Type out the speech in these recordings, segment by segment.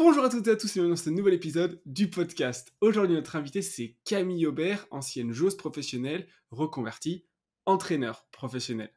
Bonjour à toutes et à tous et bienvenue dans ce nouvel épisode du podcast. Aujourd'hui notre invité c'est Camille Aubert, ancienne joueuse professionnelle, reconvertie, entraîneur professionnel.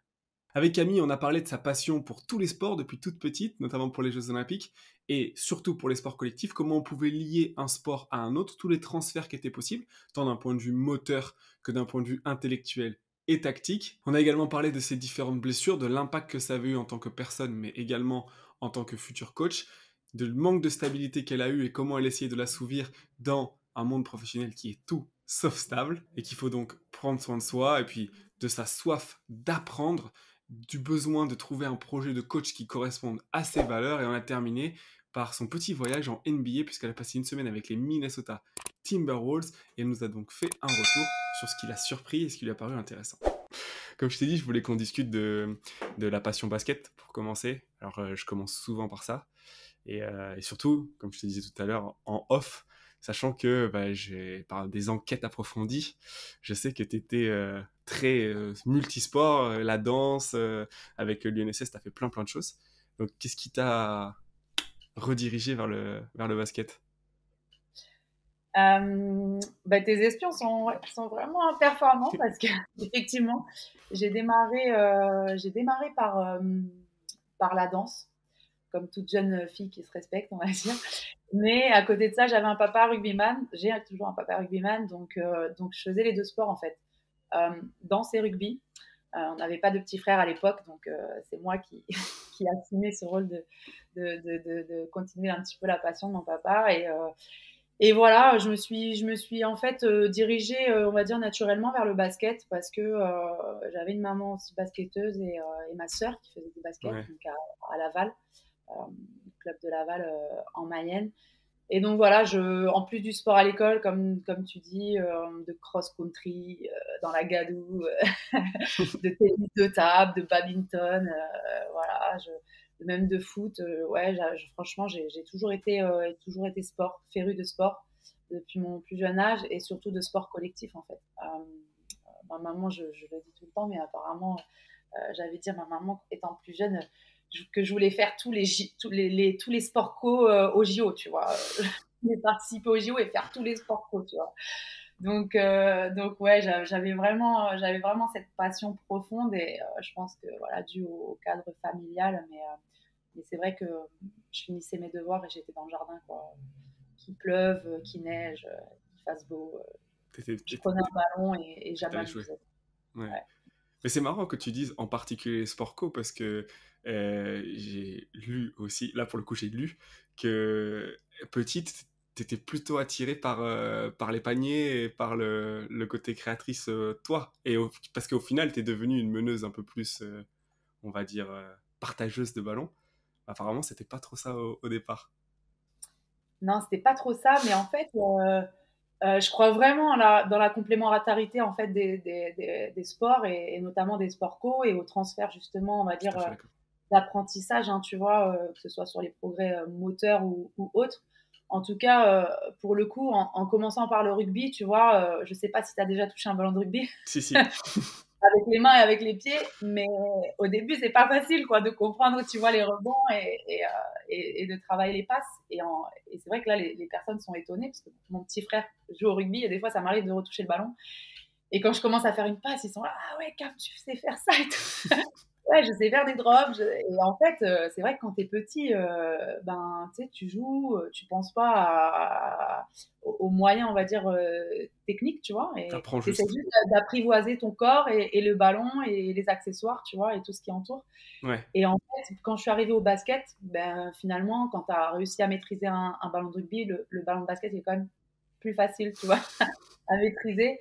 Avec Camille on a parlé de sa passion pour tous les sports depuis toute petite, notamment pour les Jeux Olympiques, et surtout pour les sports collectifs, comment on pouvait lier un sport à un autre, tous les transferts qui étaient possibles, tant d'un point de vue moteur que d'un point de vue intellectuel et tactique. On a également parlé de ses différentes blessures, de l'impact que ça avait eu en tant que personne, mais également en tant que futur coach, de le manque de stabilité qu'elle a eu et comment elle essayait de l'assouvir dans un monde professionnel qui est tout sauf stable et qu'il faut donc prendre soin de soi et puis de sa soif d'apprendre, du besoin de trouver un projet de coach qui corresponde à ses valeurs et on a terminé par son petit voyage en NBA puisqu'elle a passé une semaine avec les Minnesota Timberwolves et elle nous a donc fait un retour sur ce qui l'a surpris et ce qui lui a paru intéressant. Comme je t'ai dit, je voulais qu'on discute de la passion basket pour commencer. Alors je commence souvent par ça. Et surtout, comme je te disais tout à l'heure, en off, sachant que par des enquêtes approfondies, je sais que tu étais très multisport, la danse, avec l'UNSS, tu as fait plein de choses. Donc, qu'est-ce qui t'a redirigé vers le basket? Tes espions sont vraiment performants parce que effectivement, j'ai démarré par la danse, comme toute jeune fille qui se respecte, on va dire. Mais à côté de ça, j'avais un papa rugbyman. J'ai toujours un papa rugbyman, donc je faisais les deux sports en fait, danse et rugby. On n'avait pas de petit frère à l'époque, donc c'est moi qui, qui assumais ce rôle de continuer un petit peu la passion de mon papa. Et voilà, je me suis en fait dirigée, on va dire naturellement vers le basket parce que j'avais une maman aussi basketteuse et ma sœur qui faisait du basket Ouais. donc à Laval, club de Laval en Mayenne. Et donc voilà, en plus du sport à l'école, comme tu dis, de cross-country, dans la gadoue, de tennis de table, de badminton, voilà, même de foot. Ouais, franchement, j'ai toujours été sport, férue de sport depuis mon plus jeune âge et surtout de sport collectif en fait. Ma maman, je le dis tout le temps, mais apparemment, j'avais dit à ma maman étant plus jeune que je voulais faire tous les sports co au JO, tu vois. Je voulais participer au JO et faire tous les sports co, tu vois. Donc ouais, j'avais vraiment cette passion profonde et je pense que voilà, dû au cadre familial, mais c'est vrai que je finissais mes devoirs et j'étais dans le jardin, quoi. Qu'il pleuve, qu'il neige, qu'il fasse beau, T'étais- je t'étais- prenais un ballon et T'allais jouer. j'amusais. Ouais. Ouais. Mais c'est marrant que tu dises en particulier les sports co parce que j'ai lu aussi, là pour le coup j'ai lu, que petite, t'étais plutôt attirée par les paniers et par le côté créatrice toi. Parce qu'au final t'es devenue une meneuse un peu plus, on va dire, partageuse de ballon. Apparemment c'était pas trop ça au départ. Non, c'était pas trop ça, mais en fait, je crois vraiment dans la complémentarité en fait des sports et notamment des sports co et au transfert justement, on va Tout dire, à fait d'accord. d'apprentissage, hein, tu vois, que ce soit sur les progrès moteurs ou autres. En tout cas, pour le coup, en commençant par le rugby, tu vois, je sais pas si tu as déjà touché un ballon de rugby Si, si. avec les mains et avec les pieds, mais au début, c'est pas facile, quoi, de comprendre, tu vois, les rebonds et de travailler les passes. Et c'est vrai que là, les personnes sont étonnées parce que mon petit frère joue au rugby et des fois, ça m'arrive de retoucher le ballon. Et quand je commence à faire une passe, ils sont là, ah ouais, Cam, tu sais faire ça et tout. Ouais, je sais faire des drops. Et en fait, c'est vrai que quand t'es petit, ben, tu sais, tu joues, tu penses pas aux moyens, on va dire, techniques, tu vois, et T'apprends t'essaies juste. juste d'apprivoiser ton corps et le ballon et les accessoires, tu vois, et tout ce qui entoure. Ouais. Et en fait, quand je suis arrivée au basket, ben, finalement, quand tu as réussi à maîtriser un ballon de rugby, le ballon de basket est quand même plus facile, tu vois, à maîtriser.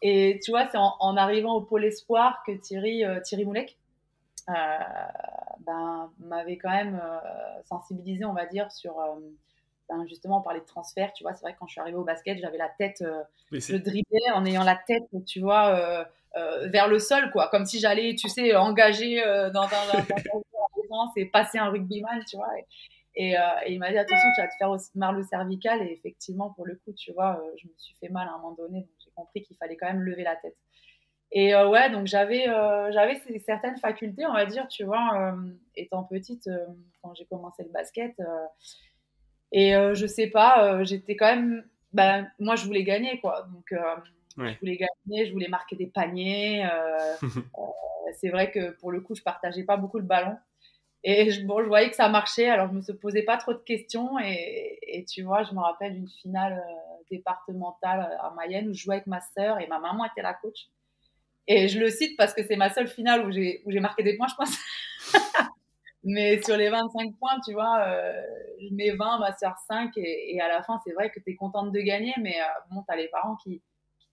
Et tu vois, c'est en arrivant au pôle espoir que Thierry Moulec, euh, ben, m'avait quand même sensibilisé, on va dire, sur ben, justement, on parlait de transfert. Tu vois, c'est vrai que quand je suis arrivée au basket, j'avais la tête, Mais je c'est. driblais en ayant la tête, tu vois, vers le sol, quoi, comme si j'allais, tu sais, engager dans la défense et passer un rugbyman, tu vois. Et il m'a dit attention, tu vas te faire aussi mal au cervical. Et effectivement, pour le coup, tu vois, je me suis fait mal à un moment donné, donc j'ai compris qu'il fallait quand même lever la tête. Et ouais, donc j'avais certaines facultés, on va dire, tu vois, étant petite, quand j'ai commencé le basket, Et je sais pas, j'étais quand même, bah, moi je voulais gagner quoi. Donc je Ouais. voulais gagner, je voulais marquer des paniers. C'est vrai que pour le coup, je partageais pas beaucoup le ballon. Et bon, je voyais que ça marchait, alors je me posais pas trop de questions. Et tu vois, je me rappelle d'une finale départementale à Mayenne où je jouais avec ma sœur et ma maman était la coach. Et je le cite parce que c'est ma seule finale où j'ai marqué des points, je pense. Mais sur les 25 points, tu vois, je mets 20, ma sœur 5. Et à la fin, c'est vrai que tu es contente de gagner, mais bon, tu as les parents qui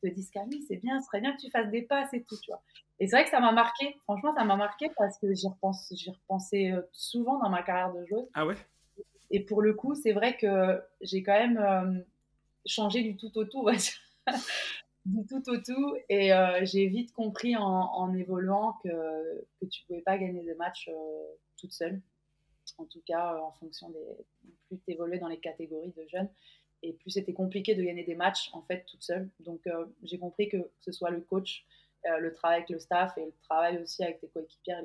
te disent Camille, c'est bien, ce serait bien que tu fasses des passes et tout, tu vois. Et c'est vrai que ça m'a marqué. Franchement, ça m'a marqué parce que j'y repensais souvent dans ma carrière de joueuse. Ah ouais? Et pour le coup, c'est vrai que j'ai quand même changé du tout au tout, on va dire. Du tout au tout. Et j'ai vite compris en évoluant que tu pouvais pas gagner des matchs toute seule. En tout cas, en fonction des. Plus tu évoluais dans les catégories de jeunes, et plus c'était compliqué de gagner des matchs, en fait, toute seule. Donc, j'ai compris que ce soit le coach, le travail avec le staff et le travail aussi avec tes coéquipières,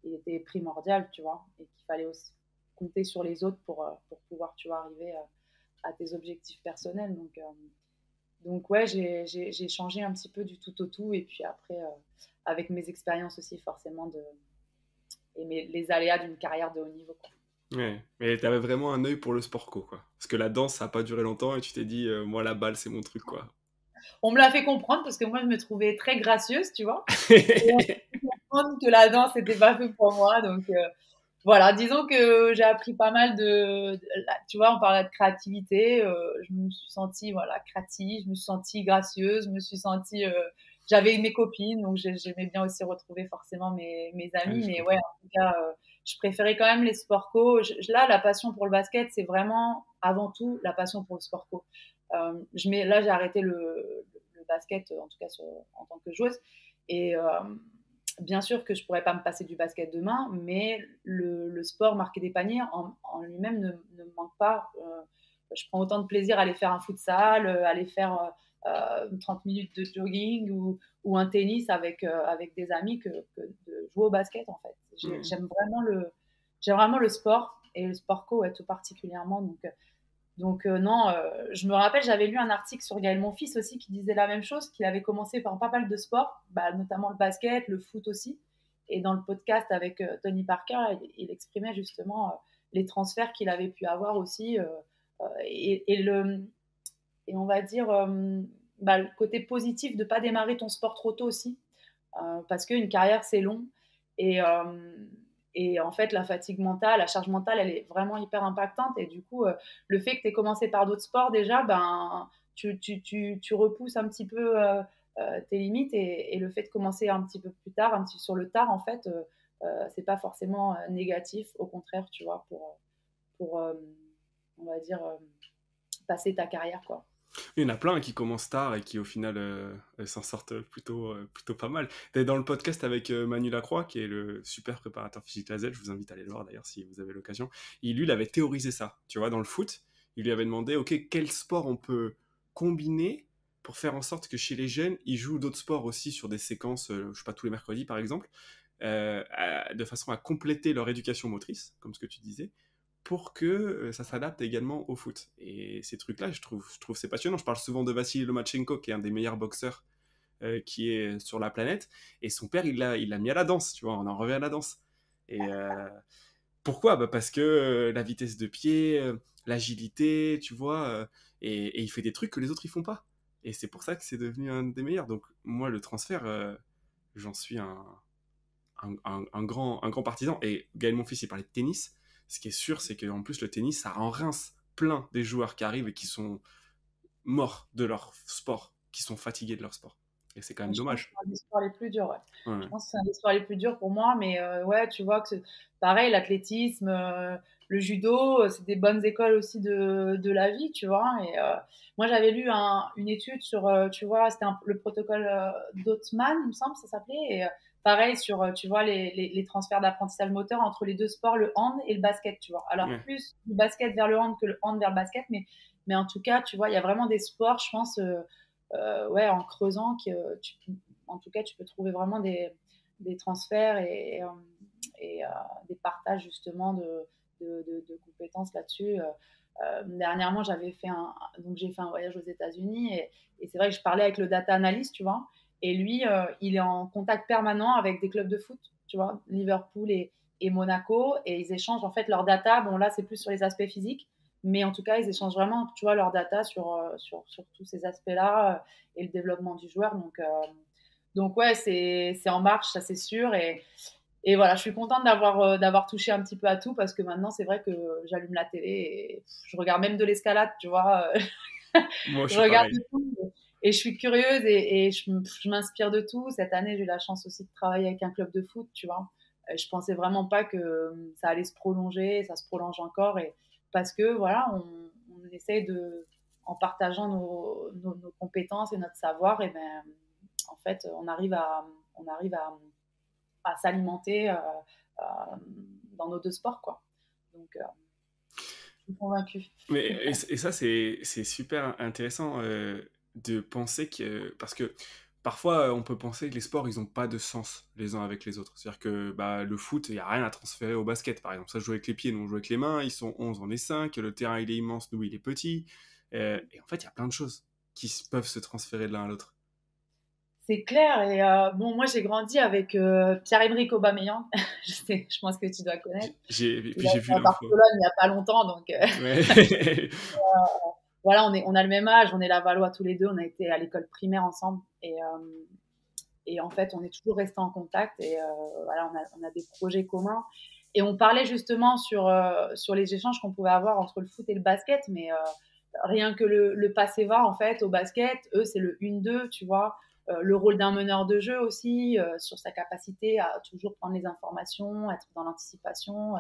il était primordial, tu vois, et qu'il fallait aussi compter sur les autres pour pouvoir, tu vois, arriver à tes objectifs personnels. Donc ouais, j'ai changé un petit peu du tout au tout. Et puis après, avec mes expériences aussi, forcément, et les aléas d'une carrière de haut niveau, quoi. Ouais. Mais t'avais vraiment un œil pour le sport co, quoi. Parce que la danse, ça a pas duré longtemps et tu t'es dit, moi, la balle, c'est mon truc, quoi. On me l'a fait comprendre parce que moi, je me trouvais très gracieuse, tu vois. Et on m'a fait comprendre que la danse n'était pas fait pour moi. Donc voilà, disons que j'ai appris pas mal tu vois, on parlait de créativité. Je me suis sentie, voilà, créative, je me suis sentie gracieuse, je me suis sentie. J'avais mes copines, donc j'aimais bien aussi retrouver forcément mes Ouais, amis. je Mais ouais, comprends. en tout cas, je préférais quand même les sports co. Là, la passion pour le basket, c'est vraiment avant tout la passion pour le sport co. Là, j'ai arrêté le basket, en tout cas en tant que joueuse. Et bien sûr que je pourrais pas me passer du basket demain, mais le sport marquer des paniers en lui-même ne me manque pas. Je prends autant de plaisir à aller faire un futsal, aller faire 30 minutes de jogging ou un tennis avec des amis que de jouer au basket, en fait. Ouais. J'aime vraiment le sport, et le sport co, ouais, tout particulièrement. Donc non, je me rappelle, j'avais lu un article sur Gaël Monfils aussi qui disait la même chose, qu'il avait commencé par pas mal de sports, bah, notamment le basket, le foot aussi. Et dans le podcast avec Tony Parker, il exprimait justement les transferts qu'il avait pu avoir aussi, et on va dire bah, le côté positif de ne pas démarrer ton sport trop tôt aussi, parce qu'une carrière c'est long. Et, et en fait, la fatigue mentale, la charge mentale, elle est vraiment hyper impactante. Et du coup, le fait que tu aies commencé par d'autres sports, déjà, ben, tu repousses un petit peu tes limites. Et le fait de commencer un petit peu plus tard, un petit sur le tard, en fait, c'est pas forcément négatif. Au contraire, tu vois, pour on va dire, passer ta carrière, quoi. Il y en a plein qui commencent tard et qui au final s'en sortent plutôt pas mal. T'es dans le podcast avec Manu Lacroix, qui est le super préparateur physique AZ, je vous invite à aller le voir d'ailleurs si vous avez l'occasion. Lui, il avait théorisé ça, tu vois, dans le foot. Il lui avait demandé, ok, quel sport on peut combiner pour faire en sorte que chez les jeunes, ils jouent d'autres sports aussi sur des séquences, je sais pas, tous les mercredis par exemple, de façon à compléter leur éducation motrice, comme ce que tu disais, pour que ça s'adapte également au foot. Et ces trucs-là, je trouve c'est passionnant. Je parle souvent de Vassili Lomachenko, qui est un des meilleurs boxeurs qui est sur la planète, et son père, il l'a mis à la danse, tu vois, on en revient à la danse. Et pourquoi? Bah parce que la vitesse de pied, l'agilité, tu vois, et il fait des trucs que les autres ils font pas. Et c'est pour ça que c'est devenu un des meilleurs. Donc moi, le transfert, j'en suis un grand partisan. Et Gaël Monfils, il parlait de tennis. Ce qui est sûr, c'est qu'en plus, le tennis, ça en rince plein des joueurs qui arrivent et qui sont morts de leur sport, qui sont fatigués de leur sport. Et c'est quand même Je pense que dommage. c'est un des sports les plus durs, ouais. Je Ouais. pense que c'est un des sports les plus durs pour moi, mais ouais, tu vois que c'est pareil, l'athlétisme, le judo, c'est des bonnes écoles aussi de la vie, tu vois. Et moi, j'avais lu une étude sur, tu vois, c'était le protocole d'Ottman, il me semble, ça s'appelait. Et pareil, sur, tu vois, les transferts d'apprentissage moteur entre les deux sports, le hand et le basket, tu vois. Alors, Ouais. plus du basket vers le hand que le hand vers le basket, mais en tout cas, tu vois, il y a vraiment des sports, je pense. Ouais, en creusant, en tout cas, tu peux trouver vraiment des transferts et des partages justement de compétences là-dessus. Dernièrement, j'ai fait un voyage aux États-Unis et c'est vrai que je parlais avec le data analyst, tu vois. Et lui, il est en contact permanent avec des clubs de foot, tu vois, Liverpool et Monaco, et ils échangent en fait leur data. Bon, là, c'est plus sur les aspects physiques, mais en tout cas, ils échangent vraiment, tu vois, leur data sur tous ces aspects-là et le développement du joueur. Donc ouais, c'est en marche, ça c'est sûr. Et voilà, je suis contente d'avoir touché un petit peu à tout parce que maintenant, c'est vrai que j'allume la télé et je regarde même de l'escalade, tu vois. Moi, je Je suis regarde pareil. de tout et je suis curieuse et je m'inspire de tout. Cette année, j'ai eu la chance aussi de travailler avec un club de foot, tu vois. Je pensais vraiment pas que ça allait se prolonger, ça se prolonge encore parce que voilà, on essaye en partageant nos compétences et notre savoir, et ben en fait, on arrive à s'alimenter euh, dans nos deux sports, quoi. Donc, je suis convaincue. Et ça, c'est super intéressant de penser que... Parce que parfois, on peut penser que les sports, ils n'ont pas de sens les uns avec les autres. C'est-à-dire que bah, le foot, il n'y a rien à transférer au basket, par exemple. Ça se joue avec les pieds, nous, on joue avec les mains. Ils sont 11, on est 5. Le terrain, il est immense, nous, il est petit. Et en fait, il y a plein de choses peuvent se transférer de l'un à l'autre. C'est clair. Et bon, moi, j'ai grandi avec Pierre-Emerick Aubameyang. Je pense que tu dois connaître. Et Il puis a j'ai été vu à l'info. Barcelone il n'y a pas longtemps. Donc, Ouais. voilà, on a le même âge. On est Lavallois tous les deux. On a été à l'école primaire ensemble. Et en fait, on est toujours restés en contact. Et voilà, on a des projets communs. Et on parlait justement sur les échanges qu'on pouvait avoir entre le foot et le basket. Mais rien que le passé va, en fait, au basket, eux, c'est le 1-2, tu vois. Le rôle d'un meneur de jeu aussi, sur sa capacité à toujours prendre les informations, être dans l'anticipation.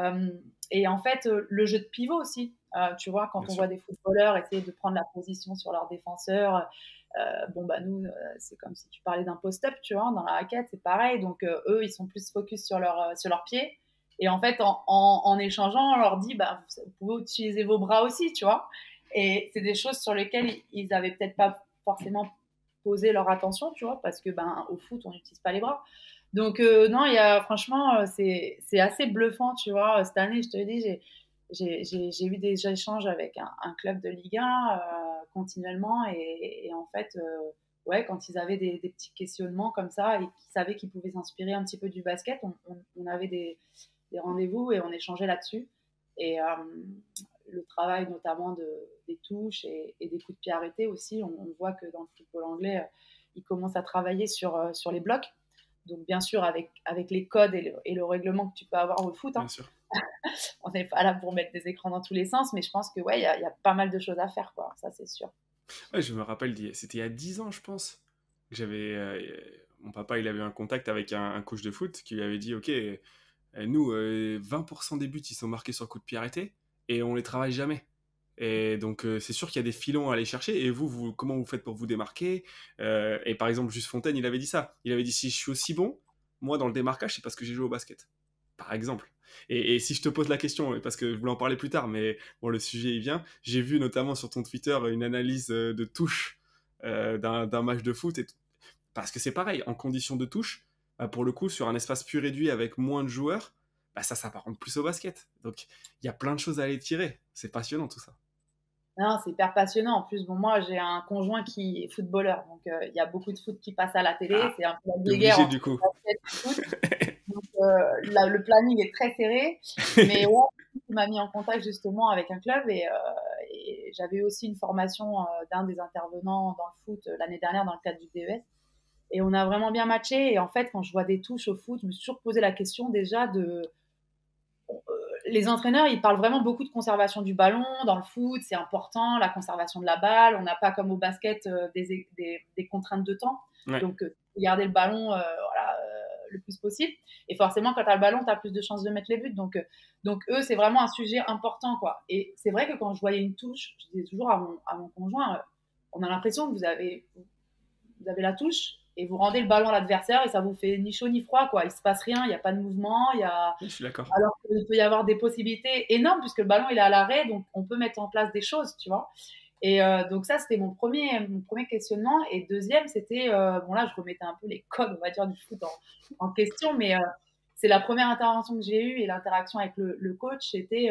Euh, et en fait, le jeu de pivot aussi, tu vois, quand Bien on sûr. voit des footballeurs essayer de prendre la position sur leurs défenseurs, bon, bah nous, c'est comme si tu parlais d'un post-up, tu vois, dans la raquette, c'est pareil. Donc, eux, ils sont plus focus sur leurs pieds. Et en fait, en échangeant, on leur dit, bah, vous pouvez utiliser vos bras aussi, tu vois. Et c'est des choses sur lesquelles ils avaient peut-être pas forcément posé leur attention, tu vois, parce que ben, au foot, on n'utilise pas les bras. Donc, non, franchement, c'est assez bluffant, tu vois. Cette année, je te dis, j'ai eu des échanges avec un club de Ligue 1 continuellement. Et en fait, ouais, quand ils avaient des petits questionnements comme ça et qu'ils savaient qu'ils pouvaient s'inspirer un petit peu du basket, on avait des rendez-vous et on échangeait là-dessus. Et le travail notamment des touches et des coups de pied arrêtés aussi, on voit que dans le football anglais, ils commencent à travailler sur les blocs. Donc bien sûr, avec les codes et le règlement que tu peux avoir au foot, Bien hein, sûr. on n'est pas là pour mettre des écrans dans tous les sens, mais je pense que ouais, il y a pas mal de choses à faire, quoi. Ça, c'est sûr. Ouais, je me rappelle, c'était il y a 10 ans, je pense. J'avais, mon papa, il avait un contact avec un coach de foot qui lui avait dit, OK, nous, 20% des buts, ils sont marqués sur coup de pied arrêté et on les travaille jamais. Et donc, c'est sûr qu'il y a des filons à aller chercher. Et vous, comment vous faites pour vous démarquer? Et par exemple, Juste Fontaine, il avait dit ça. Il avait dit, si je suis aussi bon, moi, dans le démarquage, c'est parce que j'ai joué au basket. Par exemple. Et si je te pose la question, parce que je voulais en parler plus tard, mais bon, le sujet il vient, j'ai vu notamment sur ton Twitter une analyse de touche d'un match de foot, parce que c'est pareil, en condition de touche, bah, pour le coup, sur un espace plus réduit avec moins de joueurs, bah, ça s'apparente plus au basket. Donc il y a plein de choses à aller tirer. C'est passionnant tout ça. Non, c'est hyper passionnant. En plus, bon, moi, j'ai un conjoint qui est footballeur, donc il y a beaucoup de foot qui passe à la télé. Ah, C'est un peu la t'es guerre obligé entre du le coup. basket et le foot. Donc, le planning est très serré. Mais ouais, il m'a mis en contact justement avec un club et j'avais aussi une formation d'un des intervenants dans le foot l'année dernière dans le cadre du DES. Et on a vraiment bien matché. Et en fait, quand je vois des touches au foot, je me suis toujours posé la question déjà de les entraîneurs, ils parlent vraiment beaucoup de conservation du ballon. Dans le foot, c'est important, la conservation de la balle. On n'a pas comme au basket des contraintes de temps. Ouais, Donc, garder le ballon voilà, le plus possible. Et forcément, quand tu as le ballon, tu as plus de chances de mettre les buts. Donc eux, c'est vraiment un sujet important, quoi. Et c'est vrai que quand je voyais une touche, je disais toujours à mon conjoint, on a l'impression que vous avez la touche et vous rendez le ballon à l'adversaire et ça vous fait ni chaud ni froid, quoi. Il se passe rien, il n'y a pas de mouvement, je suis d'accord. alors qu'il peut y avoir des possibilités énormes puisque le ballon il est à l'arrêt, donc on peut mettre en place des choses, tu vois. Et donc ça, c'était mon premier questionnement. Et deuxième, c'était, bon là, je remettais un peu les codes, on va dire, du foot en question, mais c'est la première intervention que j'ai eue et l'interaction avec le coach, c'était,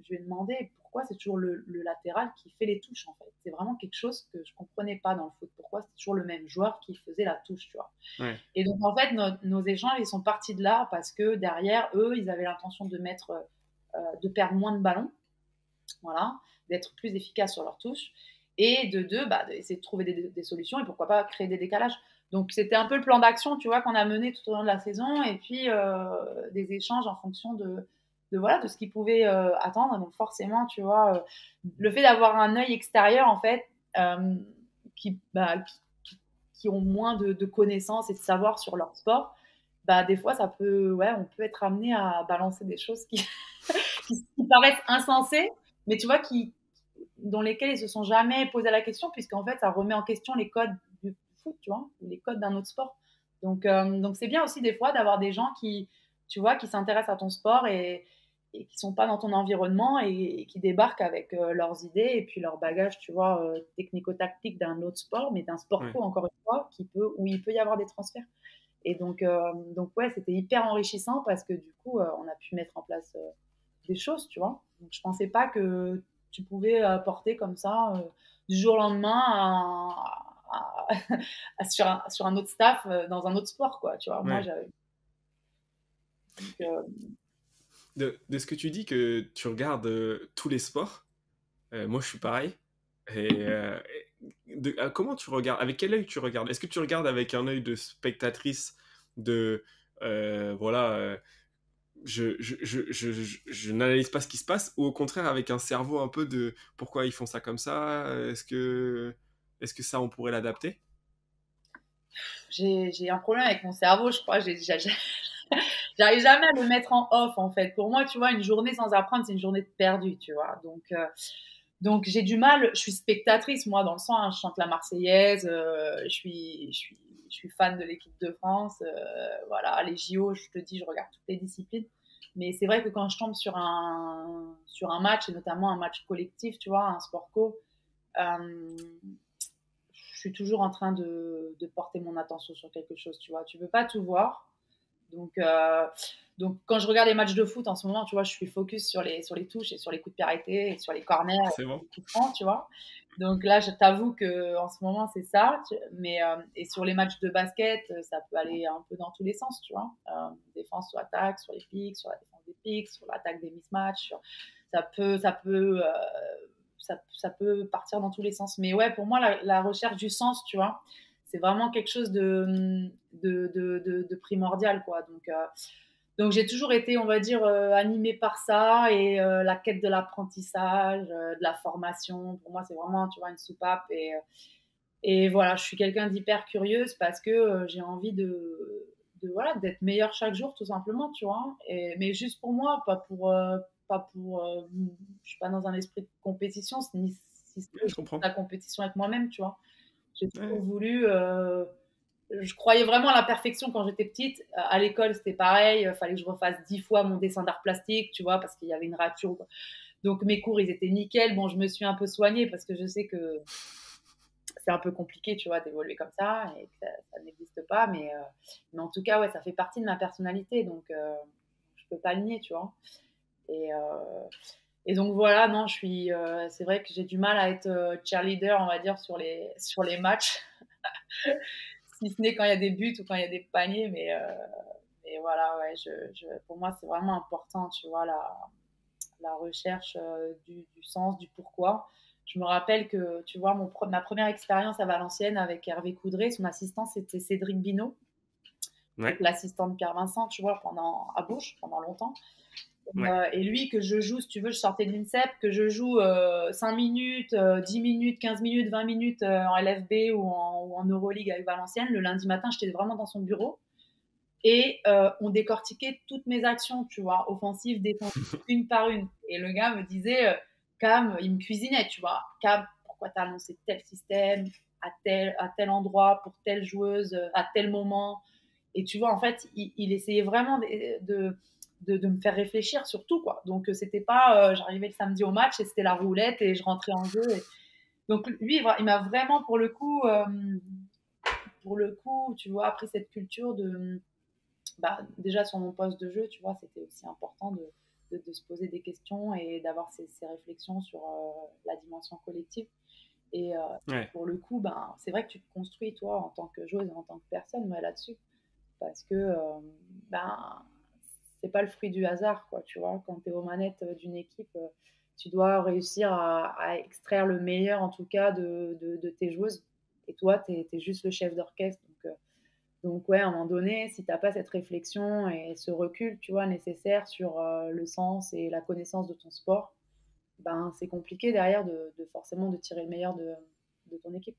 je lui ai demandé pourquoi c'est toujours le latéral qui fait les touches, en fait. C'est vraiment quelque chose que je comprenais pas dans le foot. Pourquoi c'est toujours le même joueur qui faisait la touche, tu vois. Ouais. Et donc, en fait, nos échanges, ils sont partis de là parce que derrière, eux, ils avaient l'intention de perdre moins de ballons, voilà, d'être plus efficaces sur leurs touches, et de deux, bah, d'essayer de trouver des solutions et pourquoi pas créer des décalages. Donc, c'était un peu le plan d'action, tu vois, qu'on a mené tout au long de la saison, et puis des échanges en fonction voilà, de ce qu'ils pouvaient attendre. Donc, forcément, tu vois, le fait d'avoir un œil extérieur, en fait, qui ont moins de connaissances et de savoir sur leur sport, bah, des fois, on peut être amené à balancer des choses qui paraissent insensées, mais tu vois, dans lesquelles ils se sont jamais posé la question, puisqu'en fait, ça remet en question les codes du foot, tu vois, ou les codes d'un autre sport. Donc c'est bien aussi des fois d'avoir des gens tu vois, qui s'intéressent à ton sport et qui sont pas dans ton environnement et qui débarquent avec leurs idées et puis leur bagage, tu vois, technico-tactique d'un autre sport, mais d'un sport Ouais. co, encore une fois, où il peut y avoir des transferts. Et donc ouais, c'était hyper enrichissant parce que du coup, on a pu mettre en place des choses, tu vois. Donc, je pensais pas que tu pouvais porter comme ça du jour au lendemain sur un autre staff dans un autre sport, quoi, tu vois. Moi, Ouais. j'avais. Donc, De ce que tu dis que tu regardes tous les sports, moi je suis pareil. Et comment tu regardes? Avec quel œil tu regardes? Est-ce que tu regardes avec un œil de spectatrice, de voilà, je n'analyse pas ce qui se passe, ou au contraire avec un cerveau un peu de pourquoi ils font ça comme ça? Est-ce que ça on pourrait l'adapter? j'ai un problème avec mon cerveau, je crois. J'arrive jamais à le mettre en off, en fait. Pour moi, tu vois, une journée sans apprendre, c'est une journée de perdu, tu vois. Donc j'ai du mal. Je suis spectatrice, moi, dans le sens, hein, je chante la Marseillaise, je suis fan de l'équipe de France. Voilà, les JO, je te dis, je regarde toutes les disciplines. Mais c'est vrai que quand je tombe sur un match, et notamment un match collectif, tu vois, un sport co, euh, je suis toujours en train de porter mon attention sur quelque chose, tu vois. Tu veux pas tout voir. Donc, euh, donc, quand je regarde les matchs de foot en ce moment, tu vois, je suis focus sur les touches et sur les coups de pied arrêtés et sur les corners C'est et bon. les coups francs, tu vois. Donc là, je t'avoue que en ce moment, c'est ça. Mais et sur les matchs de basket, ça peut aller un peu dans tous les sens, tu vois. Défense sur attaque, sur les pics, sur la défense des pics, sur l'attaque des mismatchs. Ça peut, ça peut, euh, ça peut partir dans tous les sens. Mais ouais, pour moi, la recherche du sens, tu vois, c'est vraiment quelque chose de primordial, quoi. Donc j'ai toujours été, on va dire, animée par ça et la quête de l'apprentissage, de la formation. Pour moi, c'est vraiment, tu vois, une soupape. Et voilà, je suis quelqu'un d'hyper curieuse parce que j'ai envie voilà, d'être meilleure chaque jour, tout simplement, tu vois. Mais juste pour moi, je suis pas dans un esprit de compétition, ni Ouais, je comprends. la compétition avec moi-même, tu vois. J'ai toujours Ouais, voulu. Je croyais vraiment à la perfection quand j'étais petite. À l'école, c'était pareil. Il fallait que je refasse 10 fois mon dessin d'art plastique, tu vois, parce qu'il y avait une rature. Donc mes cours, ils étaient nickel. Bon, je me suis un peu soignée parce que je sais que c'est un peu compliqué, tu vois, d'évoluer comme ça et que ça n'existe pas. Mais en tout cas, ouais, ça fait partie de ma personnalité. Donc, je peux pas le nier, tu vois. Et, euh, et donc voilà, non, c'est vrai que j'ai du mal à être cheerleader, on va dire, sur les matchs, si ce n'est quand il y a des buts ou quand il y a des paniers. Mais voilà, ouais, pour moi, c'est vraiment important, tu vois, la recherche du sens, du pourquoi. Je me rappelle que, tu vois, ma première expérience à Valenciennes avec Hervé Coudray, son assistant, c'était Cédric Binot, donc ouais, l'assistant de Pierre Vincent, tu vois, à Bourges, pendant longtemps. ouais. Et lui, que je joue, si tu veux, je sortais de l'INSEP, que je joue 5 minutes, 10 minutes, 15 minutes, 20 minutes en LFB ou en Euroleague avec Valenciennes. Le lundi matin, j'étais vraiment dans son bureau. Et on décortiquait toutes mes actions, tu vois, offensives, défensives, une par une. Et le gars me disait, Cam, il me cuisinait, tu vois, Cam, pourquoi t'as annoncé tel système à tel endroit, pour telle joueuse, à tel moment. Et tu vois, en fait, il essayait vraiment de me faire réfléchir sur tout, quoi. Donc, c'était pas, j'arrivais le samedi au match et c'était la roulette et je rentrais en jeu. Donc, lui, il m'a vraiment, pour le coup, tu vois, appris cette culture de, bah, déjà sur mon poste de jeu, tu vois, c'était aussi important de se poser des questions et d'avoir ces réflexions sur la dimension collective. Et Ouais. pour le coup, ben, c'est vrai que tu te construis, toi, en tant que joueuse et en tant que personne, ouais, là-dessus. Parce que ben, c'est pas le fruit du hasard, quoi, tu vois. Quand tu es aux manettes d'une équipe, tu dois réussir à extraire le meilleur, en tout cas, de tes joueuses. Et toi, tu es juste le chef d'orchestre. Donc, ouais, à un moment donné, si tu n'as pas cette réflexion et ce recul, tu vois, nécessaire sur le sens et la connaissance de ton sport, ben, c'est compliqué derrière de forcément de tirer le meilleur de ton équipe.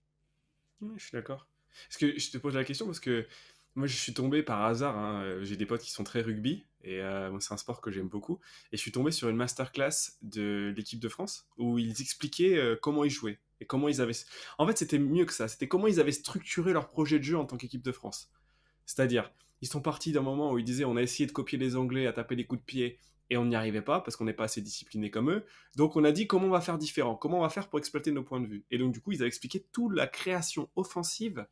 Ouais, je suis d'accord. Parce que je te pose la question parce que moi je suis tombé par hasard, hein, j'ai des potes qui sont très rugby et moi c'est un sport que j'aime beaucoup et je suis tombé sur une masterclass de l'équipe de France où ils expliquaient comment ils jouaient et comment ils avaient... En fait c'était mieux que ça, c'était comment ils avaient structuré leur projet de jeu en tant qu'équipe de France. C'est-à-dire, ils sont partis d'un moment où ils disaient on a essayé de copier les Anglais à taper des coups de pied et on n'y arrivait pas parce qu'on n'est pas assez discipliné comme eux. Donc on a dit comment on va faire différent, comment on va faire pour exploiter nos points de vue. Et donc du coup, ils avaient expliqué toute la création offensive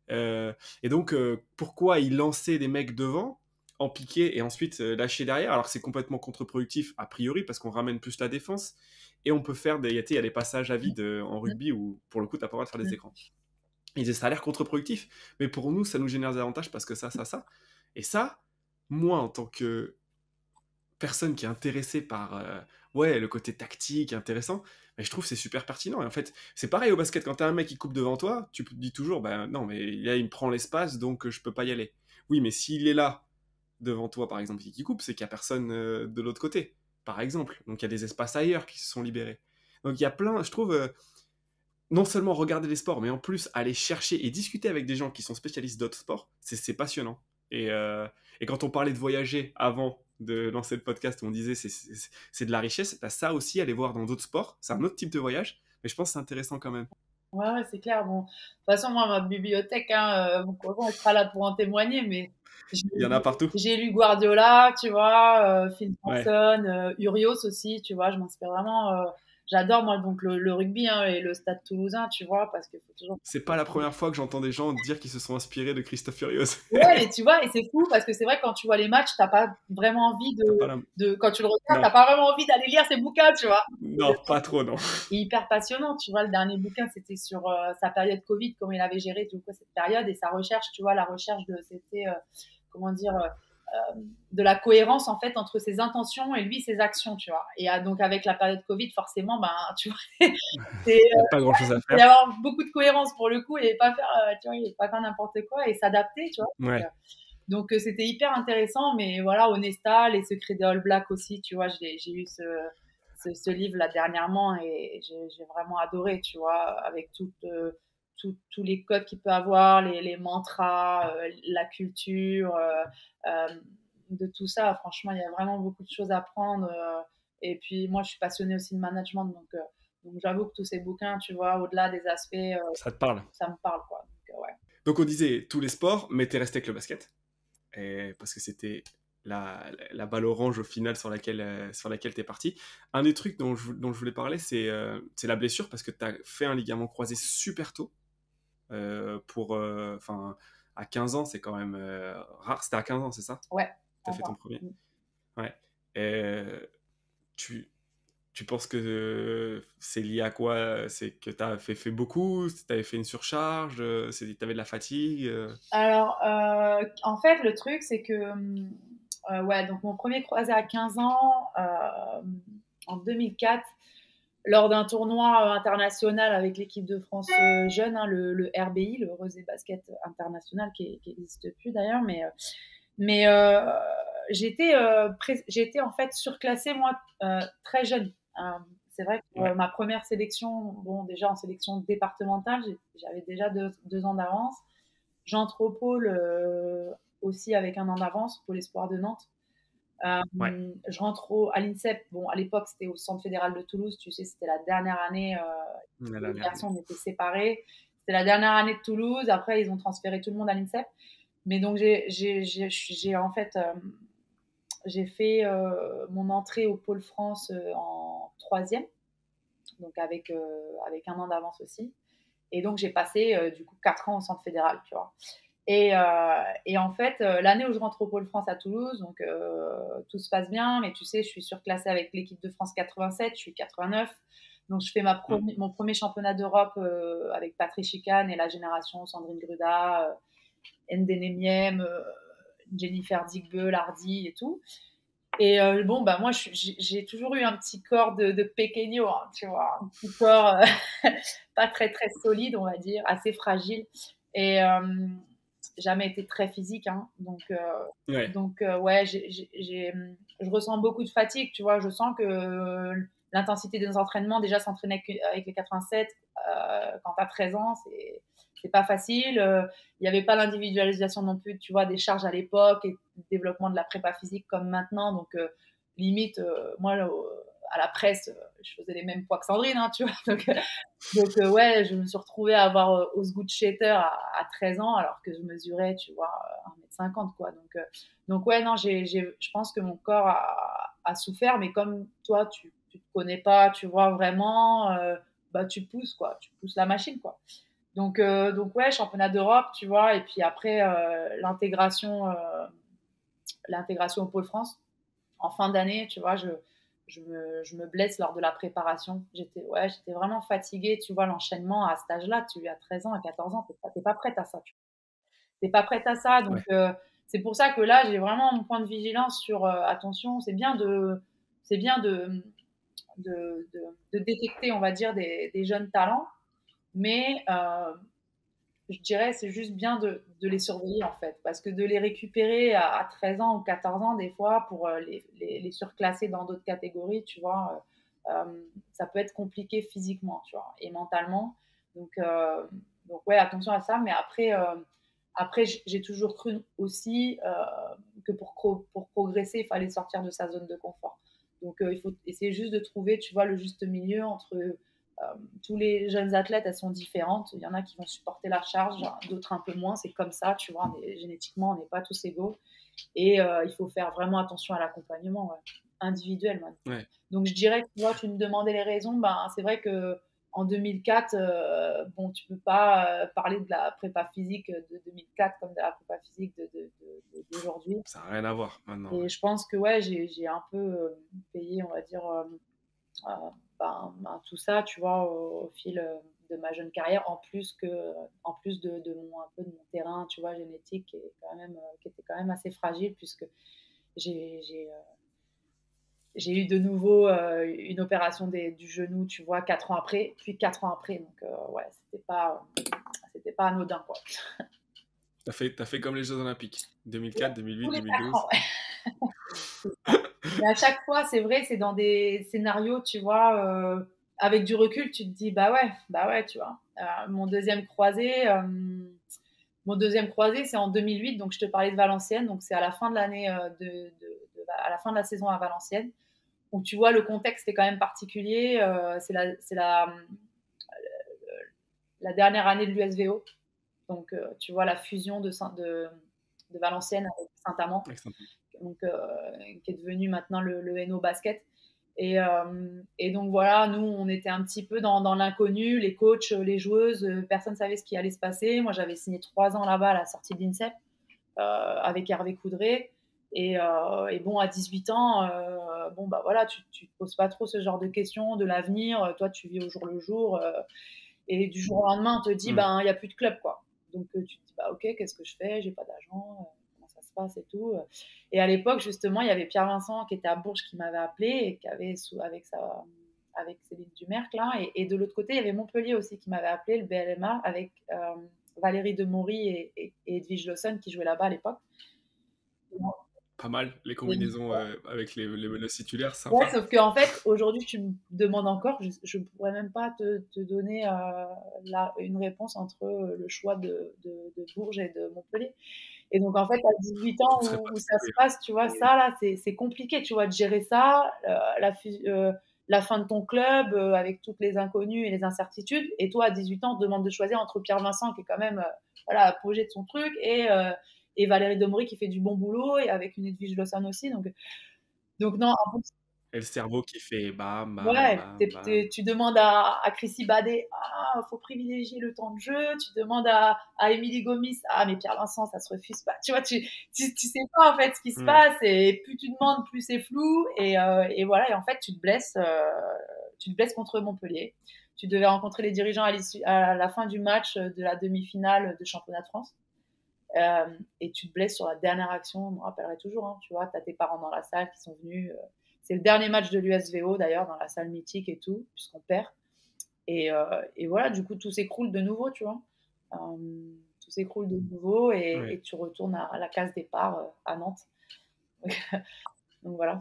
et donc pourquoi ils lançaient des mecs devant en piqué et ensuite lâcher derrière alors que c'est complètement contre-productif a priori parce qu'on ramène plus la défense et on peut faire des, il y a des passages à vide en rugby où pour le coup t'as pas le droit de faire des écrans. Ils disaient ça a l'air contre-productif, mais pour nous, ça nous génère des avantages parce que ça. Et ça, moi, en tant que personne qui est intéressée par ouais, le côté tactique, intéressant, mais je trouve que c'est super pertinent. Et en fait, c'est pareil au basket, quand t'as un mec qui coupe devant toi, tu te dis toujours, ben non, mais là, il me prend l'espace, donc je peux pas y aller. Oui, mais s'il est là, devant toi, par exemple, et qui coupe, c'est qu'il y a personne de l'autre côté, par exemple. Donc il y a des espaces ailleurs qui se sont libérés. Donc il y a plein, je trouve, non seulement regarder les sports, mais en plus aller chercher et discuter avec des gens qui sont spécialistes d'autres sports, c'est passionnant. Et quand on parlait de voyager avant de lancer le podcast, on disait c'est de la richesse, t'as ça aussi à aller voir dans d'autres sports, c'est un autre type de voyage, mais je pense que c'est intéressant quand même. Ouais, ouais, c'est clair. Bon, de toute façon, moi, ma bibliothèque, hein, mon copain, il sera là pour en témoigner, mais j'ai Il y en a partout. j'ai lu Guardiola, tu vois, Phil Ouais. Johnson, Urios aussi, tu vois, je m'inspire vraiment. J'adore, moi, donc le rugby hein, et le stade toulousain, tu vois, parce qu'il faut toujours. C'est pas la première fois que j'entends des gens dire qu'ils se sont inspirés de Christophe Furios. Ouais, mais tu vois, et c'est fou parce que c'est vrai que quand tu vois les matchs, t'as pas vraiment envie T'as pas la... quand tu le regardes, Non, t'as pas vraiment envie d'aller lire ses bouquins, tu vois. non, pas trop, non. Et hyper passionnant, tu vois. Le dernier bouquin, c'était sur sa période Covid, comment il avait géré tout quoi, cette période et sa recherche, tu vois, la recherche c'était, comment dire, de la cohérence en fait entre ses intentions et lui ses actions, tu vois. Et donc avec la période Covid, forcément, ben, tu vois, c'est, Il n'y a pas grand chose à il y faire. avoir beaucoup de cohérence pour le coup et pas faire, tu vois, et pas faire n'importe quoi et s'adapter, tu vois. Ouais. Donc c'était hyper intéressant, mais voilà, Onesta, les secrets des All Blacks aussi, tu vois, j'ai eu ce livre là dernièrement et j'ai vraiment adoré, tu vois, avec tous les codes qu'il peut avoir, les mantras, la culture, de tout ça. Franchement, il y a vraiment beaucoup de choses à prendre. Et puis moi, je suis passionnée aussi de management, donc j'avoue que tous ces bouquins, tu vois, au-delà des aspects, Ça te parle. ça me parle, quoi. Ouais. Donc on disait tous les sports, mais t'es resté avec le basket. Parce que c'était la balle orange au final sur laquelle tu es parti. Un des trucs dont je voulais parler, c'est la blessure, parce que tu as fait un ligament croisé super tôt. Enfin, à 15 ans, c'est quand même rare. C'était à 15 ans, c'est ça? Ouais, Tu as fait ton premier? Ouais. Et, tu, tu penses que c'est lié à quoi? C'est que tu as fait beaucoup? Tu avais fait une surcharge? Tu avais de la fatigue? Alors, en fait, le truc, c'est que, ouais, donc mon premier croisé à 15 ans, en 2004, lors d'un tournoi international avec l'équipe de France jeune, hein, le RBI, le Rosé Basket International, qui n'existe plus d'ailleurs, mais j'ai été en fait surclassée, moi, très jeune. C'est vrai que Ouais. ma première sélection, bon, déjà en sélection départementale, j'avais déjà deux ans d'avance. J'entre au pôle aussi avec un an d'avance, pôle espoir de Nantes. Ouais. Je rentre à l'INSEP. Bon, à l'époque, c'était au Centre fédéral de Toulouse. Tu sais, c'était la dernière année. La Les dernière année. garçons, on était séparés. C'était la dernière année de Toulouse. Après, ils ont transféré tout le monde à l'INSEP. Mais donc, en fait, j'ai fait mon entrée au pôle France en troisième, donc avec un an d'avance aussi. Et donc, j'ai passé du coup 4 ans au Centre fédéral, tu vois. Et en fait, l'année où je rentre au Pôle France à Toulouse, donc tout se passe bien, mais tu sais, je suis surclassée avec l'équipe de France 87, je suis 89. Donc je fais mon premier championnat d'Europe avec Patrick Chicane et la génération Sandrine Gruda, Ndene Miem, Jennifer Digbe, Lardy et tout. Et bon, bah moi, j'ai toujours eu un petit corps de pequeño, hein, tu vois, un petit corps pas très très solide, on va dire, assez fragile. Et jamais été très physique, hein. Donc ouais, je ressens beaucoup de fatigue, tu vois. Je sens que l'intensité des entraînements, déjà s'entraîner avec les 87 quand tu as 13 ans, c'est pas facile. Il n'y avait pas l'individualisation non plus, tu vois, des charges à l'époque et le développement de la prépa physique comme maintenant. Donc limite, moi, à la presse, je faisais les mêmes poids que Sandrine, hein, tu vois. Donc ouais, je me suis retrouvée à avoir Osgood Shater à 13 ans alors que je mesurais, tu vois, 1m50 quoi. Donc ouais, non, je pense que mon corps a souffert, mais comme toi, tu te connais pas, tu vois vraiment, bah tu pousses quoi, tu pousses la machine quoi. Donc ouais, championnat d'Europe, tu vois, et puis après l'intégration au Pôle France en fin d'année, tu vois, je me blesse lors de la préparation. J'étais vraiment fatiguée, tu vois, l'enchaînement à cet âge-là, tu as 13 ans, à 14 ans, t'es pas prête à ça. T'es pas prête à ça, donc Ouais. c'est pour ça que là, j'ai vraiment mon point de vigilance sur attention, c'est bien de détecter, on va dire, des jeunes talents, mais je dirais c'est juste bien de les surveiller en fait, parce que de les récupérer à 13 ans ou 14 ans des fois pour les surclasser dans d'autres catégories, tu vois, ça peut être compliqué physiquement, tu vois, et mentalement. Donc, euh, donc ouais, attention à ça. Mais après j'ai toujours cru aussi que pour progresser, il fallait sortir de sa zone de confort. Donc il faut essayer juste de trouver, tu vois, le juste milieu entre tous les jeunes athlètes, elles sont différentes. Il y en a qui vont supporter la charge, d'autres un peu moins. C'est comme ça, tu vois. Génétiquement, on n'est pas tous égaux. Et il faut faire vraiment attention à l'accompagnement individuel. Ouais. Donc, je dirais que tu vois, tu me demandais les raisons. Ben, c'est vrai que en 2004, bon, tu peux pas parler de la prépa physique de 2004 comme de la prépa physique d'aujourd'hui. Ça n'a rien à voir maintenant. Et je pense que ouais, j'ai un peu payé, on va dire, tout ça, tu vois, au fil de ma jeune carrière, en plus un peu de mon terrain, tu vois, génétique, qui était quand même assez fragile, puisque j'ai eu de nouveau une opération du genou, tu vois, 4 ans après, puis 4 ans après. Donc, ouais, c'était pas anodin, quoi. T'as fait comme les Jeux Olympiques. 2004, Tous 2008, les 4 ans, 2012. ouais. Mais à chaque fois, c'est vrai, c'est dans des scénarios, tu vois, avec du recul, tu te dis, bah ouais, tu vois. Mon deuxième croisé, c'est en 2008, donc je te parlais de Valenciennes, donc c'est à la fin de l'année, à la fin de la saison à Valenciennes, où tu vois, le contexte est quand même particulier. C'est la dernière année de l'USVO, donc tu vois la fusion de Valenciennes avec Saint-Amand, donc, qui est devenu maintenant le Hainaut Basket. Et donc voilà, nous, on était un petit peu dans l'inconnu, les coachs, les joueuses, personne ne savait ce qui allait se passer. Moi, j'avais signé 3 ans là-bas à la sortie de l'INSEP avec Hervé Coudray. Et bon, à 18 ans, bon, bah voilà, tu ne te poses pas trop ce genre de questions de l'avenir. Toi, tu vis au jour le jour. Et du jour au lendemain, on te dit, ben, il n'y a plus de club, quoi. Donc, tu te dis, bah, ok, qu'est-ce que je fais? J'ai pas d'agent. Comment ça se passe et tout. Et à l'époque, justement, il y avait Pierre Vincent qui était à Bourges qui m'avait appelé et qui avait, avec Céline Dumerc, là. Et de l'autre côté, il y avait Montpellier aussi qui m'avait appelé, le BLMA, avec Valérie Demory et Edwige Lawson qui jouaient là-bas à l'époque. Pas mal, les combinaisons avec les titulaires, Ouais, sympa. sauf qu'en fait, aujourd'hui, tu me demandes encore, je ne pourrais même pas te donner une réponse entre le choix de Bourges et de Montpellier. Et donc, en fait, à 18 Tu ans ne serais pas où ça se trompé. passe, tu vois, ça, là, c'est compliqué, tu vois, de gérer ça, la fin de ton club avec toutes les inconnues et les incertitudes. Et toi, à 18 ans, on te demande de choisir entre Pierre Vincent, qui est quand même voilà, apogée de son truc, et Valérie Demory, qui fait du bon boulot, et avec une Edwige Lawson aussi. Donc non, Et le cerveau qui fait bam, bam, Ouais, bam, bam. tu demandes à Chrissy Badet, ah, faut privilégier le temps de jeu. Tu demandes à Émilie Gomis, ah, mais Pierre Vincent, ça se refuse pas. Tu vois, tu sais pas en fait ce qui se Hmm. passe et plus tu demandes, plus c'est flou. Et voilà, et en fait, tu te blesses contre Montpellier. Tu devais rencontrer les dirigeants à la fin du match de la demi-finale de championnat de France. Et tu te blesses sur la dernière action, je me rappellerai toujours, hein, tu vois, tu as tes parents dans la salle qui sont venus. C'est le dernier match de l'USVO d'ailleurs, dans la salle mythique et tout, puisqu'on perd. Et voilà, du coup, tout s'écroule de nouveau, tu vois. Tout s'écroule de nouveau et Ouais. tu retournes à la case départ à Nantes. Donc voilà.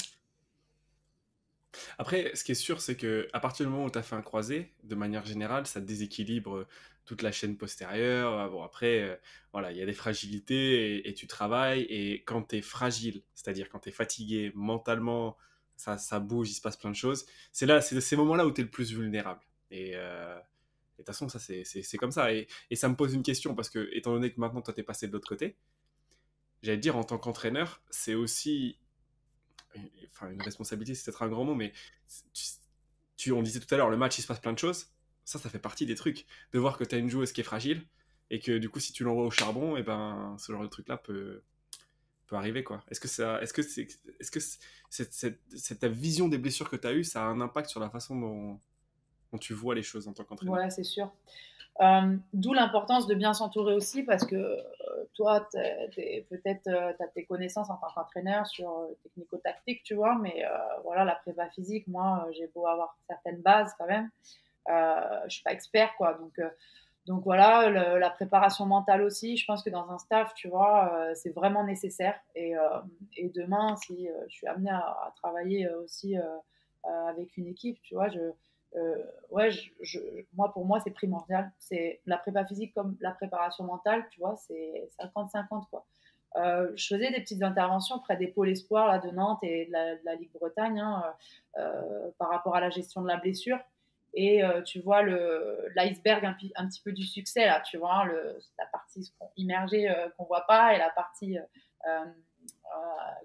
Après, ce qui est sûr, c'est que à partir du moment où tu as fait un croisé, de manière générale, ça déséquilibre toute la chaîne postérieure. Bon, après, voilà, il y a des fragilités et tu travailles. Et quand tu es fragile, c'est-à-dire quand tu es fatigué mentalement, ça bouge, il se passe plein de choses. C'est ces moments-là où tu es le plus vulnérable. Et de toute façon, ça, c'est comme ça. Et ça me pose une question parce que, étant donné que maintenant, toi, t'es passé de l'autre côté, j'allais te dire, en tant qu'entraîneur, c'est aussi enfin une responsabilité, c'est peut-être un grand mot, mais tu, on disait tout à l'heure, le match, il se passe plein de choses. Ça fait partie des trucs. De voir que tu as une joueuse qui est fragile et que du coup, si tu l'envoies au charbon, et ben, ce genre de truc-là peut arriver, quoi. Est-ce que ta vision des blessures que tu as eues, ça a un impact sur la façon dont tu vois les choses en tant qu'entraîneur? Ouais, c'est sûr. D'où l'importance de bien s'entourer aussi parce que toi, peut-être tu as tes connaissances en tant qu'entraîneur sur technico-tactique, tu vois, mais voilà, la prépa physique, moi, j'ai beau avoir certaines bases quand même, je suis pas expert, quoi. Donc voilà, la préparation mentale aussi, je pense que dans un staff, tu vois, c'est vraiment nécessaire. Et demain, si je suis amenée à travailler aussi avec une équipe, tu vois, ouais, moi, pour moi, c'est primordial. C'est la prépa physique comme la préparation mentale, tu vois, c'est 50-50, quoi. Je faisais des petites interventions près des pôles espoirs là, de Nantes et de la Ligue Bretagne, hein, par rapport à la gestion de la blessure. Et tu vois l'iceberg un petit peu du succès, là, tu vois, la partie immergée qu'on voit pas et la partie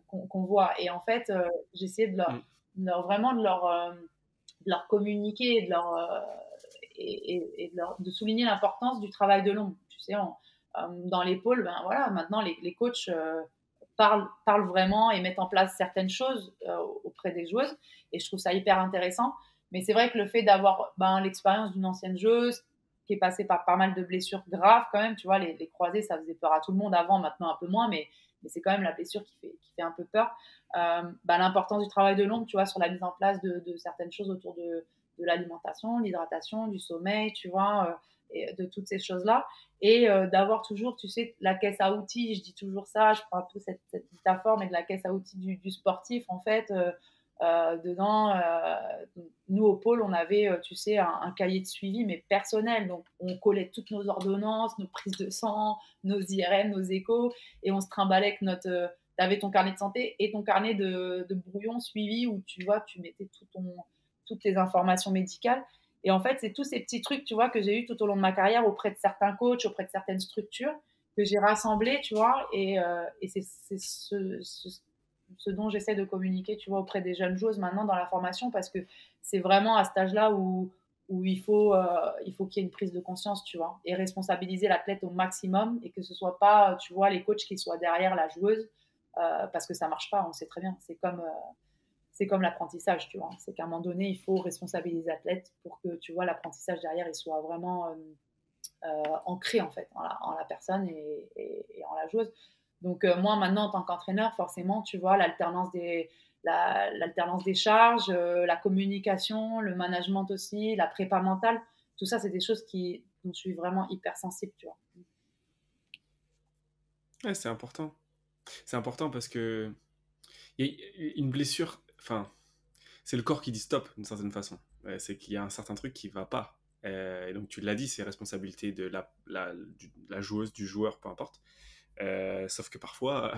qu'on voit. Et en fait, j'essayais Mm. vraiment de leur communiquer et de souligner l'importance du travail de l'ombre. Tu sais, dans les pôles, ben voilà, maintenant les coachs parlent vraiment et mettent en place certaines choses auprès des joueuses. Et je trouve ça hyper intéressant. Mais c'est vrai que le fait d'avoir l'expérience d'une ancienne joueuse qui est passée par pas mal de blessures graves quand même, tu vois, les croisés, ça faisait peur à tout le monde avant, maintenant un peu moins, mais c'est quand même la blessure qui fait un peu peur. L'importance du travail de l'ombre, tu vois, sur la mise en place de certaines choses autour de l'alimentation, l'hydratation, du sommeil, tu vois, et de toutes ces choses-là. Et d'avoir toujours, tu sais, la caisse à outils, je dis toujours ça, je prends un peu cette métaphore, mais de la caisse à outils du sportif, en fait. Dedans, nous au pôle, on avait, tu sais, un cahier de suivi, mais personnel. Donc, on collait toutes nos ordonnances, nos prises de sang, nos IRM, nos échos, et on se trimballait avec notre. Tu avais ton carnet de santé et ton carnet de brouillon suivi où tu vois, tu mettais toutes tes informations médicales. Et en fait, c'est tous ces petits trucs, tu vois, que j'ai eu tout au long de ma carrière auprès de certains coachs, auprès de certaines structures, que j'ai rassemblés, tu vois, et c'est ce dont j'essaie de communiquer, tu vois, auprès des jeunes joueuses maintenant dans la formation, parce que c'est vraiment à cet âge-là où il faut qu'il y ait une prise de conscience, tu vois, et responsabiliser l'athlète au maximum, et que ce soit pas, tu vois, les coachs qui soient derrière la joueuse, parce que ça marche pas, on sait très bien. C'est comme l'apprentissage, tu vois. C'est qu'à un moment donné, il faut responsabiliser l'athlète pour que, tu vois, l'apprentissage derrière, il soit vraiment ancré, en fait, en la personne et en la joueuse. Donc, moi, maintenant, en tant qu'entraîneur, forcément, tu vois, l'alternance des charges, la communication, le management aussi, la prépa mentale, tout ça, c'est des choses dont je suis vraiment hyper sensible, tu vois. Ouais, c'est important. C'est important parce que une blessure, enfin, c'est le corps qui dit stop d'une certaine façon. C'est qu'il y a un certain truc qui va pas. Et donc tu l'as dit, c'est responsabilité de la joueuse, du joueur, peu importe. Sauf que parfois,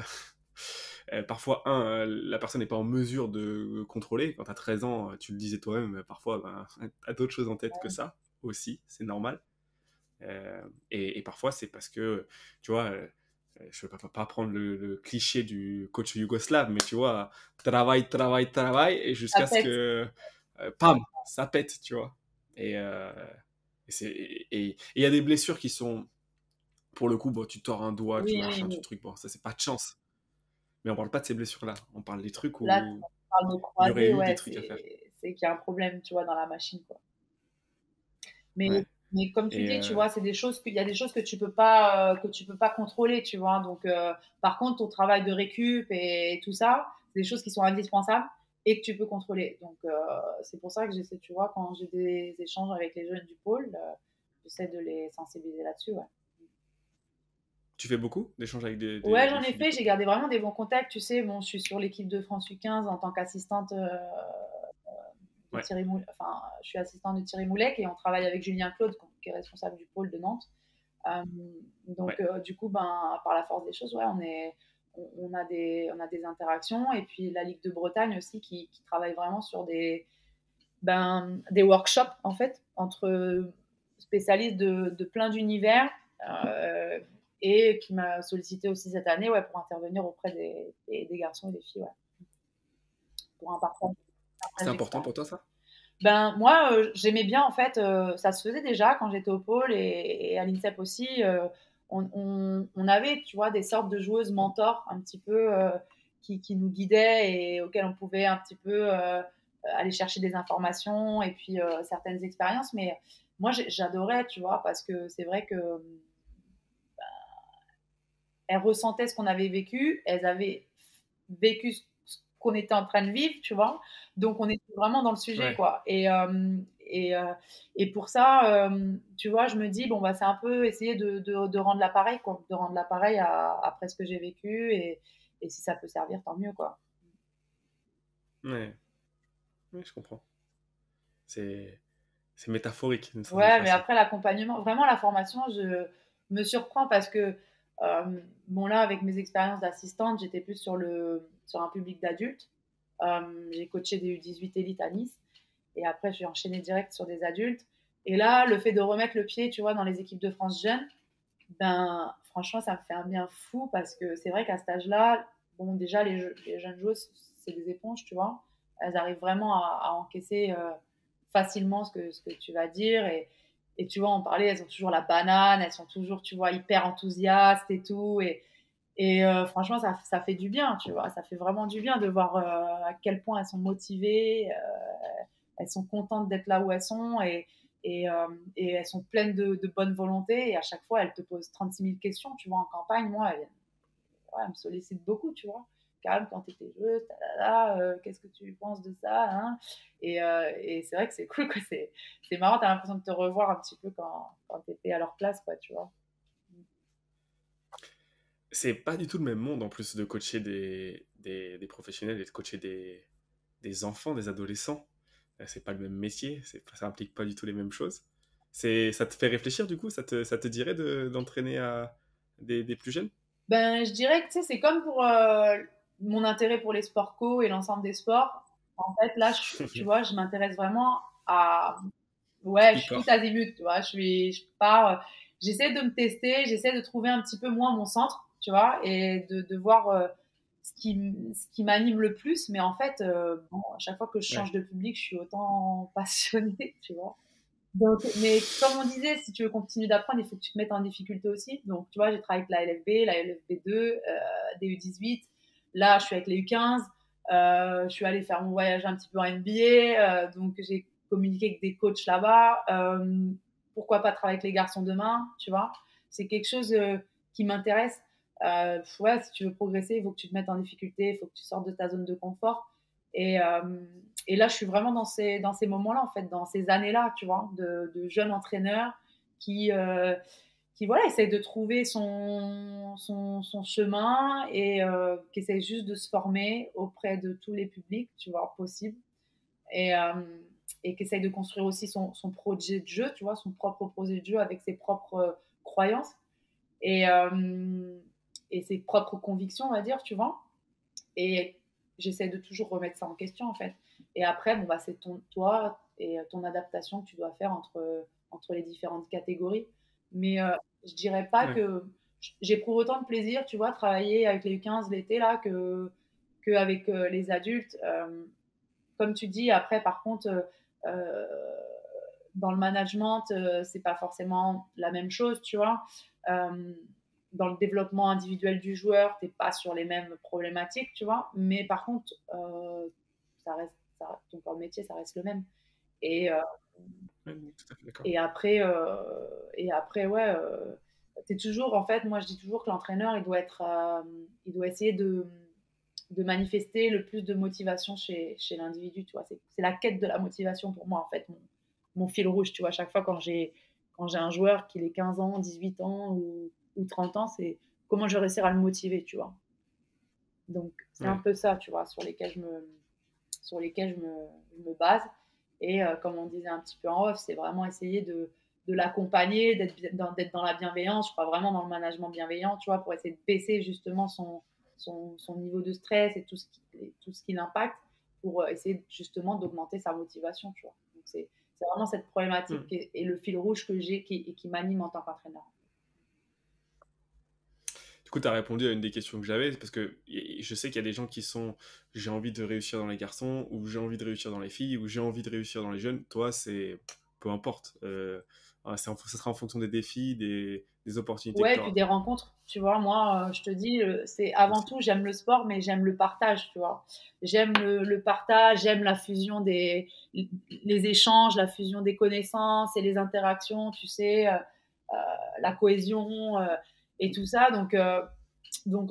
la personne n'est pas en mesure de contrôler. Quand tu as 13 ans, tu le disais toi-même, parfois, ben, tu as d'autres choses en tête que ça aussi, c'est normal. Et parfois, c'est parce que, tu vois, je ne vais pas prendre le cliché du coach yougoslave, mais tu vois, travail, travail, travail, et Ça jusqu'à ce pète. que, pam, ça pète, tu vois. Et il y a des blessures qui sont, pour le coup, bon, tu tords un doigt, tu Oui, oui, machin, tu oui. truc, bon, ça c'est pas de chance. Mais on parle pas de ces blessures-là, on parle des trucs Là, où on parle de il y aurait croisé, eu des ouais, trucs à faire. c'est qu'il y a un problème, tu vois, dans la machine, quoi. Mais, Ouais. mais comme tu Et dis, tu vois, c'est des choses il y a des choses que tu peux pas contrôler, tu vois. Donc, par contre, ton travail de récup et tout ça, c'est des choses qui sont indispensables et que tu peux contrôler. Donc, c'est pour ça que j'essaie, tu vois, quand j'ai des échanges avec les jeunes du pôle, j'essaie de les sensibiliser là-dessus, ouais. tu fais beaucoup d'échanges avec Ouais, j'en des ai filles du fait, pôle? j'ai gardé vraiment des bons contacts, tu sais. Bon, je suis sur l'équipe de France U15 en tant qu'assistante de Ouais, Thierry enfin, je suis assistante de Thierry Moulec et on travaille avec Julien Claude, qui est responsable du pôle de Nantes. Euh, donc, ouais. du coup, ben, par la force des choses, ouais, on a des interactions. Et puis, la Ligue de Bretagne aussi, qui travaille vraiment sur des workshops, en fait, entre spécialistes de plein d'univers. Euh, et qui m'a sollicité aussi cette année, ouais, pour intervenir auprès des garçons et des filles, ouais, pour un C'est partage important d'expérience. pour toi, ça? Ben, moi, j'aimais bien, en fait, ça se faisait déjà quand j'étais au pôle et à l'INSEP aussi. On avait, tu vois, des sortes de joueuses mentors un petit peu qui nous guidaient et auxquelles on pouvait un petit peu aller chercher des informations et puis certaines expériences. Mais moi, j'adorais, tu vois, parce que c'est vrai que elles ressentaient ce qu'on avait vécu, elles avaient vécu ce qu'on était en train de vivre, tu vois. Donc, on était vraiment dans le sujet, Ouais. quoi. Et pour ça, tu vois, je me dis, bon, bah, c'est un peu essayer de rendre l'appareil, quoi. De rendre l'appareil après ce que j'ai vécu. Et si ça peut servir, tant mieux, quoi. Ouais. Ouais, je comprends. C'est c'est métaphorique d'une certaine Ouais, mais façon. après, l'accompagnement, vraiment, la formation, je me surprends parce que, bon, là, avec mes expériences d'assistante, j'étais plus sur un public d'adultes. J'ai coaché des U18 élites à Nice. Et après, j'ai enchaîné direct sur des adultes. Et là, le fait de remettre le pied, tu vois, dans les équipes de France jeunes, ben, franchement, ça me fait un bien fou parce que c'est vrai qu'à cet âge-là, bon, déjà, les jeunes joueuses, c'est des éponges, tu vois. Elles arrivent vraiment à encaisser facilement ce que tu vas dire. Et tu vois, on parlait, elles ont toujours la banane, elles sont toujours, tu vois, hyper enthousiastes et tout. Et franchement, ça fait du bien, tu vois. Ça fait vraiment du bien de voir à quel point elles sont motivées, elles sont contentes d'être là où elles sont et elles sont pleines de bonne volonté. Et à chaque fois, elles te posent 36 000 questions, tu vois. En campagne, moi, ouais, elles me sollicitent beaucoup, tu vois. Quand tu étais joueuse, qu'est-ce que tu penses de ça, hein. Et c'est vrai que c'est cool, quoi. C'est marrant, t'as l'impression de te revoir un petit peu quand tu étais à leur place, quoi, tu vois. C'est pas du tout le même monde en plus de coacher des professionnels et de coacher des enfants, des adolescents. C'est pas le même métier, ça implique pas du tout les mêmes choses. Ça te fait réfléchir du coup, ça te dirait d'entraîner à des plus jeunes? Ben, je dirais que tu sais, c'est comme pour mon intérêt pour les sports co et l'ensemble des sports. En fait, là, tu vois, je m'intéresse vraiment à. Ouais, je Tout suis tout part. azimut, tu vois. Je pars. J'essaie de me tester, j'essaie de trouver un petit peu moi mon centre, tu vois, et de voir ce qui m'anime le plus. Mais en fait, bon, à chaque fois que je Ouais, change de public, je suis autant passionnée, tu vois. Donc, mais comme on disait, si tu veux continuer d'apprendre, il faut que tu te mettes en difficulté aussi. Donc, tu vois, j'ai travaillé avec la LFB, la LFB2, des U18. Là, je suis avec les U15. Je suis allée faire mon voyage un petit peu en NBA. Donc, j'ai communiqué avec des coachs là-bas. Pourquoi pas travailler avec les garçons demain, tu vois. C'est quelque chose qui m'intéresse. Ouais, si tu veux progresser, il faut que tu te mettes en difficulté, il faut que tu sortes de ta zone de confort. Et, et là, je suis vraiment dans ces moments-là, en fait, dans ces années-là, tu vois, de jeunes entraîneurs qui, euh, qui voilà, essaie de trouver son chemin et qui essaie juste de se former auprès de tous les publics, tu vois, possible. Et, et qui essaye de construire aussi son projet de jeu, tu vois, son propre projet de jeu avec ses propres croyances et, euh, et ses propres convictions, on va dire, tu vois. Et j'essaie de toujours remettre ça en question, en fait. Et après, bon, bah, c'est toi et ton adaptation que tu dois faire entre les différentes catégories. Mais je dirais pas ouais. que j'éprouve autant de plaisir, tu vois, travailler avec les U15 l'été là qu'avec les adultes. Comme tu dis, après, par contre, dans le management, c'est pas forcément la même chose, tu vois. Euh, Dans le développement individuel du joueur, t'es pas sur les mêmes problématiques, tu vois. Mais par contre, ça reste, ton corps de métier, ça reste le même. Et, Ouais, tout à fait d'accord. et après, ouais, t'es toujours, en fait, moi je dis toujours que l'entraîneur, il doit essayer de manifester le plus de motivation chez l'individu, tu vois. C'est la quête de la motivation pour moi, en fait, mon fil rouge, tu vois. Chaque fois quand j'ai un joueur qui ait 15 ans, 18 ans ou 30 ans, c'est comment je vais réussir à le motiver, tu vois. Donc, c'est un Ouais. peu ça, tu vois, sur lesquels je me base. Et comme on disait un petit peu en off, c'est vraiment essayer de l'accompagner, d'être dans la bienveillance. Je crois vraiment dans le management bienveillant, tu vois, pour essayer de baisser justement son niveau de stress et tout ce qui l'impacte pour essayer justement d'augmenter sa motivation, tu vois. Donc c'est vraiment cette problématique Mm. et le fil rouge que j'ai qui m'anime en tant qu'entraîneur. Du coup, tu as répondu à une des questions que j'avais, parce que je sais qu'il y a des gens qui sont j'ai envie de réussir dans les garçons, ou j'ai envie de réussir dans les filles, ou j'ai envie de réussir dans les jeunes. Toi, c'est peu importe. Ça sera en fonction des défis, des opportunités que Ouais, tu et puis auras. des rencontres, tu vois. Moi, je te dis, c'est avant Aussi. tout, j'aime le sport, mais j'aime le partage, tu vois. J'aime le partage, j'aime la fusion les échanges, la fusion des connaissances et les interactions, tu sais, la cohésion et tout ça. Donc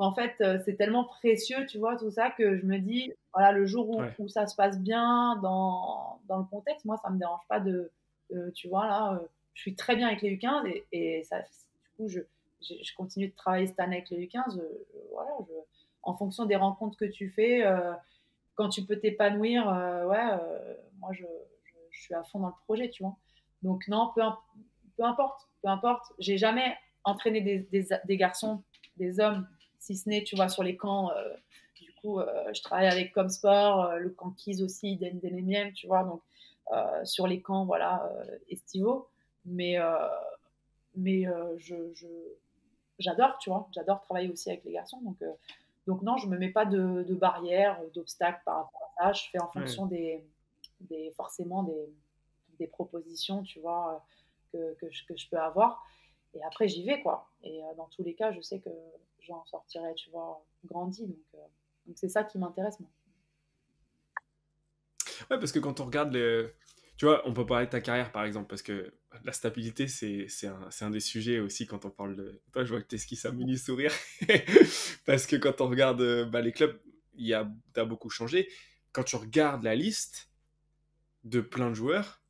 en fait, c'est tellement précieux, tu vois, tout ça, que je me dis, voilà, le jour Ouais. où ça se passe bien dans le contexte, moi, ça me dérange pas tu vois, là, je suis très bien avec les U15 et ça, du coup, je continue de travailler cette année avec les U15. Voilà, en fonction des rencontres que tu fais, quand tu peux t'épanouir, ouais, moi, je suis à fond dans le projet, tu vois. Donc non, peu importe, peu importe. J'ai jamais entraîné des garçons, des hommes, si ce n'est, tu vois, sur les camps. Du coup, je travaille avec Comsport, le camp Kiz aussi, d'Endenemiem, tu vois, donc sur les camps, voilà, estivaux. Mais, j'adore, tu vois, j'adore travailler aussi avec les garçons. Donc non, je me mets pas de barrières, d'obstacles par rapport à ça. Je fais en Ouais. fonction forcément des propositions, tu vois, que je peux avoir. Et après, j'y vais, quoi. Et dans tous les cas, je sais que j'en sortirai, tu vois, grandi. Donc c'est ça qui m'intéresse, moi. Ouais, parce que quand on regarde les. Tu vois, on peut parler de ta carrière par exemple, parce que la stabilité, c'est un des sujets aussi quand on parle de. Toi, je vois que t'esquisses un mini sourire. Parce que quand on regarde les clubs, t'as beaucoup changé. Quand tu regardes la liste de plein de joueurs,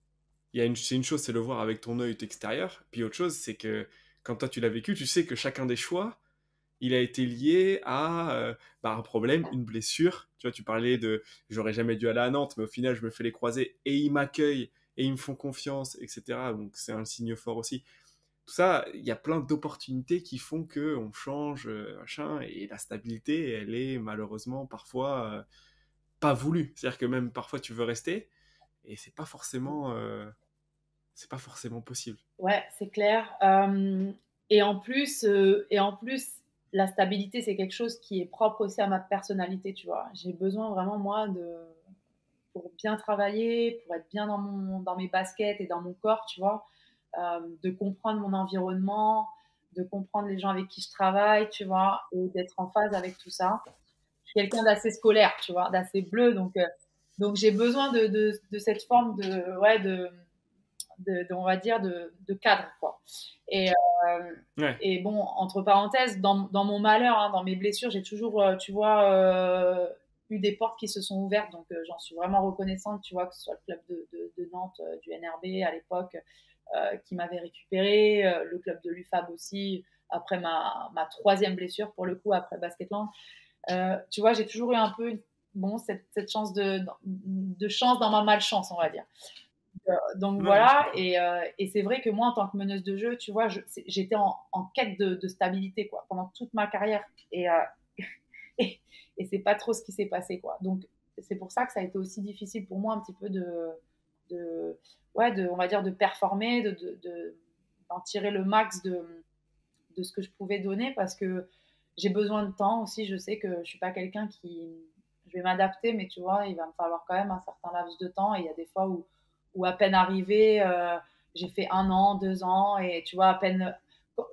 c'est une chose, c'est le voir avec ton œil extérieur. Puis autre chose, c'est que quand toi tu l'as vécu, tu sais que chacun des choix, il a été lié à un problème, une blessure. Tu vois, tu parlais de j'aurais jamais dû aller à Nantes, mais au final, je me fais les croiser et ils m'accueillent et ils me font confiance, etc. Donc, c'est un signe fort aussi. Tout ça, il y a plein d'opportunités qui font que on change, machin, et la stabilité, elle est malheureusement parfois pas voulue. C'est-à-dire que même parfois, tu veux rester et c'est pas forcément possible. Ouais, c'est clair. Et en plus, la stabilité, c'est quelque chose qui est propre aussi à ma personnalité, tu vois. J'ai besoin vraiment, moi, pour bien travailler, pour être bien dans mes baskets et dans mon corps, tu vois, de comprendre mon environnement, de comprendre les gens avec qui je travaille, tu vois, et d'être en phase avec tout ça. Je suis quelqu'un d'assez scolaire, tu vois, d'assez bleu, donc j'ai besoin de cette forme on va dire, de cadre, quoi. Et, Ouais, et bon, entre parenthèses, dans mon malheur, hein, dans mes blessures, j'ai toujours, tu vois, eu des portes qui se sont ouvertes. Donc, j'en suis vraiment reconnaissante, tu vois, que ce soit le club de Nantes, du NRB à l'époque, qui m'avait récupéré, le club de l'UFAB aussi, après ma troisième blessure, pour le coup, après Basketland. Tu vois, j'ai toujours eu un peu bon, cette chance de chance dans ma malchance, on va dire. Donc ouais, je voilà, comprends. et c'est vrai que moi, en tant que meneuse de jeu, tu vois, j'étais en quête de stabilité, quoi, pendant toute ma carrière. Et, et c'est pas trop ce qui s'est passé, quoi. Donc c'est pour ça que ça a été aussi difficile pour moi un petit peu ouais, on va dire, de performer, d'en tirer le max de ce que je pouvais donner parce que j'ai besoin de temps aussi. Je sais que je suis pas quelqu'un qui... Je vais m'adapter, mais tu vois, il va me falloir quand même un certain laps de temps. Et il y a des fois où à peine arrivé, j'ai fait 1 an, 2 ans, et tu vois, à peine...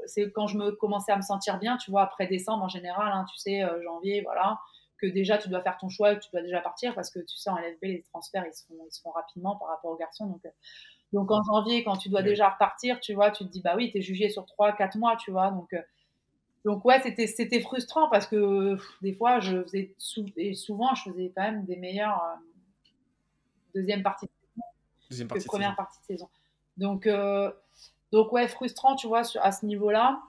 C'est quand je me commençais à me sentir bien, tu vois, après décembre en général, hein, tu sais, janvier, voilà, que déjà tu dois faire ton choix et que tu dois déjà partir parce que tu sais, en LFB, les transferts, ils se font rapidement par rapport aux garçons. Donc en janvier, quand tu dois Ouais. déjà repartir, tu vois, tu te dis, bah oui, tu es jugé sur 3, 4 mois, tu vois. Donc ouais, c'était frustrant parce que des fois, et souvent, je faisais quand même des meilleures deuxième partie Deuxième que partie de première saison. partie de saison. Donc, euh, donc ouais, frustrant, tu vois, à ce niveau-là.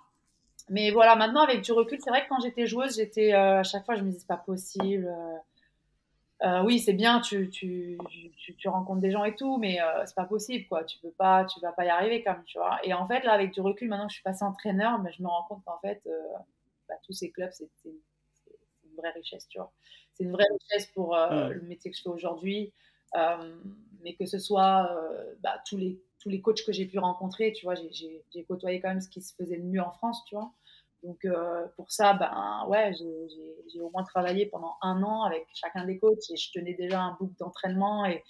Mais voilà, maintenant, avec du recul, c'est vrai que quand j'étais joueuse, à chaque fois, je me disais, c'est pas possible. Oui, c'est bien, tu rencontres des gens et tout, mais c'est pas possible, quoi. Tu vas pas y arriver, comme, tu vois. Et en fait, là, avec du recul, maintenant que je suis passée entraîneur, mais je me rends compte qu'en fait, bah, tous ces clubs, c'est une vraie richesse, tu vois. C'est une vraie richesse pour Hmm. le métier que je fais aujourd'hui, euh, mais que ce soit bah, tous les coachs que j'ai pu rencontrer, tu vois, j'ai côtoyé quand même ce qui se faisait de mieux en France, tu vois. Donc pour ça, ben ouais, j'ai au moins travaillé pendant 1 an avec chacun des coachs et je tenais déjà un book d'entraînement et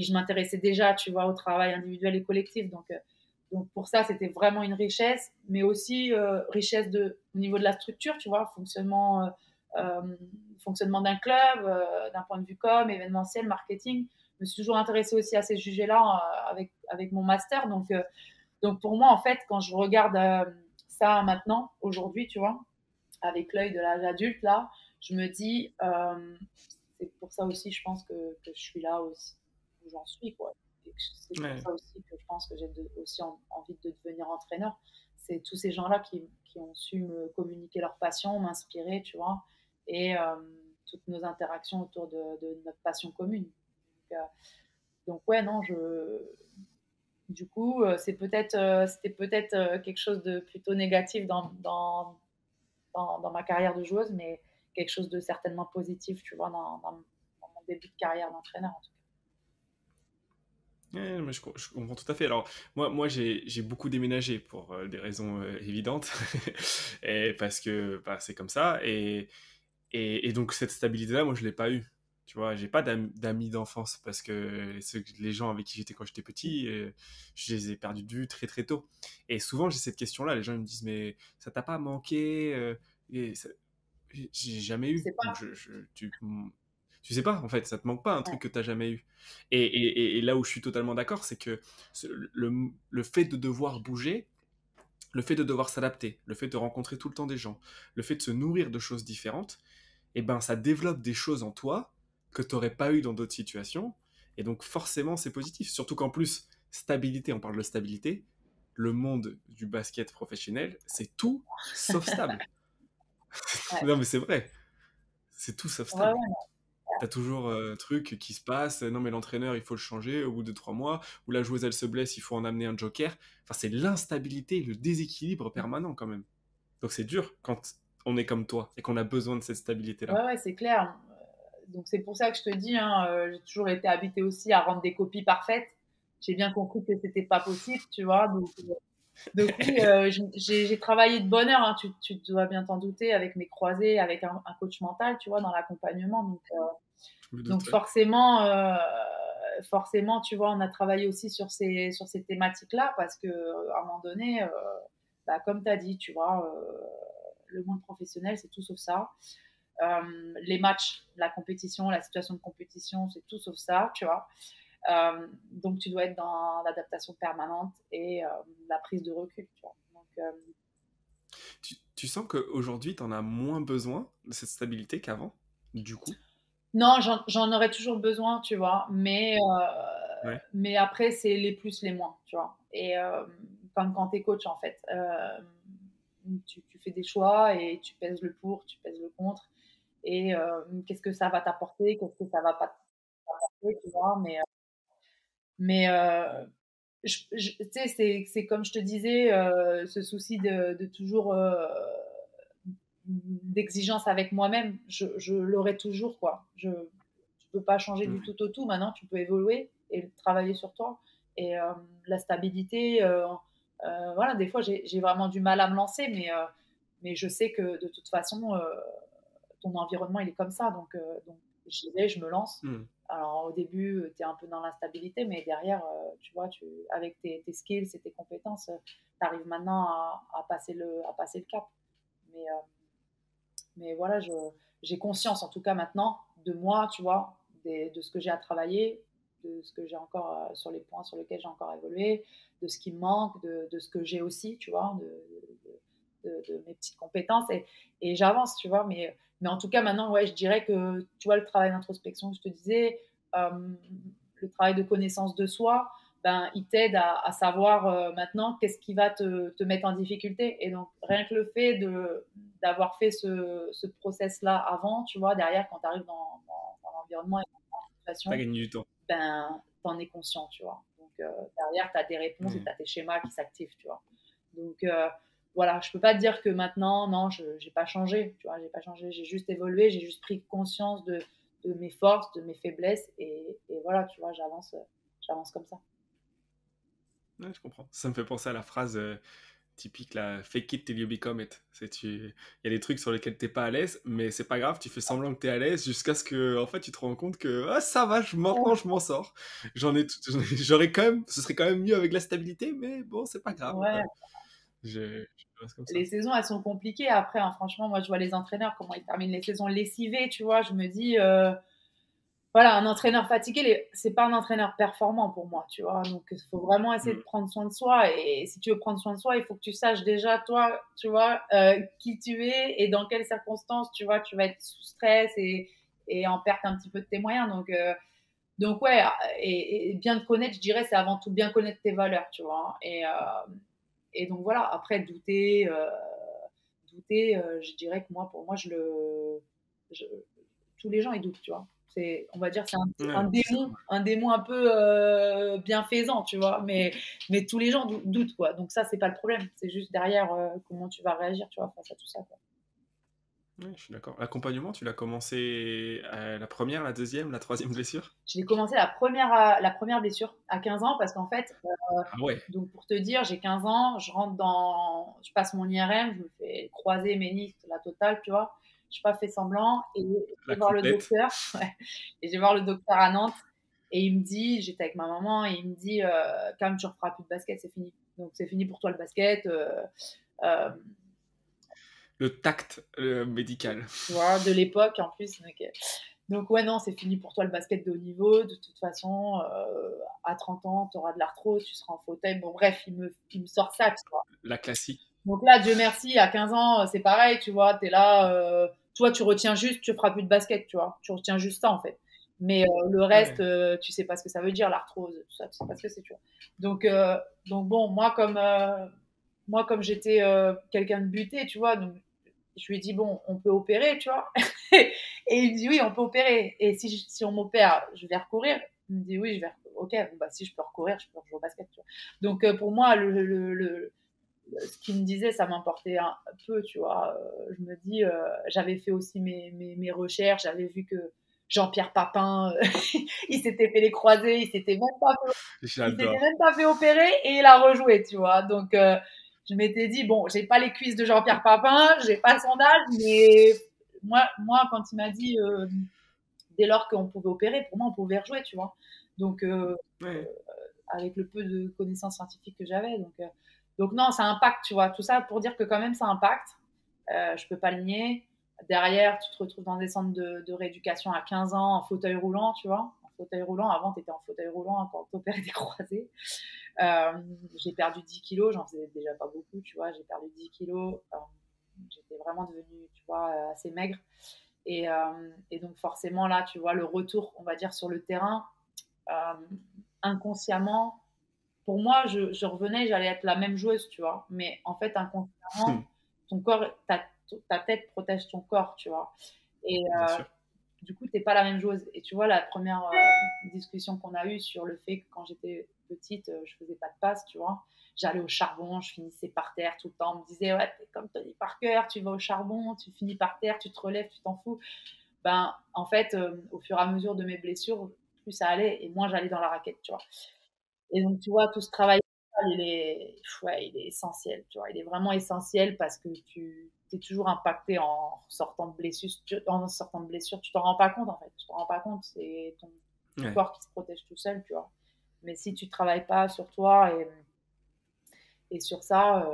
je m'intéressais déjà, tu vois, au travail individuel et collectif. Donc pour ça, c'était vraiment une richesse, mais aussi richesse au niveau de la structure, tu vois, euh, fonctionnement d'un club, d'un point de vue com, événementiel, marketing. Je me suis toujours intéressée aussi à ces sujets-là avec mon master. Donc pour moi, en fait, quand je regarde ça maintenant, aujourd'hui, tu vois, avec l'œil de l'âge adulte, là, je me dis, c'est pour ça aussi, je pense que je suis là aussi, où j'en suis, quoi. C'est pour Ouais. ça aussi que je pense que j'ai aussi envie de devenir entraîneur. C'est tous ces gens-là qui ont su me communiquer leur passion, m'inspirer, tu vois, et toutes nos interactions autour de notre passion commune. Donc ouais, non, du coup, c'était peut-être quelque chose de plutôt négatif dans ma carrière de joueuse, mais quelque chose de certainement positif, tu vois, dans mon début de carrière d'entraîneur, en tout Ouais, mais je comprends tout à fait. Alors, moi j'ai beaucoup déménagé pour des raisons évidentes. Et parce que bah, c'est comme ça. Et donc, cette stabilité-là, moi, je l'ai pas eue. Tu vois, j'ai pas d'amis d'enfance parce que les gens avec qui j'étais quand j'étais petit, je les ai perdus de vue très très tôt. Et souvent, j'ai cette question-là. Les gens ils me disent, mais ça t'a pas manqué et j'ai jamais cas. eu. C'est Donc, pas. tu sais pas, en fait, ça te manque pas un Ouais, truc que t'as jamais eu. Et là où je suis totalement d'accord, c'est que le fait de devoir bouger, le fait de devoir s'adapter, le fait de rencontrer tout le temps des gens, le fait de se nourrir de choses différentes, eh ben, ça développe des choses en toi que tu n'aurais pas eu dans d'autres situations. Et donc, forcément, c'est positif. Surtout qu'en plus, stabilité, on parle de stabilité, le monde du basket professionnel, c'est tout sauf stable. ouais, Non, mais c'est vrai, c'est tout sauf ouais, stable. ouais, T'as toujours un truc qui se passe, non mais l'entraîneur il faut le changer au bout de 3 mois, ou la joueuse elle se blesse, il faut en amener un joker. Enfin, c'est l'instabilité, le déséquilibre permanent quand même. Donc c'est dur quand on est comme toi et qu'on a besoin de cette stabilité-là. ouais, ouais, c'est clair. Donc c'est pour ça que je te dis, hein, j'ai toujours été habitée aussi à rendre des copies parfaites. J'ai bien compris que c'était pas possible, tu vois. Donc oui, j'ai travaillé de bonne heure, hein, tu dois bien t'en douter, avec mes croisés, avec un coach mental, tu vois, dans l'accompagnement. Je me Donc doute, ouais. forcément, tu vois, on a travaillé aussi sur ces thématiques-là parce que à un moment donné, bah, comme tu as dit, tu vois, le monde professionnel, c'est tout sauf ça. Les matchs, la compétition, la situation de compétition, c'est tout sauf ça, tu vois. Donc tu dois être dans l'adaptation permanente et la prise de recul, tu vois. Tu sens qu'aujourd'hui, tu en as moins besoin de cette stabilité qu'avant, du coup? Non, j'en aurais toujours besoin, tu vois, Ouais. mais après, c'est les plus, les moins, tu vois. Et comme quand tu es coach, en fait, tu fais des choix et tu pèses le pour, tu pèses le contre. Et qu'est-ce que ça va t'apporter, qu'est-ce que ça va pas t'apporter, tu vois. Mais tu sais, c'est comme je te disais, ce souci de toujours d'exigence avec moi-même, je l'aurai toujours, quoi. Tu peux pas changer du Ouais. tout au tout. Maintenant, tu peux évoluer et travailler sur toi. Et la stabilité, Voilà, des fois, j'ai vraiment du mal à me lancer, mais je sais que de toute façon, ton environnement, il est comme ça. Donc j'y vais, je me lance. Mmh. Alors, au début, tu es un peu dans l'instabilité, mais derrière, tu vois, avec tes skills et tes compétences, tu arrives maintenant à passer le cap. Mais, euh, mais voilà, j'ai conscience, en tout cas maintenant, de moi, tu vois, de ce que j'ai à travailler, de ce que j'ai encore, sur les points sur lesquels j'ai encore évolué, de ce qui me manque, de ce que j'ai aussi, tu vois, de mes petites compétences. Et j'avance, tu vois. Mais en tout cas, maintenant, ouais, je dirais que, tu vois, le travail d'introspection que je te disais, euh, le travail de connaissance de soi, ben, il t'aide à savoir maintenant qu'est-ce qui va te mettre en difficulté. Et donc, rien que le fait d'avoir fait ce process-là avant, tu vois, derrière, quand tu arrives dans l'environnement et dans la Tu situation, gagné du temps. ben, t'en es conscient, tu vois. Donc, derrière, tu as des réponses et Mmh. tu as tes schémas qui s'activent, tu vois. Donc, voilà, je peux pas te dire que maintenant, non, je n'ai pas changé, tu vois, j'ai pas changé, j'ai juste évolué, j'ai juste pris conscience de mes forces, de mes faiblesses, et voilà, tu vois, j'avance comme ça. Ouais, je comprends. Ça me fait penser à la phrase typique, la fake it till you become it. Il y a des trucs sur lesquels t'es pas à l'aise, mais c'est pas grave, tu fais semblant que t'es à l'aise jusqu'à ce que, en fait, tu te rends compte que ah, ça va, maintenant je m'en sors. J'aurais quand même, ce serait quand même mieux avec la stabilité, mais bon, c'est pas grave. Ouais, Je reste comme les ça. saisons, elles sont compliquées après, hein. Franchement, moi, je vois les entraîneurs, comment ils terminent les saisons lessivées, tu vois, je me dis, voilà, un entraîneur fatigué, c'est pas un entraîneur performant pour moi, tu vois. Donc, il faut vraiment essayer de Mm. prendre soin de soi. Et si tu veux prendre soin de soi, il faut que tu saches déjà, toi, tu vois, qui tu es et dans quelles circonstances, tu vois, tu vas être sous stress et en perte un petit peu de tes moyens. Donc ouais, et bien te connaître, je dirais, c'est avant tout bien connaître tes valeurs, tu vois. Et donc voilà, après, je dirais que moi, pour moi, je- tous les gens, ils doutent, tu vois. On va dire, c'est Ouais, c'est normal. un démon un peu bienfaisant, tu vois. Mais tous les gens doutent, quoi. Donc ça, c'est pas le problème. C'est juste derrière comment tu vas réagir, tu vois, face à tout ça, quoi. Ouais, je suis d'accord. L'accompagnement, tu l'as commencé à la première, la deuxième, la troisième blessure? J'ai commencé la première blessure à 15 ans parce qu'en fait, Ah ouais, donc pour te dire, j'ai 15 ans, je passe mon IRM, je me fais croiser, ménisque, la totale, tu vois. Je n'ai pas fait semblant et je la vais voir le complète. docteur. Ouais. Et je vais voir le docteur à Nantes et il me dit, j'étais avec ma maman et il me dit, Cam, tu ne referas plus de basket, c'est fini. Donc c'est fini pour toi le basket. Euh, Le tact médical. Tu vois, de l'époque en plus. Donc ouais, non, c'est fini pour toi le basket de haut niveau. De toute façon, à 30 ans, tu auras de l'arthrose, tu seras en fauteuil. Bon, bref, il me sort ça, tu vois. La classique. Donc là, Dieu merci, à 15 ans, c'est pareil, tu vois, tu es là, toi, tu retiens juste, tu feras plus de basket, tu vois. Tu retiens juste ça, en fait. Mais le reste, Ouais. tu sais pas ce que ça veut dire, l'arthrose, tout ça, tu sais pas ce que c'est, tu vois. Donc, donc bon, moi, comme j'étais quelqu'un de buté, tu vois, donc je lui ai dit, bon, on peut opérer, tu vois. Et il me dit, oui, on peut opérer. Et si on m'opère, je vais recourir. Il me dit, oui, je vais recourir. Ok, bon, bah, si je peux recourir, je peux rejouer au basket, tu vois. Donc, pour moi, ce qu'il me disait, ça m'importait un peu, tu vois. Je me dis, j'avais fait aussi mes recherches, j'avais vu que Jean-Pierre Papin, il s'était fait les croisés, il s'était J'adore. même pas fait opérer et il a rejoué, tu vois. Donc, je m'étais dit, bon, j'ai pas les cuisses de Jean-Pierre Papin, j'ai pas son âge, mais moi quand il m'a dit, dès lors qu'on pouvait opérer, pour moi, on pouvait rejouer, tu vois. Donc, Ouais. avec le peu de connaissances scientifiques que j'avais. Donc non, ça impacte, tu vois. Tout ça pour dire que quand même, ça impacte. Je peux pas le nier. Derrière, tu te retrouves dans des centres de rééducation à 15 ans en fauteuil roulant, tu vois. En fauteuil roulant, avant, tu étais en fauteuil roulant quand tu opérais des croisés. Euh, j'ai perdu 10 kilos, j'en faisais déjà pas beaucoup, tu vois. J'ai perdu 10 kilos. J'étais vraiment devenue, tu vois, assez maigre. Et donc forcément, là, tu vois, le retour, on va dire, sur le terrain, euh, inconsciemment, pour moi, je revenais, j'allais être la même joueuse, tu vois. Mais en fait, inconsciemment, ton corps, ta tête protège ton corps, tu vois. Et Bien sûr. du coup, t'es pas la même joueuse. Et tu vois, la première discussion qu'on a eue sur le fait que quand j'étais petite, je faisais pas de passe, tu vois. J'allais au charbon, je finissais par terre tout le temps. On me disait, ouais, t'es comme Tony Parker, tu vas au charbon, tu finis par terre, tu te relèves, tu t'en fous. Ben, en fait, au fur et à mesure de mes blessures, plus ça allait et moins j'allais dans la raquette, tu vois. Et donc, tu vois, tout ce travail il est essentiel, tu vois. Il est vraiment essentiel parce que tu es toujours impacté en sortant de blessure. Tu t'en rends pas compte, en fait. Tu t'en rends pas compte. C'est ton Ouais. corps qui se protège tout seul, tu vois. Mais si tu travailles pas sur toi et sur ça,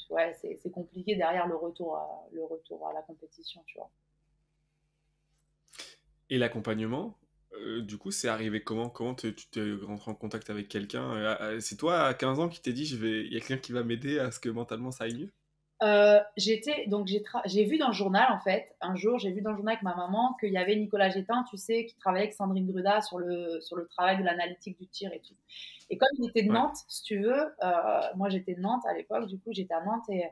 ouais, c'est compliqué derrière le retour à la compétition, tu vois. Et l'accompagnement, du coup, c'est arrivé comment? Tu t'es rentré en contact avec quelqu'un? C'est toi, à 15 ans, qui t'es dit, il y a quelqu'un qui va m'aider à ce que mentalement ça aille mieux? J'ai vu dans le journal, en fait, un jour, j'ai vu dans le journal avec ma maman qu'il y avait Nicolas Gétin, tu sais, qui travaillait avec Sandrine Gruda sur le travail de l'analytique du tir et tout. Et comme il était de Ouais. Nantes, si tu veux, moi j'étais de Nantes à l'époque, du coup j'étais à Nantes et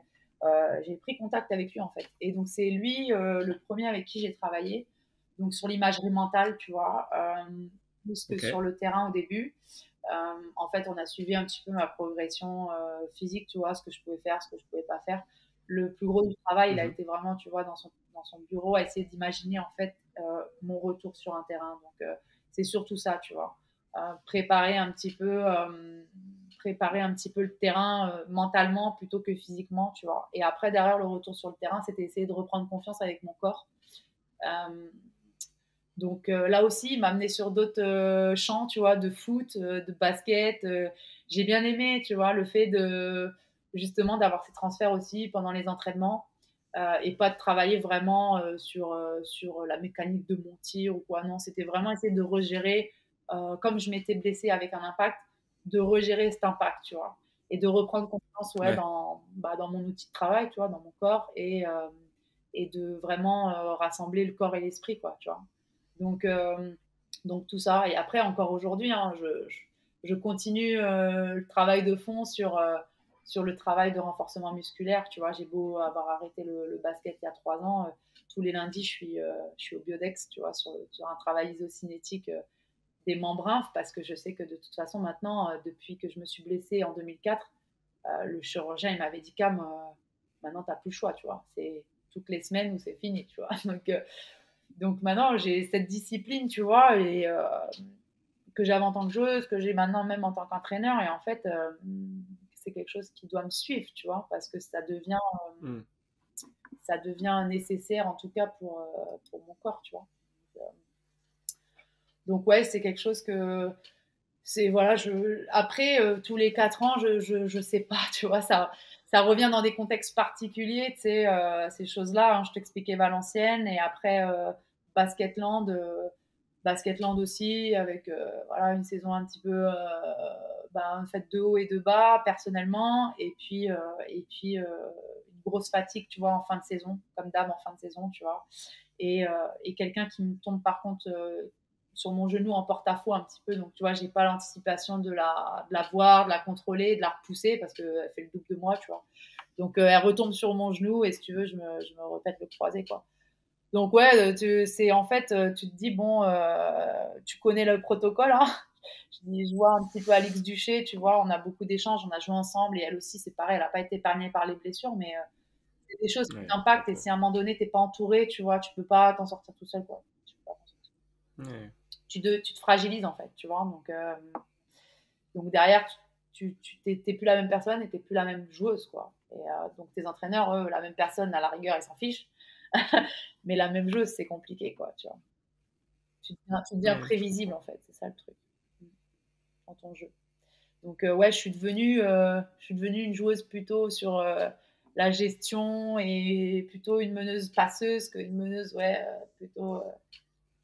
j'ai pris contact avec lui, en fait. Et donc c'est lui le premier avec qui j'ai travaillé, donc sur l'imagerie mentale, tu vois, plus que Ok. sur le terrain au début. En fait, on a suivi un petit peu ma progression physique, tu vois, ce que je pouvais faire, ce que je pouvais pas faire. Le plus gros du travail, il a Mhm. été vraiment, tu vois, dans son bureau, à essayer d'imaginer, en fait, mon retour sur un terrain. Donc, c'est surtout ça, tu vois. Préparer un petit peu, préparer un petit peu le terrain mentalement plutôt que physiquement, tu vois. Et après, derrière le retour sur le terrain, c'était essayer de reprendre confiance avec mon corps. Euh, donc là aussi, il m'a amené sur d'autres champs, tu vois, de foot, de basket. J'ai bien aimé, tu vois, le fait de justement d'avoir ces transferts aussi pendant les entraînements et pas de travailler vraiment sur la mécanique de mon tir ou quoi. Non, c'était vraiment essayer de regérer, comme je m'étais blessée avec un impact, de regérer cet impact, tu vois, et de reprendre confiance, ouais, Ouais. dans mon outil de travail, tu vois, dans mon corps et de vraiment rassembler le corps et l'esprit, quoi, tu vois. Donc, euh, donc tout ça. Et après, encore aujourd'hui, hein, je continue le travail de fond sur le travail de renforcement musculaire. Tu vois, j'ai beau avoir arrêté le basket il y a 3 ans, tous les lundis, je suis au Biodex, tu vois, sur un travail isocinétique des membrales, parce que je sais que de toute façon, maintenant, depuis que je me suis blessée en 2004, le chirurgien, il m'avait dit, Cam, maintenant, tu n'as plus le choix, tu vois. C'est toutes les semaines où c'est fini, tu vois. Donc maintenant, j'ai cette discipline, tu vois, et que j'avais en tant que joueuse, que j'ai maintenant même en tant qu'entraîneur. Et en fait, c'est quelque chose qui doit me suivre, tu vois, parce que Mm. ça devient nécessaire, en tout cas pour mon corps, tu vois. Donc ouais, c'est quelque chose que c'est voilà. Après tous les 4 ans, je sais pas, tu vois, ça revient dans des contextes particuliers, tu sais, ces choses-là. Hein, je t'expliquais Valenciennes et après Basketland. Basketland aussi, avec voilà, une saison un petit peu faite de haut et de bas personnellement, et puis une grosse fatigue, tu vois, en fin de saison, comme d'hab en fin de saison, tu vois. Et quelqu'un qui me tombe par contre sur mon genou en porte-à-faux un petit peu, donc tu vois, j'ai pas l'anticipation de la voir, de la contrôler, de la repousser parce qu'elle fait le double de moi, tu vois. Donc elle retombe sur mon genou et si tu veux, je me répète le croisé, quoi. Donc ouais, c'est en fait, tu te dis bon, tu connais le protocole, hein. Je vois un petit peu Alix Duché, tu vois, on a beaucoup d'échanges, on a joué ensemble et elle aussi, c'est pareil, elle n'a pas été épargnée par les blessures, mais c'est des choses qui Ouais, la t'impactent et pauvre. si à un moment donné, t'es pas entouré, tu vois, tu peux pas t'en sortir tout seul, quoi. Tu peux pas t'en sortir. Ouais. Tu te fragilises en fait, tu vois. Donc derrière, t'es plus la même personne et t'es plus la même joueuse, quoi. Et donc tes entraîneurs, eux, la même personne, à la rigueur, ils s'en fichent. Mais la même joueuse, c'est compliqué, quoi, tu vois. Tu deviens Ouais, je prévisible, comprends. en fait, c'est ça le truc, dans ton jeu. Donc, ouais, je suis devenue une joueuse plutôt sur la gestion et plutôt une meneuse passeuse qu'une meneuse, ouais, plutôt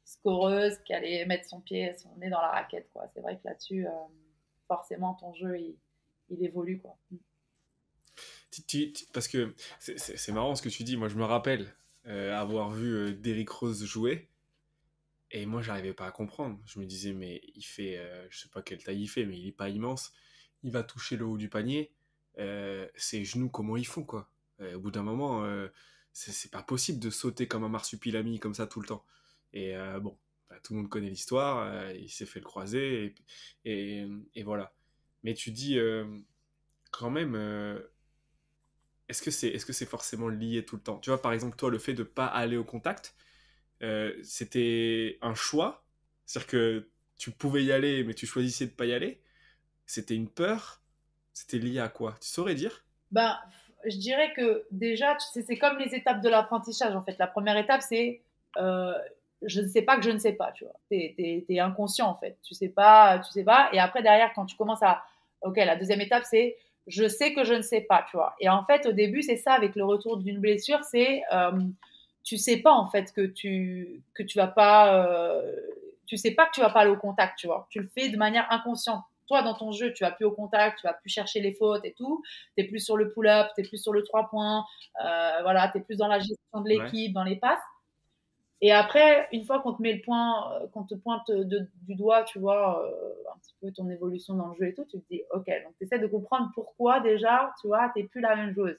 scoreuse qui allait mettre son pied, son nez dans la raquette, quoi. C'est vrai que là-dessus, forcément, ton jeu, il évolue, quoi. Parce que c'est marrant ce que tu dis. Moi, je me rappelle avoir vu Derrick Rose jouer. Et moi, j'arrivais pas à comprendre. Je me disais, mais il fait, je sais pas quelle taille il fait, mais il est pas immense. Il va toucher le haut du panier. Ses genoux, comment ils font, quoi? Au bout d'un moment, c'est pas possible de sauter comme un marsupilami comme ça tout le temps. Et bon, bah, tout le monde connaît l'histoire. Il s'est fait le croiser. Et voilà. Mais tu dis, quand même, est-ce que c'est forcément lié tout le temps? Tu vois, par exemple, toi, le fait de pas aller au contact, c'était un choix, c'est-à-dire que tu pouvais y aller, mais tu choisissais de pas y aller. C'était une peur. C'était lié à quoi? Tu saurais dire? Ben, je dirais que déjà, tu sais, c'est comme les étapes de l'apprentissage, en fait. La première étape, c'est euh, je ne sais pas que je ne sais pas, tu vois. T'es inconscient, en fait. Tu sais pas, tu sais pas. Et après, derrière, quand tu commences à... Ok, la deuxième étape, c'est je sais que je ne sais pas, tu vois. Et en fait, au début, c'est ça, avec le retour d'une blessure, c'est tu sais pas, en fait, que tu vas pas... tu sais pas que tu vas pas aller au contact, tu vois. Tu le fais de manière inconsciente. Toi, dans ton jeu, tu vas plus au contact, tu vas plus chercher les fautes et tout. Tu es plus sur le pull-up, tu es plus sur le 3 points, voilà, tu es plus dans la gestion de Ouais. l'équipe, dans les passes. Et après, une fois qu'on te met le point, qu'on te pointe du doigt, tu vois, un petit peu ton évolution dans le jeu et tout, tu te dis, ok, donc tu essaies de comprendre pourquoi déjà, tu vois, t'es plus la même chose.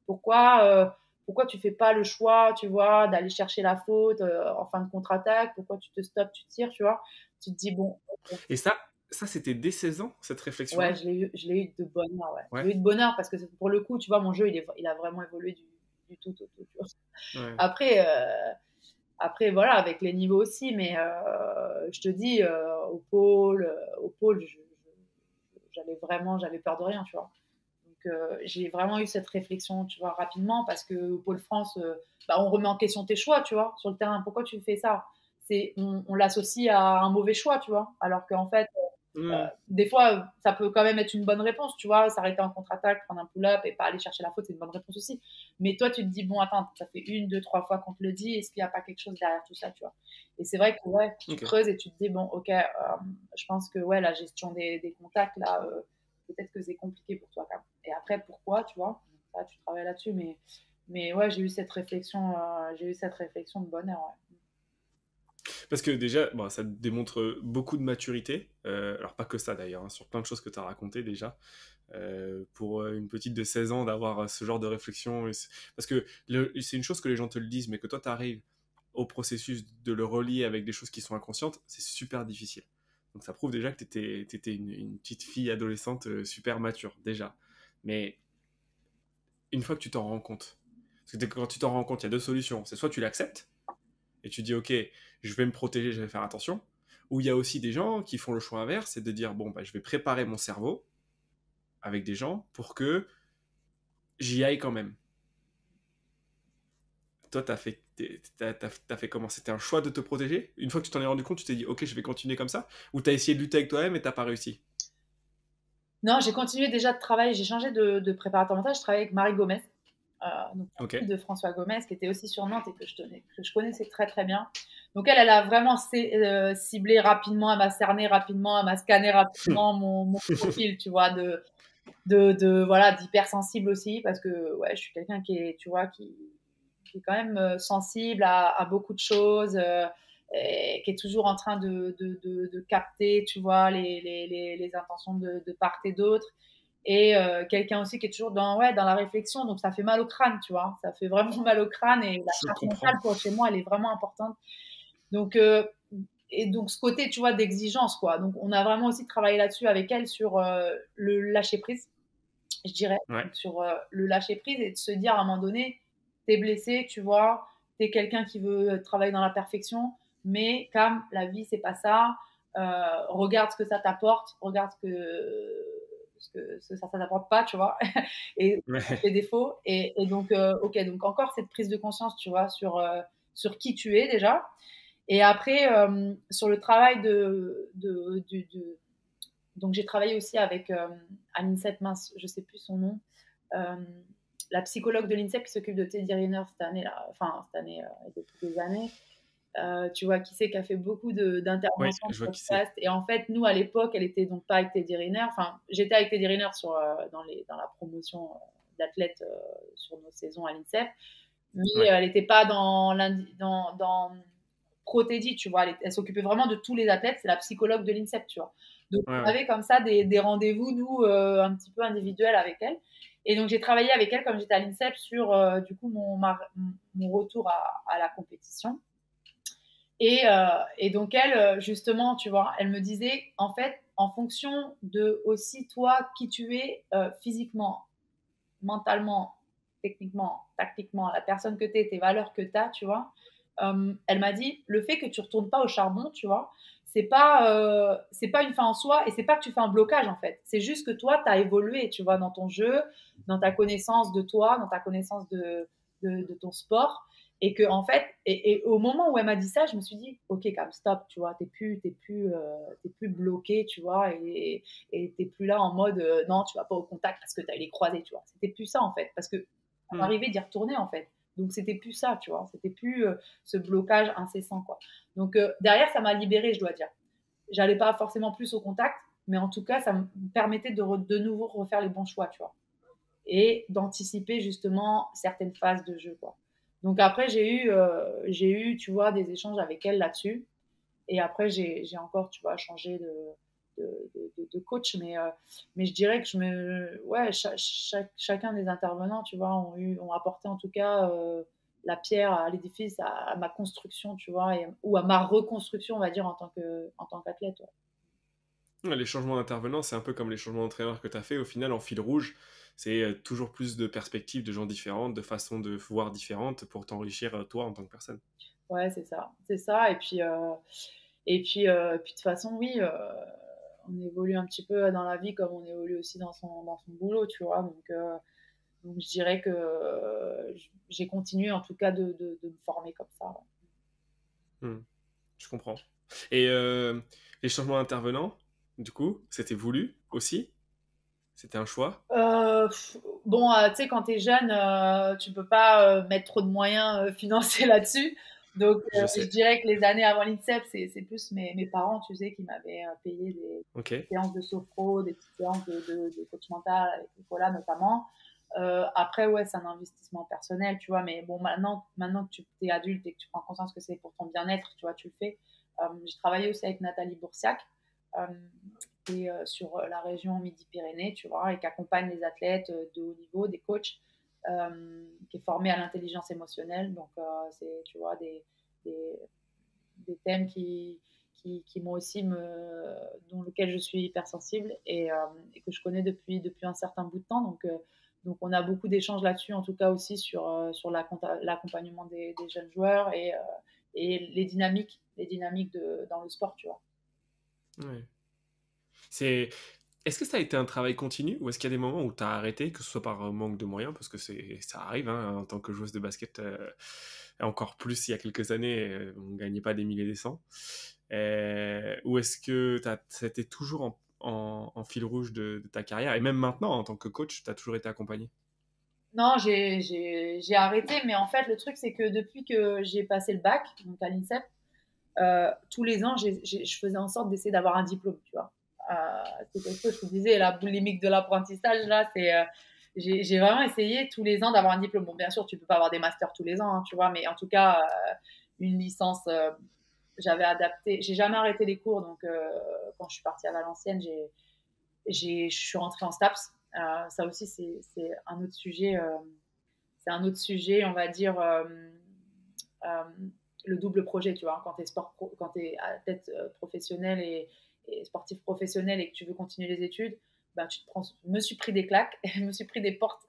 Pourquoi, pourquoi tu fais pas le choix, tu vois, d'aller chercher la faute en fin de contre-attaque, pourquoi tu te stops, tu tires, tu vois. Tu te dis, bon, Et ça c'était dès 16 ans, cette ouais, réflexion-là? je l'ai eu de bonheur, ouais. Je Ouais. l'ai eu de bonheur parce que pour le coup, tu vois, mon jeu, il a vraiment évolué du tout au tout, tu vois. Ouais. Après, après, voilà, avec les niveaux aussi, mais je te dis, au pôle, j'avais peur de rien, tu vois. Donc, j'ai vraiment eu cette réflexion, tu vois, rapidement, parce que au pôle France, bah, on remet en question tes choix, tu vois, sur le terrain. Pourquoi tu fais ça? On l'associe à un mauvais choix, tu vois, alors qu'en fait, Ouais. des fois, ça peut quand même être une bonne réponse, tu vois, s'arrêter en contre-attaque, prendre un pull-up et pas aller chercher la faute, c'est une bonne réponse aussi. Mais toi, tu te dis, bon, attends, ça fait une, deux, trois fois qu'on te le dit, est-ce qu'il n'y a pas quelque chose derrière tout ça, tu vois? Et c'est vrai que, ouais, tu Ok. creuses et tu te dis, bon, ok, je pense que, ouais, la gestion des contacts, là, peut-être que c'est compliqué pour toi, quand même. Et après, pourquoi, tu vois? Ça, tu travailles là-dessus, mais ouais, j'ai eu cette réflexion de bonheur, ouais. Parce que déjà, bon, ça démontre beaucoup de maturité. Alors pas que ça d'ailleurs, hein, sur plein de choses que tu as racontées déjà. Pour une petite de 16 ans d'avoir ce genre de réflexion. Parce que c'est une chose que les gens te le disent, mais que toi tu arrives au processus de le relier avec des choses qui sont inconscientes, c'est super difficile. Donc ça prouve déjà que tu étais une petite fille adolescente super mature déjà. Mais une fois que tu t'en rends compte, parce que quand tu t'en rends compte, il y a deux solutions. C'est soit tu l'acceptes, et tu dis ok, je vais me protéger, je vais faire attention, ou il y a aussi des gens qui font le choix inverse, c'est de dire bon bah je vais préparer mon cerveau avec des gens pour que j'y aille quand même. Toi t'as fait comment? C'était un choix de te protéger? Une fois que tu t'en es rendu compte, tu t'es dit ok, je vais continuer comme ça, ou t'as essayé de lutter avec toi-même et t'as pas réussi? Non, j'ai continué déjà de travailler, j'ai changé de préparateur mental, je travaillais avec Marie Gomez, donc la Ok. fille de François Gomez, qui était aussi sur Nantes et que je connaissais très très bien. Donc elle a vraiment ciblé rapidement, elle m'a cerné rapidement, elle m'a scanné rapidement mon profil, tu vois, voilà, d'hypersensible aussi, parce que ouais, je suis quelqu'un qui est, tu vois, qui est quand même sensible à beaucoup de choses, et qui est toujours en train de capter, tu vois, les intentions de part et d'autre. Et quelqu'un aussi qui est toujours ouais, dans la réflexion, donc ça fait mal au crâne, tu vois, ça fait vraiment mal au crâne, et la Je charge comprends. mentale, pour chez moi, elle est vraiment importante. Donc, et donc ce côté, tu vois, d'exigence, quoi. Donc on a vraiment aussi travaillé là-dessus avec elle sur le lâcher prise, je dirais, Ouais. donc sur le lâcher prise et de se dire à un moment donné, t'es blessé, tu vois, t'es quelqu'un qui veut travailler dans la perfection, mais comme la vie, c'est pas ça, regarde ce que ça t'apporte, regarde ce que ça t'apporte pas, tu vois, et Ouais. tes défauts. Et donc, ok, donc encore cette prise de conscience, tu vois, sur qui tu es déjà. Et après, sur le travail donc j'ai travaillé aussi avec à l'INSEP, mince, je sais plus son nom, euh, la psychologue de l'INSEP qui s'occupe de Teddy Riner cette année là, enfin cette année et depuis des années, tu vois, qui c'est qui a fait beaucoup Ouais, d'interventions de je vois qui c'est. podcast. Et en fait, nous à l'époque, elle était donc pas avec Teddy Riner, enfin j'étais avec Teddy Riner dans la promotion d'athlètes sur nos saisons à l'INSEP, mais Ouais. elle n'était pas dans Pro Teddy, tu vois, elle s'occupait vraiment de tous les athlètes, c'est la psychologue de l'INSEP, tu vois. Donc, Ouais, on ouais. avait comme ça des rendez-vous, nous, un petit peu individuels avec elle. Et donc, j'ai travaillé avec elle comme j'étais à l'INSEP sur, du coup, mon retour à la compétition. Et donc, elle, justement, tu vois, elle me disait, en fait, en fonction de aussi toi, qui tu es physiquement, mentalement, techniquement, tactiquement, la personne que tu es, tes valeurs que tu as, tu vois. Elle m'a dit, le fait que tu retournes pas au charbon, tu vois, c'est pas une fin en soi et c'est pas que tu fais un blocage en fait. C'est juste que toi, tu as évolué, tu vois, dans ton jeu, dans ta connaissance de toi, dans ta connaissance de ton sport. Et que, en fait, et au moment où elle m'a dit ça, je me suis dit, ok, quand même, stop, tu vois, t'es plus bloqué, tu vois, et t'es plus là en mode, non, tu vas pas au contact parce que t'as les croisés, tu vois. C'était plus ça, en fait, parce que on arrivait d'y retourner, en fait. Donc, c'était plus ça, tu vois. C'était plus ce blocage incessant, quoi. Donc, derrière, ça m'a libérée, je dois dire. J'allais pas forcément plus au contact, mais en tout cas, ça me permettait de nouveau refaire les bons choix, tu vois. Et d'anticiper justement certaines phases de jeu, quoi. Donc après, j'ai eu, tu vois, des échanges avec elle là-dessus. Et après, j'ai encore, tu vois, changé de coach. Mais je dirais que ouais, chacun des intervenants, tu vois, ont apporté en tout cas la pierre à l'édifice, à ma construction, tu vois, ou à ma reconstruction, on va dire, en tant qu'athlète. Ouais. Ouais, les changements d'intervenants, c'est un peu comme les changements d'entraîneur que tu as fait. Au final, en fil rouge, c'est toujours plus de perspectives de gens différentes, de façons de voir différentes pour t'enrichir toi en tant que personne. Ouais, c'est ça. C'est ça. Et puis de toute façon, oui, on évolue un petit peu dans la vie comme on évolue aussi dans son boulot, tu vois. Donc je dirais que j'ai continué en tout cas de me former comme ça. Hmm, je comprends. Et les changements d'intervenants, du coup, c'était voulu aussi? C'était un choix? Bon, tu sais, quand tu es jeune, tu peux pas mettre trop de moyens financiers là-dessus. Donc, Je je sais. dirais que les années avant l'INSEP, c'est plus mes parents, tu sais, qui m'avaient payé des Ok. séances de sophro, des petites séances de coach mental avec Nicolas notamment. Après, ouais, c'est un investissement personnel, tu vois. Mais bon, maintenant que tu es adulte et que tu prends conscience que c'est pour ton bien-être, tu vois, tu le fais. J'ai travaillé aussi avec Nathalie Boursiac. Euh, et sur la région Midi-Pyrénées, tu vois, et qui accompagne les athlètes de haut niveau, des coachs, qui est formé à l'intelligence émotionnelle. Donc, c'est, tu vois, des, des thèmes qui m'ont aussi, dont lequel je suis hypersensible et que je connais depuis un certain bout de temps. Donc on a beaucoup d'échanges là-dessus, en tout cas aussi sur l'accompagnement des jeunes joueurs et les dynamiques dans le sport, tu vois. Ouais. C'est... Est-ce que ça a été un travail continu ou est-ce qu'il y a des moments où tu as arrêté, que ce soit par manque de moyens, parce que ça arrive hein, en tant que joueuse de basket, encore plus il y a quelques années, on ne gagnait pas des milliers et des cents. Ou est-ce que c'était toujours en fil rouge de ta carrière et même maintenant en tant que coach, tu as toujours été accompagné? Non, j'ai arrêté, mais en fait, le truc, c'est que depuis que j'ai passé le bac, donc à l'INSEP, tous les ans, je faisais en sorte d'essayer d'avoir un diplôme, tu vois. C'est quelque chose, je te disais, la boulimique de l'apprentissage, là, j'ai vraiment essayé tous les ans d'avoir un diplôme. Bon, bien sûr, tu peux pas avoir des masters tous les ans, hein, tu vois, mais en tout cas, une licence, j'avais adapté. J'ai jamais arrêté les cours, donc quand je suis partie à Valenciennes, je suis rentrée en STAPS. Ça aussi, c'est un autre sujet. C'est un autre sujet, on va dire, euh, le double projet, tu vois. Quand tu es athlète professionnel et sportif professionnel et que tu veux continuer les études, ben, je me suis pris des claques, je me suis pris des portes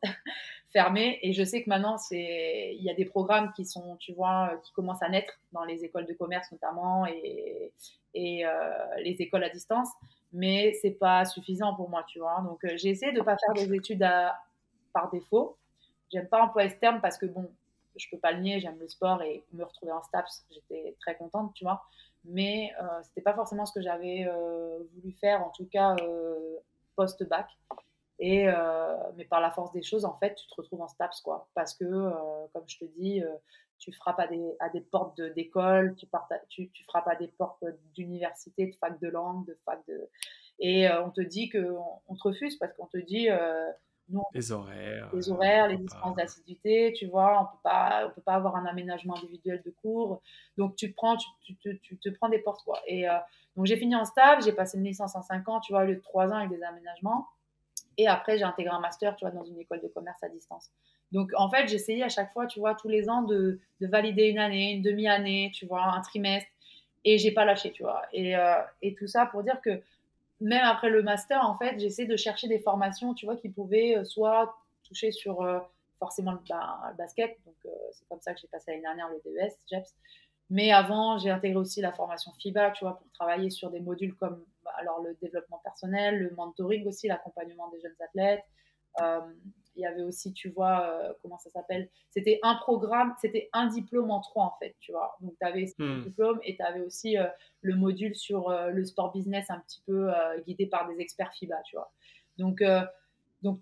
fermées et je sais que maintenant, il y a des programmes qui sont, tu vois, qui commencent à naître dans les écoles de commerce notamment et les écoles à distance, mais c'est pas suffisant pour moi, tu vois. Donc, j'ai essayé de pas faire des études par défaut. J'aime pas employer ce terme parce que bon, je peux pas le nier, j'aime le sport et me retrouver en STAPS, j'étais très contente, tu vois. Mais c'était pas forcément ce que j'avais voulu faire, en tout cas post-bac. Mais par la force des choses, en fait, tu te retrouves en STAPS, quoi. Parce que, comme je te dis, tu frappes à des portes d'école, tu frappes à des portes d'université, de fac de langue, de fac de... Et on te dit on te refuse parce qu'on te dit, non, Les horaires, les on horaires, les peut distances pas. d'assiduité, tu vois, on peut pas avoir un aménagement individuel de cours. Donc tu te prends des portes, quoi. Donc j'ai fini en stage, j'ai passé une licence en 5 ans, tu vois, au lieu de 3 ans avec des aménagements. Et après, j'ai intégré un master, tu vois, dans une école de commerce à distance. Donc, en fait, j'essayais à chaque fois, tu vois, tous les ans de valider une année, une demi-année, tu vois, un trimestre. Et j'ai pas lâché, tu vois. Et tout ça pour dire que même après le master, en fait, j'essaie de chercher des formations, tu vois, qui pouvaient soit toucher sur forcément le basket. Donc, c'est comme ça que j'ai passé l'année dernière le DES, JEPS. Mais avant, j'ai intégré aussi la formation FIBA, tu vois, pour travailler sur des modules comme alors le développement personnel, le mentoring aussi, l'accompagnement des jeunes athlètes. Euh, il y avait aussi, tu vois, comment ça s'appelle? C'était un programme, c'était un diplôme en trois, en fait, tu vois. Donc, tu avais ce diplôme et tu avais aussi le module sur le sport business, un petit peu guidé par des experts FIBA, tu vois. Donc,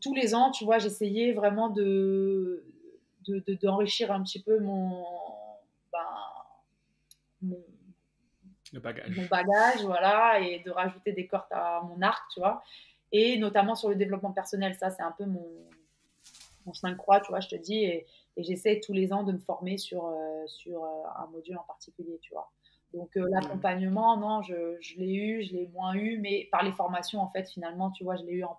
tous les ans, tu vois, j'essayais vraiment d'enrichir un petit peu ben, mon, Le mon bagage. bagage, voilà, et de rajouter des cordes à mon arc, tu vois. Et notamment sur le développement personnel, ça, c'est un peu mon chemin de croix, tu vois, je te dis, et j'essaie tous les ans de me former sur un module en particulier, tu vois. Donc, l'accompagnement, non, je l'ai eu, je l'ai moins eu, mais par les formations, en fait, finalement, tu vois, je l'ai eu en,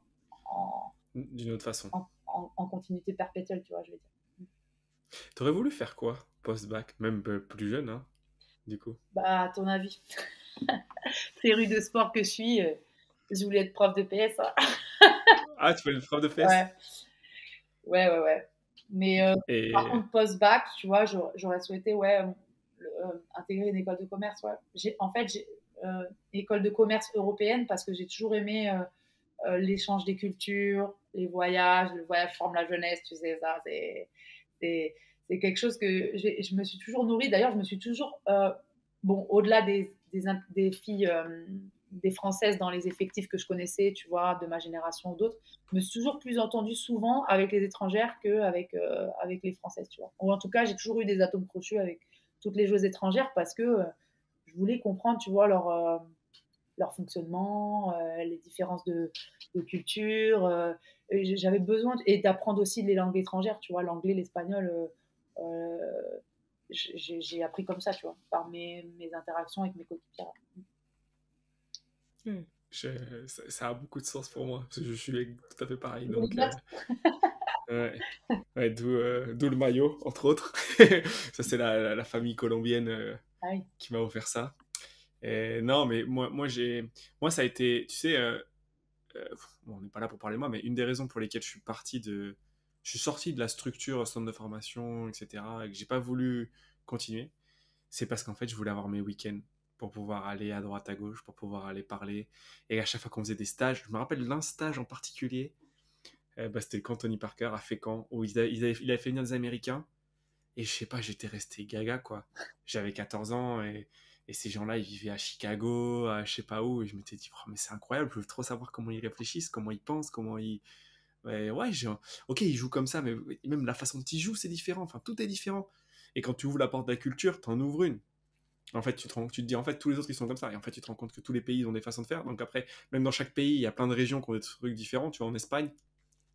D'une autre façon. en continuité perpétuelle, tu vois, je veux dire. T'aurais voulu faire quoi post-bac, même plus jeune, hein, du coup? Bah, à ton avis, féru de sport que je suis, je voulais être prof de PS. Hein. Ah, tu voulais être prof de PS? Ouais, ouais. Mais par Et contre, post-bac, tu vois, j'aurais souhaité, ouais, intégrer une école de commerce, ouais. En fait, j'ai école de commerce européenne parce que j'ai toujours aimé l'échange des cultures, les voyages. Le voyage forme la jeunesse, tu sais, ça, c'est, c'est quelque chose que je me suis toujours nourrie. D'ailleurs, je me suis toujours, bon, au-delà des filles, des Françaises dans les effectifs que je connaissais, tu vois, de ma génération ou d'autres, je me suis toujours plus entendue souvent avec les étrangères qu'avec avec les Françaises, tu vois. Ou en tout cas, j'ai toujours eu des atomes crochus avec toutes les joueuses étrangères parce que je voulais comprendre, tu vois, leur fonctionnement, les différences de culture. J'avais besoin et d'apprendre aussi les langues étrangères, tu vois, l'anglais, l'espagnol. J'ai appris comme ça, tu vois, par mes interactions avec mes coéquipiers. ça a beaucoup de sens pour moi, parce que je suis tout à fait pareil, donc Polyglotte. ouais, ouais, d'où le maillot, entre autres. Ça, c'est la famille colombienne Ah oui. qui m'a offert ça. Et non, mais moi, ça a été, tu sais, bon, on n'est pas là pour parler de moi, mais une des raisons pour lesquelles je suis sorti de la structure centre de formation, etc., et que j'ai pas voulu continuer, c'est parce qu'en fait, je voulais avoir mes week-ends pour pouvoir aller à droite, à gauche, pour pouvoir aller parler. Et à chaque fois qu'on faisait des stages, je me rappelle d'un stage en particulier, c'était le camp Tony Parker à Fécamp, où il avait fait venir des Américains. Et je sais pas, j'étais resté gaga, quoi. J'avais 14 ans et ces gens-là, ils vivaient à Chicago, à je sais pas où. Et je m'étais dit, oh, mais c'est incroyable, je veux trop savoir comment ils réfléchissent, comment ils pensent, comment ils. Ouais, ok, ils jouent comme ça, mais même la façon dont ils jouent, c'est différent. Enfin, tout est différent. Et quand tu ouvres la porte de la culture, t'en ouvres une. En fait, tu te dis, en fait, tous les autres, ils sont comme ça. Et en fait, tu te rends compte que tous les pays ont des façons de faire. Donc après, même dans chaque pays, il y a plein de régions qui ont des trucs différents. Tu vois, en Espagne,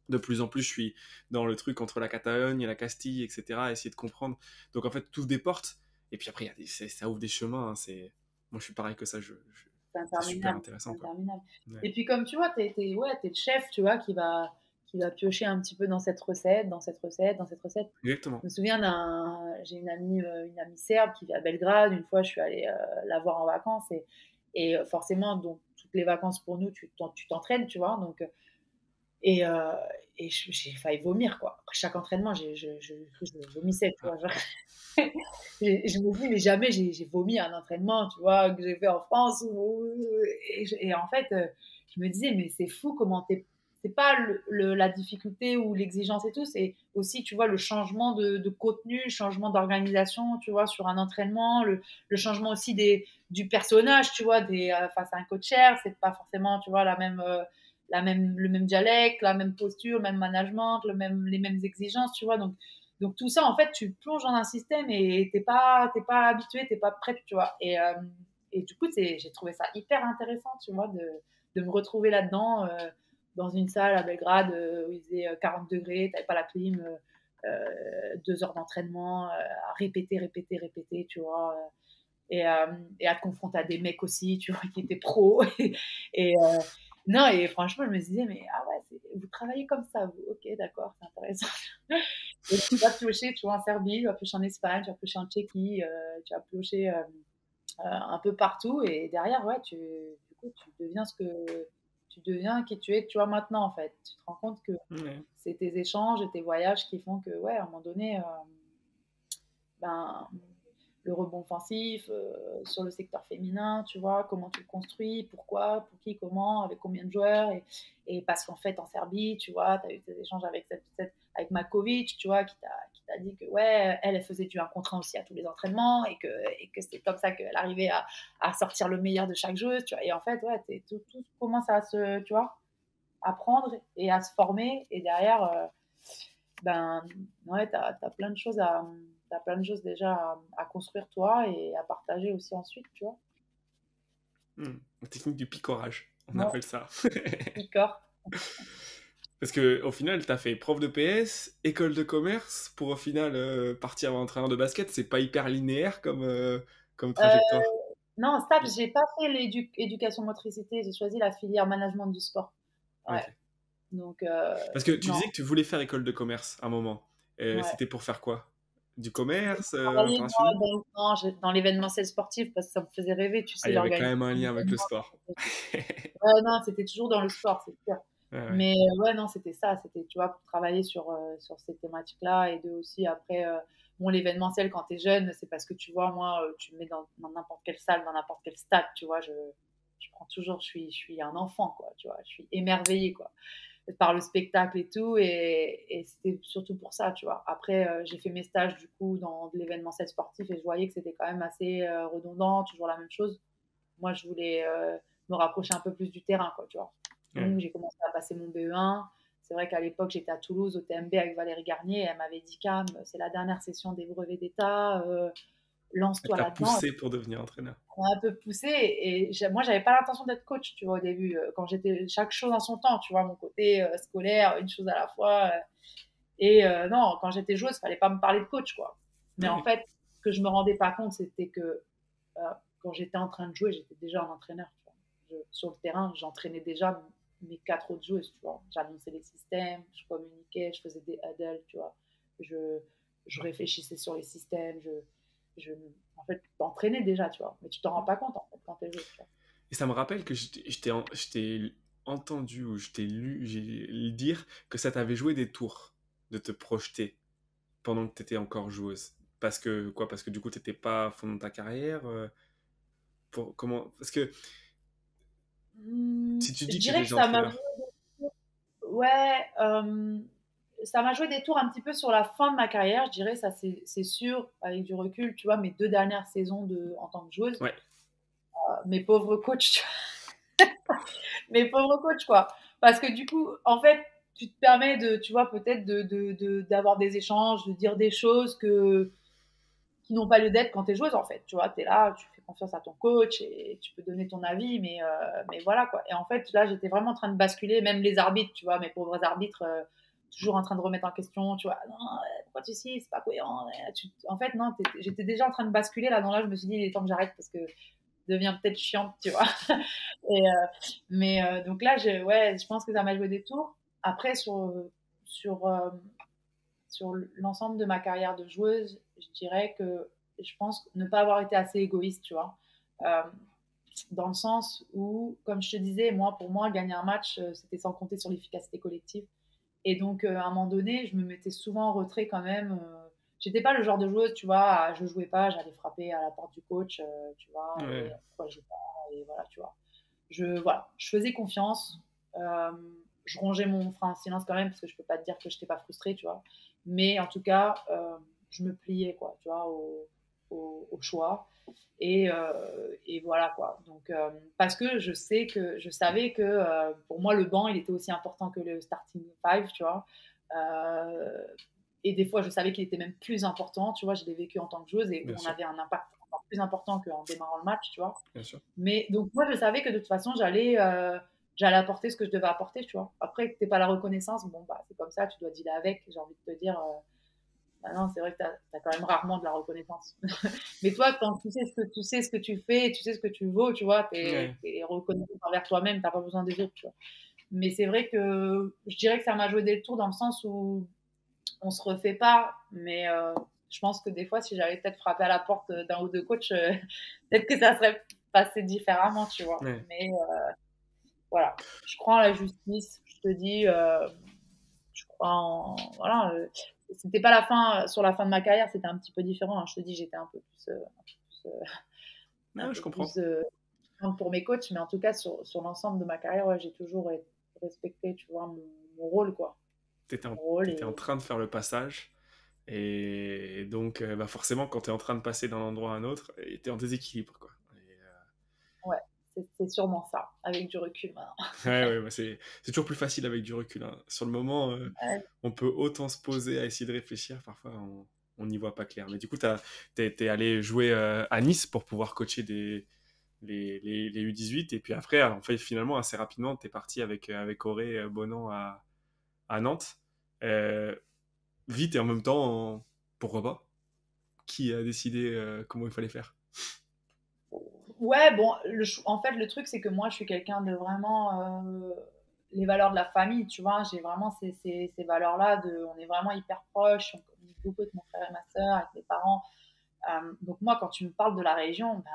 de plus en plus, je suis dans le truc entre la Catalogne et la Castille, etc., essayer de comprendre. Donc, en fait, tout ouvre des portes. Et puis après, ça ouvre des chemins. Hein, moi, je suis pareil que ça. C'est C'est super interminable. C'est intéressant, quoi. interminable. Ouais. Et puis, comme tu vois, t'es le chef, tu vois, qui va piocher un petit peu dans cette recette, dans cette recette, dans cette recette. Exactement. Je me souviens j'ai une amie serbe qui vit à Belgrade. Une fois, je suis allée la voir en vacances et forcément, donc, toutes les vacances pour nous, tu t'entraînes, tu vois. Donc, et, euh, et j'ai failli vomir, quoi. Après chaque entraînement, je vomissais, tu Ah, vois. Je me dis, mais jamais j'ai vomi à un entraînement, tu vois, que j'ai fait en France. Et en fait, je me disais, mais c'est fou comment c'est pas la difficulté ou l'exigence et tout, c'est aussi, tu vois, le changement de contenu, le changement d'organisation, tu vois, sur un entraînement, le changement aussi du personnage, tu vois, face à un coach-chair, c'est pas forcément, tu vois, le même dialecte, la même posture, le même management, les mêmes exigences, tu vois. Donc tout ça, en fait, tu plonges dans un système et t'es pas habitué, t'es pas prête, tu vois. Et du coup, j'ai trouvé ça hyper intéressant, tu vois, de me retrouver là-dedans, dans une salle à Belgrade où il faisait 40 degrés, t'avais pas la clim, 2 heures d'entraînement, à répéter, tu vois. Et à te confronter à des mecs aussi, tu vois, qui étaient pros. Et, non, et franchement, je me disais, mais ah ouais, vous travaillez comme ça, vous. Ok, d'accord, c'est intéressant. Et tu vas piocher, tu vois, en Serbie, tu vas piocher en Espagne, tu vas piocher en Tchéquie, tu vas piocher un peu partout. Et derrière, ouais, du coup, tu deviens tu deviens qui tu es, tu vois, maintenant, en fait. Tu te rends compte que ouais. c'est tes échanges et tes voyages qui font que, ouais, à un moment donné, ben, le rebond offensif, sur le secteur féminin, tu vois, comment tu le construis, pourquoi, pour qui, comment, avec combien de joueurs. Et parce qu'en fait, en Serbie, tu vois, tu as eu des échanges avec, avec Makovic, tu vois, qui t'a dit que, ouais, elle faisait du 1 contre 1 aussi à tous les entraînements et que c'est comme ça qu'elle arrivait à sortir le meilleur de chaque joueuse, tu vois. Et en fait, ouais, tout commence à se, tu vois, à prendre et à se former. Et derrière, ben, ouais, t'as plein de choses t'as plein de choses déjà à construire toi et à partager aussi ensuite, tu vois. La technique du picorage, on Ouais, appelle ça. d'accord. Parce que au final, t'as fait prof de PS, école de commerce, pour au final partir en entraîneur de basket, c'est pas hyper linéaire comme Euh, trajectoire. non, STAPS, j'ai pas fait l'éducation motricité, j'ai choisi la filière management du sport. Ouais, Ok. donc Parce que tu non, disais que tu voulais faire école de commerce à un moment. ouais. C'était pour faire quoi? Du commerce Travailler international? dans l'événementiel sportif parce que ça me faisait rêver, tu Ah, sais, il y avait quand même l'organisation un lien avec le d'événements. sport. Ouais, non, c'était toujours dans le sport, c'est sûr. Ouais, ouais. Mais ouais, non, c'était ça. C'était, tu vois, pour travailler sur ces thématiques-là et de aussi après, bon, l'événementiel quand tu es jeune, c'est parce que tu vois, moi, tu me mets dans n'importe quelle salle, dans n'importe quel stade, tu vois, je prends toujours, je suis un enfant, quoi, tu vois, je suis émerveillée, quoi, par le spectacle et tout. Et c'était surtout pour ça, tu vois. Après, j'ai fait mes stages, du coup, dans de l'événementiel sportif et je voyais que c'était quand même assez redondant, toujours la même chose. Moi, je voulais me rapprocher un peu plus du terrain, quoi, tu vois. Ouais. Donc, j'ai commencé à passer mon BE1. C'est vrai qu'à l'époque, j'étais à Toulouse, au TMB, avec Valérie Garnier. Et elle m'avait dit, Cam, c'est la dernière session des brevets d'État. Elle Lance-toi t'a là-dedans. poussé pour devenir entraîneur. On m'a un peu poussé. Et moi, j'avais pas l'intention d'être coach, tu vois, au début. Quand j'étais chaque chose en son temps, tu vois, mon côté scolaire, une chose à la fois. Non, quand j'étais joueuse, il fallait pas me parler de coach, quoi. Mais en Ouais. fait, ce que je me rendais pas compte, c'était que quand j'étais en train de jouer, j'étais déjà un entraîneur. Tu vois. Sur le terrain, j'entraînais déjà mes 4 autres joueuses. Tu vois. J'annonçais les systèmes, je communiquais, je faisais des huddles, tu vois. Je, je réfléchissais sur les systèmes. Je, en fait, t'entraînais déjà, tu vois. Mais tu t'en rends pas compte, en fait, quand t'es joueuse, tu vois. Et ça me rappelle que je t'ai entendu ou je t'ai lu dire que ça t'avait joué des tours de te projeter pendant que t'étais encore joueuse. Parce que quoi? Parce que du coup, t'étais pas à fond dans ta carrière. Comment? Parce que si tu Je dis que dirais t'étais que déjà ça m'a entraîneur, ouais, ça m'a joué des tours un petit peu sur la fin de ma carrière, je dirais, ça c'est sûr, avec du recul, tu vois, mes 2 dernières saisons en tant que joueuse, ouais, mes pauvres coachs, mes pauvres coachs, quoi. Parce que du coup, en fait, tu te permets de, tu vois, peut-être d'avoir des échanges, de dire des choses qui n'ont pas lieu d'être quand tu es joueuse, en fait. Tu vois, tu es là, tu fais confiance à ton coach et tu peux donner ton avis, mais voilà, quoi. Et en fait, là, j'étais vraiment en train de basculer, même les arbitres, tu vois, mes pauvres arbitres, toujours en train de remettre en question, tu vois, non, pourquoi tu sais, c'est pas cohérent. En fait, non, j'étais déjà en train de basculer là, là, je me suis dit, il est temps que j'arrête parce que je deviens peut-être chiante, tu vois. Et, donc là, ouais, je pense que ça m'a joué des tours. Après, sur, euh, sur l'ensemble de ma carrière de joueuse, je dirais que je pense ne pas avoir été assez égoïste, tu vois. Euh, Dans le sens où, comme je te disais, moi, pour moi, gagner un match, c'était sans compter sur l'efficacité collective. Et donc, à un moment donné, je me mettais souvent en retrait quand même. J'étais pas le genre de joueuse, tu vois, je jouais pas, j'allais frapper à la porte du coach, tu vois, et ouais. pourquoi je joue pas, et voilà, tu vois. Voilà, je faisais confiance. Euh, je rongeais mon frein en silence quand même, parce que je peux pas te dire que je n'étais pas frustrée, tu vois. Mais en tout cas, je me pliais, quoi, tu vois, au choix. Et voilà, quoi. Donc, parce que je savais que pour moi, le banc, il était aussi important que le starting five, tu vois. Euh, et des fois, je savais qu'il était même plus important, tu vois. Je l'ai vécu en tant que joueuse et Bien on sûr, avait un impact encore plus important qu'en démarrant le match, tu vois. bien sûr. Mais donc moi, je savais que de toute façon, j'allais apporter ce que je devais apporter, tu vois. Après, que t'aies pas la reconnaissance, bon, bah, c'est comme ça, tu dois dealer avec. J'ai envie de te dire, bah non, c'est vrai que t'as quand même rarement de la reconnaissance. Mais toi, quand tu sais ce que tu fais, tu sais ce que tu vaux, tu vois, Ouais. t'es reconnaissant envers toi-même, t'as pas besoin des autres, tu vois. Mais c'est vrai que je dirais que ça m'a joué des tours dans le sens où on se refait pas, mais je pense que des fois, si j'avais peut-être frappé à la porte d'un ou deux coachs, peut-être que ça serait passé différemment, tu vois. Ouais. Mais voilà, je crois en la justice, je te dis, Voilà, c'était pas la fin, sur la fin de ma carrière, c'était un petit peu différent. Hein. Je te dis, j'étais un peu Je comprends. plus pour mes coachs, mais en tout cas, sur l'ensemble de ma carrière, ouais, j'ai toujours respecté, tu vois, mon rôle, quoi. Mon rôle T'étais en train de faire le passage. Et donc, forcément, quand tu es en train de passer d'un endroit à un autre, tu es en déséquilibre, quoi. Ouais, c'est sûrement ça, avec du recul maintenant. C'est toujours plus facile avec du recul. Hein. Sur le moment, Ouais. on peut autant se poser à essayer de réfléchir, parfois on n'y voit pas clair. Mais du coup, t'es allé jouer à Nice pour pouvoir coacher les U18, et puis après, en fait, finalement, assez rapidement, t'es parti avec Auré Bonan à Nantes. Euh, Vite et en même temps, pourquoi pas? Qui a décidé comment il fallait faire? Ouais, bon, en fait, le truc, c'est que moi, je suis quelqu'un de vraiment. Les valeurs de la famille, tu vois, j'ai vraiment ces valeurs-là. On est vraiment hyper proches, on communique beaucoup avec mon frère et ma soeur, avec mes parents. Donc, moi, quand tu me parles de la région, ben,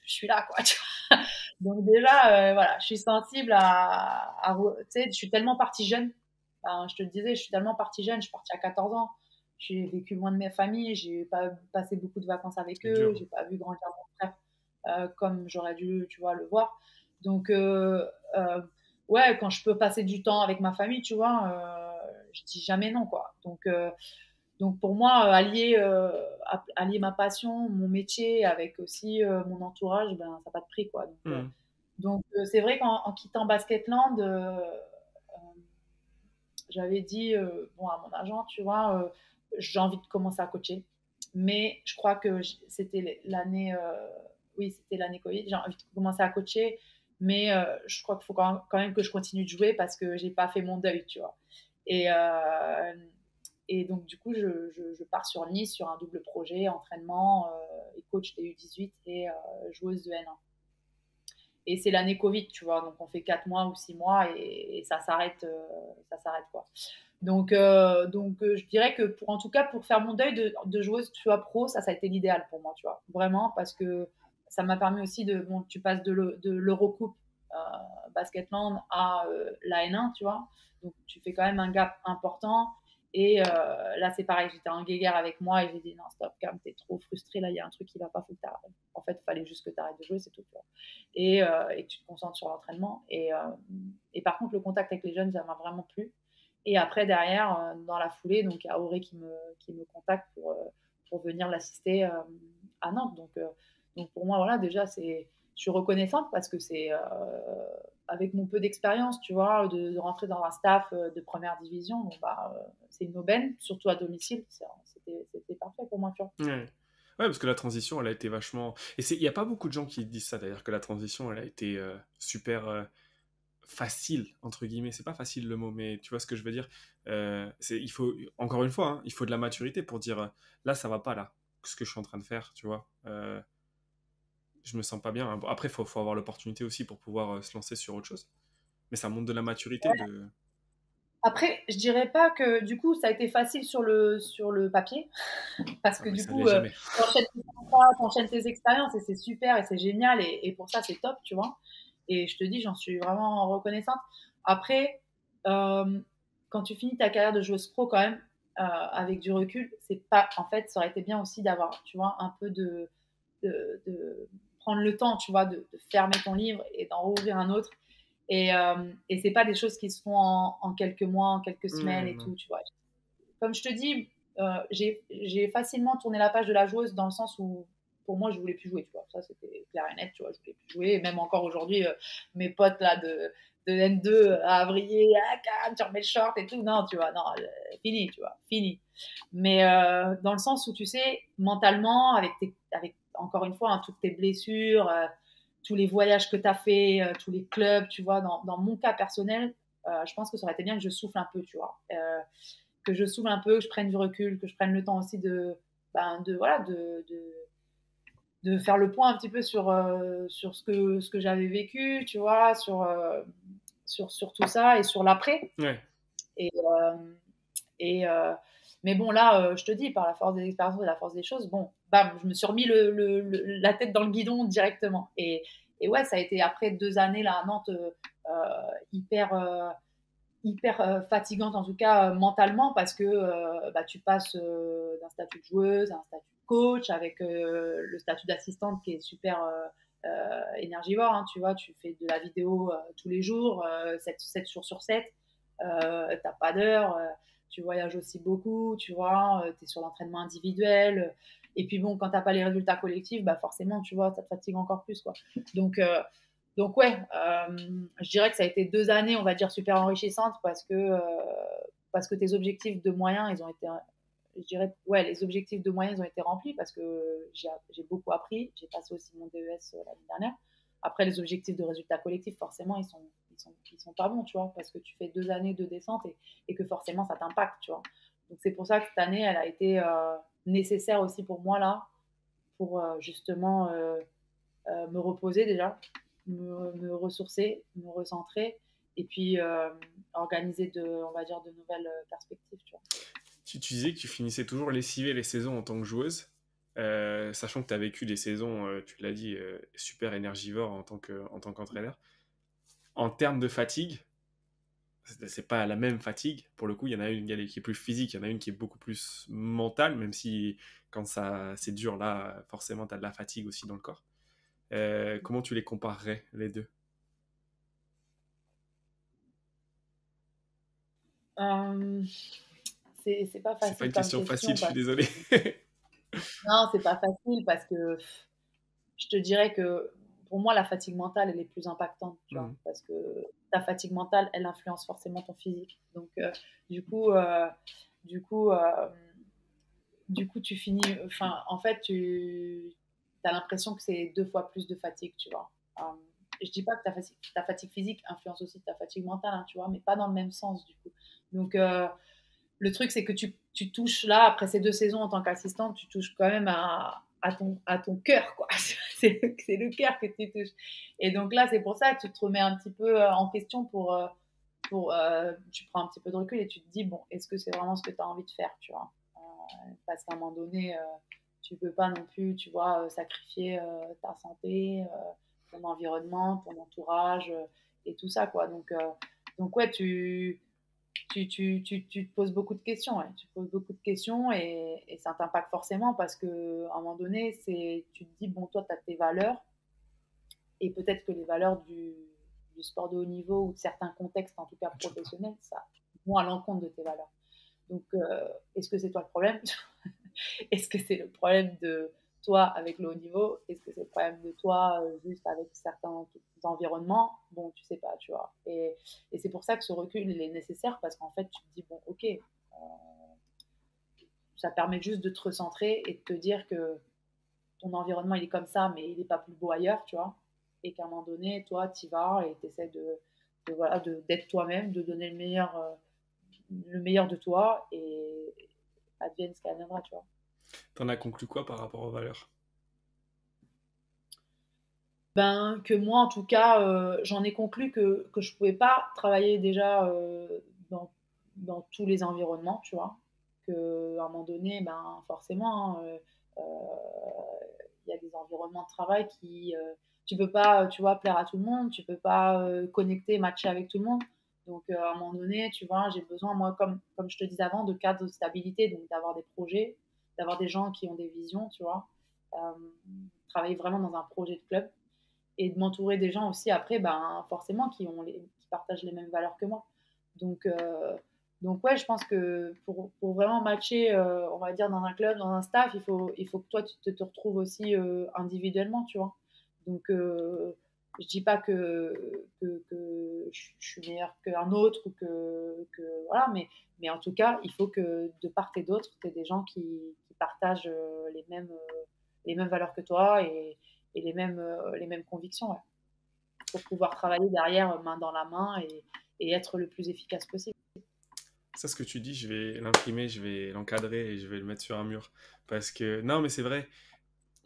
je suis là, quoi. Tu vois. Donc, déjà, voilà, je suis sensible tu sais, je suis tellement partie jeune. Ben, je te le disais, je suis tellement partie jeune, je suis partie à 14 ans. J'ai vécu loin de mes familles, j'ai pas passé beaucoup de vacances avec C'est eux, dur. j'ai pas vu grandir mon frère comme j'aurais dû, tu vois, le voir. Donc, euh, ouais, quand je peux passer du temps avec ma famille, tu vois, je dis jamais non, quoi. Donc pour moi, allier ma passion, mon métier avec aussi mon entourage, ben, ça n'a pas de prix, quoi. Hmm. C'est vrai qu'en quittant Basketland, j'avais dit bon, à mon agent, tu vois, j'ai envie de commencer à coacher. Mais je crois que c'était l'année, oui, c'était l'année Covid. J'ai envie de commencer à coacher, mais je crois qu'il faut quand même que je continue de jouer parce que j'ai pas fait mon deuil, tu vois. Et, euh, et donc, du coup, je pars sur Nice sur un double projet, entraînement et coach des U18 et joueuse de N1. Et c'est l'année Covid, tu vois, donc on fait 4 mois ou 6 mois et ça s'arrête quoi. Je dirais que en tout cas pour faire mon deuil de joueuse, tu vois, pro, ça a été l'idéal pour moi, tu vois, vraiment, parce que ça m'a permis aussi bon, tu passes de l'Eurocoupe Basketland à la N1, tu vois, donc tu fais quand même un gap important. Et là, c'est pareil, j'étais en guéguerre avec moi et j'ai dit non, stop, calme, t'es trop frustré, là, il y a un truc qui va pas, faut que t'arrêtes. En fait, il fallait juste que t'arrêtes de jouer, c'est tout, tu vois. Et tu te concentres sur l'entraînement. Et par contre, le contact avec les jeunes, ça m'a vraiment plu. Et après, derrière, dans la foulée, donc il y a Auré qui me contacte pour venir l'assister à Nantes. Donc pour moi, voilà, déjà, je suis reconnaissante parce que c'est avec mon peu d'expérience, tu vois, de rentrer dans un staff de première division, donc, c'est une aubaine, surtout à domicile. C'était parfait pour moi, tu vois. Ouais, parce que la transition, elle a été vachement. Et il n'y a pas beaucoup de gens qui disent ça d'ailleurs, que la transition, elle a été super facile, entre guillemets. C'est pas facile le mot, mais tu vois ce que je veux dire. Il faut, encore une fois, hein, il faut de la maturité pour dire là, ça va pas, là, ce que je suis en train de faire, tu vois. Je me sens pas bien. Bon, après, faut avoir l'opportunité aussi pour pouvoir se lancer sur autre chose. Mais ça montre de la maturité de. Après, je dirais pas que du coup ça a été facile sur le papier, parce Ah, que mais du ça coup l'est jamais. t'enchaînes tes expériences et c'est super et c'est génial et pour ça c'est top, tu vois. Et je te dis, j'en suis vraiment reconnaissante. Après, euh, quand tu finis ta carrière de joueuse pro, quand même, avec du recul, c'est pas. En fait, ça aurait été bien aussi d'avoir, tu vois, un peu de prendre le temps, tu vois, de fermer ton livre et d'en rouvrir un autre et c'est pas des choses qui se font en quelques mois, en quelques semaines Ouais, et non. tout, tu vois. Comme je te dis, j'ai facilement tourné la page de la joueuse dans le sens où, pour moi, je voulais plus jouer, tu vois. Ça, c'était clair et net, tu vois. Je voulais plus jouer. Et même encore aujourd'hui, mes potes là de N2 à Avrier, ah, calme, tu remets le short et tout. Non, tu vois, non, fini, tu vois, fini. Mais dans le sens où, tu sais, mentalement, avec encore une fois, hein, toutes tes blessures, tous les voyages que tu as fait, tous les clubs, tu vois, dans mon cas personnel, je pense que ça aurait été bien que je souffle un peu, tu vois. Que je souffle un peu, que je prenne du recul, que je prenne le temps aussi voilà, de faire le point un petit peu sur ce que j'avais vécu, tu vois, sur tout ça et sur l'après. Ouais. Et, euh, et mais bon, là, je te dis, par la force des expériences et la force des choses, bon, bam, je me suis remis la tête dans le guidon directement. Et ouais, ça a été après 2 années là à Nantes hyper. hyper fatigante, en tout cas mentalement, parce que tu passes d'un statut de joueuse à un statut de coach, avec le statut d'assistante qui est super énergivore. Hein, tu vois, tu fais de la vidéo tous les jours, 7 jours sur 7, t'as pas d'heure, tu voyages aussi beaucoup, tu vois, tu es sur l'entraînement individuel. Et puis bon, quand t'as pas les résultats collectifs, bah forcément, tu vois, ça te fatigue encore plus, quoi. Donc, euh, donc ouais, je dirais que ça a été 2 années, on va dire, super enrichissantes parce que tes objectifs de moyens, ils ont été, je dirais, ouais, les objectifs de moyens, ils ont été remplis parce que j'ai beaucoup appris. J'ai passé aussi mon DES l'année dernière. Après, les objectifs de résultats collectifs, forcément, ils sont pas bons, tu vois, parce que tu fais 2 années de descente et que forcément, ça t'impacte, tu vois. Donc, c'est pour ça que cette année, elle a été nécessaire aussi pour moi, là, pour justement me reposer déjà, me ressourcer, me recentrer et puis organiser on va dire, de nouvelles perspectives, tu vois. Tu disais que tu finissais toujours lessivé les saisons en tant que joueuse, sachant que tu as vécu des saisons, tu l'as dit, super énergivores en tant qu'entraîneur. En termes de fatigue, c'est pas la même fatigue. Pour le coup, il y en a une qui est plus physique, il y en a une qui est beaucoup plus mentale, même si quand c'est dur, là, forcément, tu as de la fatigue aussi dans le corps. Comment tu les comparerais, les deux? Euh, c'est pas C'est pas facile une comme question facile, question je suis parce que désolé. non, c'est pas facile parce que je te dirais que pour moi la fatigue mentale elle est plus impactante, tu vois, Mhm. parce que ta fatigue mentale elle influence forcément ton physique. Donc du coup euh, du coup euh, du coup tu finis, enfin en fait tu as l'impression que c'est 2 fois plus de fatigue, tu vois. Je dis pas que ta fatigue physique influence aussi ta fatigue mentale, hein, tu vois, mais pas dans le même sens du coup. Donc le truc, c'est que tu touches là, après ces 2 saisons en tant qu'assistante, tu touches quand même à ton cœur, quoi. C'est le cœur que tu touches. Et donc là, c'est pour ça que tu te remets un petit peu en question tu prends un petit peu de recul et tu te dis, bon, est-ce que c'est vraiment ce que tu as envie de faire, tu vois. Parce qu'à un moment donné, tu peux pas non plus, tu vois, sacrifier ta santé, ton environnement, ton entourage et tout ça, quoi. Donc ouais, tu te poses beaucoup de questions. Ouais. Tu te poses beaucoup de questions et ça t'impacte forcément parce qu'à un moment donné, tu te dis, bon, toi, tu as tes valeurs et peut-être que les valeurs du sport de haut niveau ou de certains contextes, en tout cas Je sais pas. professionnels, ça vont à l'encontre de tes valeurs. Donc, est-ce que c'est toi le problème? Est-ce que c'est le problème de toi avec le haut niveau? Est-ce que c'est le problème de toi juste avec certains environnements? Bon, tu sais pas, tu vois. Et c'est pour ça que ce recul, il est nécessaire parce qu'en fait, tu te dis, bon, ok, ça permet juste de te recentrer et de te dire que ton environnement, il est comme ça, mais il n'est pas plus beau ailleurs, tu vois. Et qu'à un moment donné, toi, tu y vas et tu essaies voilà, d'être toi-même, de donner le meilleur de toi et advienne ce qu'adviendra, tu vois. T'en as conclu quoi par rapport aux valeurs? Ben, que moi, en tout cas, j'en ai conclu que je pouvais pas travailler déjà dans, dans tous les environnements, tu vois. Qu'à un moment donné, ben, forcément, hein, il y a des environnements de travail tu peux pas, tu vois, plaire à tout le monde, tu peux pas connecter, matcher avec tout le monde. Donc, à un moment donné, tu vois, j'ai besoin, moi, comme je te disais avant, de cadre de stabilité, donc d'avoir des projets, d'avoir des gens qui ont des visions, tu vois. Euh, Travailler vraiment dans un projet de club et de m'entourer des gens aussi après, ben, forcément, qui partagent les mêmes valeurs que moi. Donc, euh, donc ouais, je pense que pour vraiment matcher, on va dire, dans un club, dans un staff, il faut que toi, tu te retrouves aussi individuellement, tu vois. Donc, je dis pas que je suis meilleure qu'un autre ou voilà, mais en tout cas, il faut que de part et d'autre, tu aies des gens qui partagent les mêmes valeurs que toi et les mêmes convictions, ouais, pour pouvoir travailler derrière main dans la main et être le plus efficace possible. Ça, ce que tu dis, je vais l'imprimer, je vais l'encadrer et je vais le mettre sur un mur. Parce que, non, mais c'est vrai,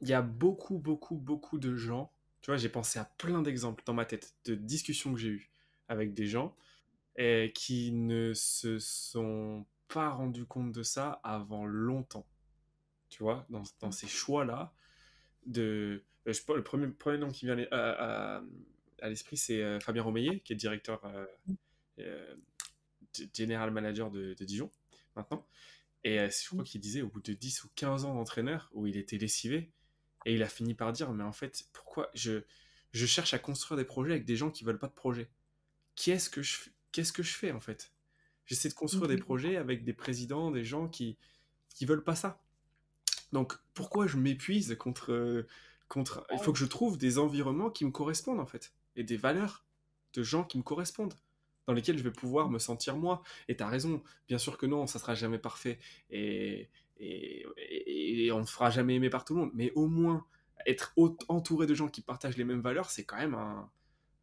il y a beaucoup, beaucoup, beaucoup de gens. Tu vois, j'ai pensé à plein d'exemples dans ma tête de discussions que j'ai eues avec des gens qui ne se sont pas rendus compte de ça avant longtemps. Tu vois, dans ces choix-là, le premier nom qui vient à l'esprit, c'est Fabien Romeillet, qui est directeur general manager de Dijon, maintenant. Et je crois qu'il disait, au bout de 10 ou 15 ans d'entraîneur, où il était lessivé, et il a fini par dire, mais en fait, pourquoi je cherche à construire des projets avec des gens qui veulent pas de projet. Qu'est-ce que je fais, en fait? J'essaie de construire des projets avec des présidents, des gens qui veulent pas ça. Donc, pourquoi je m'épuise contre... Il faut que je trouve des environnements qui me correspondent, en fait, et des valeurs de gens qui me correspondent, dans lesquels je vais pouvoir me sentir moi. Et t'as raison, bien sûr que non, ça sera jamais parfait, et on ne fera jamais aimer par tout le monde, mais au moins, être entouré de gens qui partagent les mêmes valeurs, c'est quand même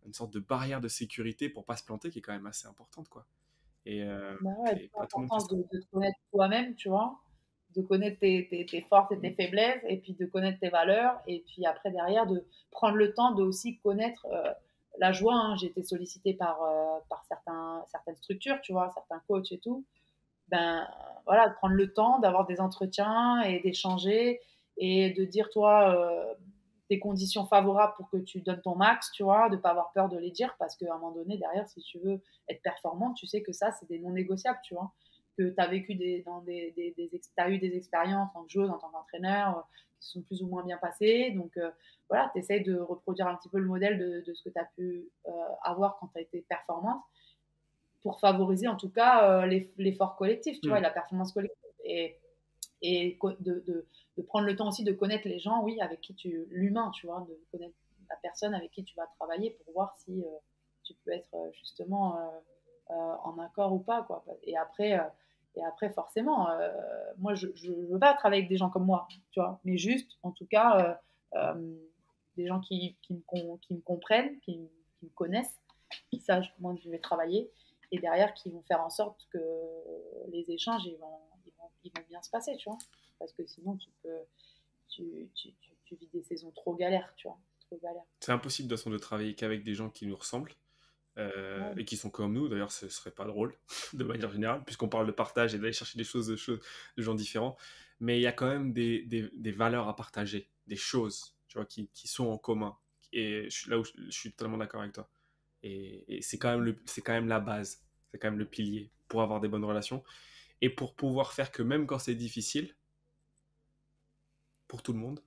une sorte de barrière de sécurité pour pas se planter qui est quand même assez importante, quoi. Et, euh, Bah ouais, et d'où pas tout le monde fait l'importance ça. de te connaître toi-même, tu vois, de connaître tes forces et tes faiblesses, et puis de connaître tes valeurs, et puis après derrière de prendre le temps de aussi connaître la joie. Hein. J'ai été sollicitée par certaines structures, tu vois, certains coachs et tout. Ben voilà, de prendre le temps d'avoir des entretiens et d'échanger et de dire toi tes conditions favorables pour que tu donnes ton max, tu vois, de pas avoir peur de les dire parce qu'à un moment donné derrière si tu veux être performante, tu sais que ça c'est des non négociables, tu vois, que tu as vécu t'as eu des expériences en tant que joueuse, en tant qu'entraîneur qui sont plus ou moins bien passées, donc voilà, tu essayes de reproduire un petit peu le modèle de ce que tu as pu avoir quand tu as été performante pour favoriser en tout cas l'effort collectif, tu vois, et Hmm. la performance collective. Et de prendre le temps aussi de connaître les gens, oui, avec qui l'humain, tu vois, de connaître la personne avec qui tu vas travailler pour voir si tu peux être justement en accord ou pas, quoi. Et après forcément, moi, je ne veux pas travailler avec des gens comme moi, tu vois, mais juste, en tout cas, des gens qui me comprennent, qui me connaissent, qui sachent comment je vais travailler et derrière qui vont faire en sorte que les échanges ils vont bien se passer, tu vois. Parce que sinon tu vis des saisons trop galères, tu vois. Trop galères. C'est impossible de toute façon de travailler qu'avec des gens qui nous ressemblent Ouais. et qui sont comme nous. D'ailleurs, ce serait pas drôle de manière générale, puisqu'on parle de partage et d'aller chercher des choses de gens différents. Mais il y a quand même des valeurs à partager, des choses, tu vois, qui sont en commun. Et là où je suis totalement d'accord avec toi. Et c'est quand même la base, c'est quand même le pilier pour avoir des bonnes relations et pour pouvoir faire que même quand c'est difficile, pour tout le monde,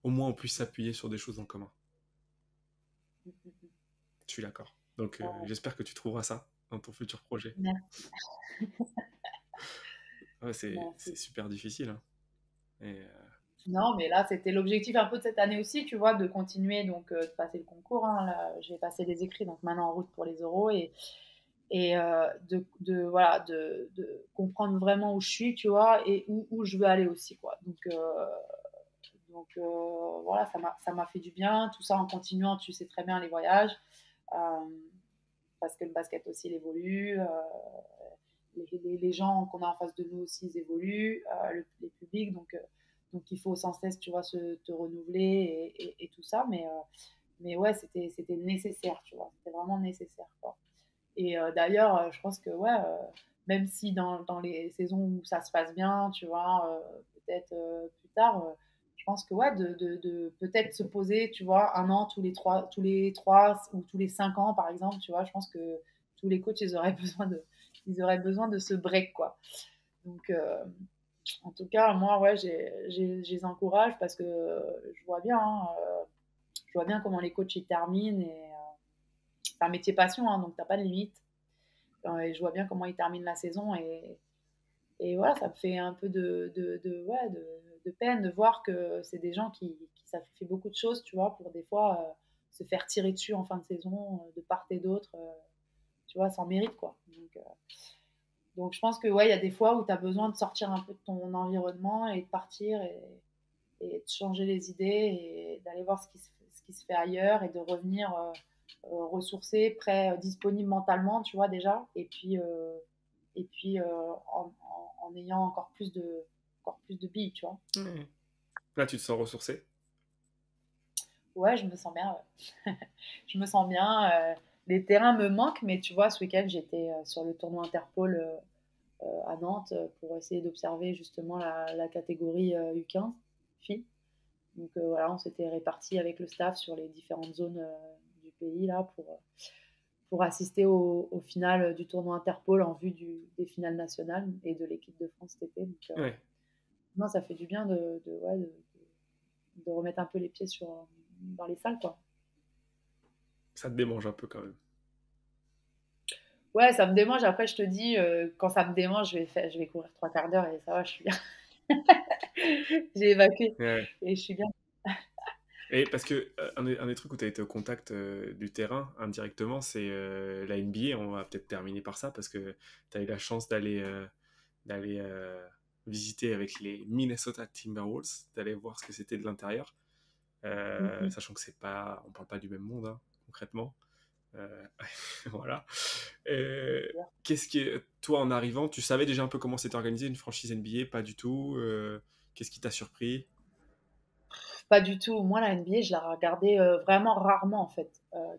au moins on puisse s'appuyer sur des choses en commun. Je suis d'accord. Donc j'espère que tu trouveras ça dans ton futur projet. Merci. Ouais, c'est Merci. super difficile, hein. Et, Non, mais là, c'était l'objectif un peu de cette année aussi, tu vois, de continuer, donc de passer le concours. Hein, là, j'ai passé les écrits, donc maintenant en route pour les euros. Et voilà, de comprendre vraiment où je suis, tu vois, et où je veux aller aussi, quoi. Voilà, ça m'a fait du bien. Tout ça en continuant, tu sais très bien, les voyages. Euh, parce que le basket aussi, il évolue. Les gens qu'on a en face de nous aussi, ils évoluent. Les publics, donc il faut sans cesse, tu vois, te renouveler et tout ça. Mais ouais, c'était nécessaire, tu vois. C'était vraiment nécessaire, quoi. Et d'ailleurs, je pense que, ouais, même si dans les saisons où ça se passe bien, tu vois, peut-être plus tard, je pense que, ouais, de peut-être se poser, tu vois, un an tous les 3 ou tous les 5 ans, par exemple, tu vois, je pense que tous les coachs, ils auraient besoin de ce break, quoi. Donc, en tout cas, moi, ouais, je les encourage parce que je vois bien, hein, je vois bien comment les coachs ils terminent et c'est un métier passion, hein, donc t'as pas de limite. Et je vois bien comment ils terminent la saison et voilà, ça me fait un peu ouais, de peine de voir que c'est des gens qui sacrifient beaucoup de choses, tu vois, pour des fois se faire tirer dessus en fin de saison de part et d'autre, tu vois, sans mérite, quoi. Donc je pense que ouais, il y a des fois où tu as besoin de sortir un peu de ton environnement et de partir et de changer les idées et d'aller voir ce qui se fait ailleurs et de revenir ressourcé, prêt, disponible mentalement, tu vois déjà, et puis en ayant encore plus de billes, tu vois. mmh. Là, tu te sens ressourcé. Ouais, je me sens bien. Ouais. Je me sens bien. Les terrains me manquent, mais tu vois, ce week-end, j'étais sur le tournoi Interpol à Nantes pour essayer d'observer justement la catégorie U15 filles. Donc voilà, on s'était répartis avec le staff sur les différentes zones du pays là pour assister au final du tournoi Interpol en vue des finales nationales et de l'équipe de France cet été. Donc, Ouais. non, ça fait du bien de remettre un peu les pieds dans les salles, quoi. Ça te démange un peu quand même. Ouais, ça me démange. Après, je te dis, quand ça me démange, je vais courir 3 quarts d'heure et ça va, je suis bien. J'ai évacué Ouais. et je suis bien. Et parce que un des trucs où tu as été au contact du terrain indirectement, c'est la NBA. On va peut-être terminer par ça parce que tu as eu la chance d'aller visiter avec les Minnesota Timberwolves, d'aller voir ce que c'était de l'intérieur, Mhm. sachant que c'est pas, on parle pas du même monde hein, concrètement. Euh, voilà. Qu'est-ce que toi en arrivant, tu savais déjà un peu comment c'était organisé une franchise NBA? Pas du tout. Qu'est-ce qui t'a surpris? Pas du tout. Moi, la NBA, je la regardais vraiment rarement, en fait.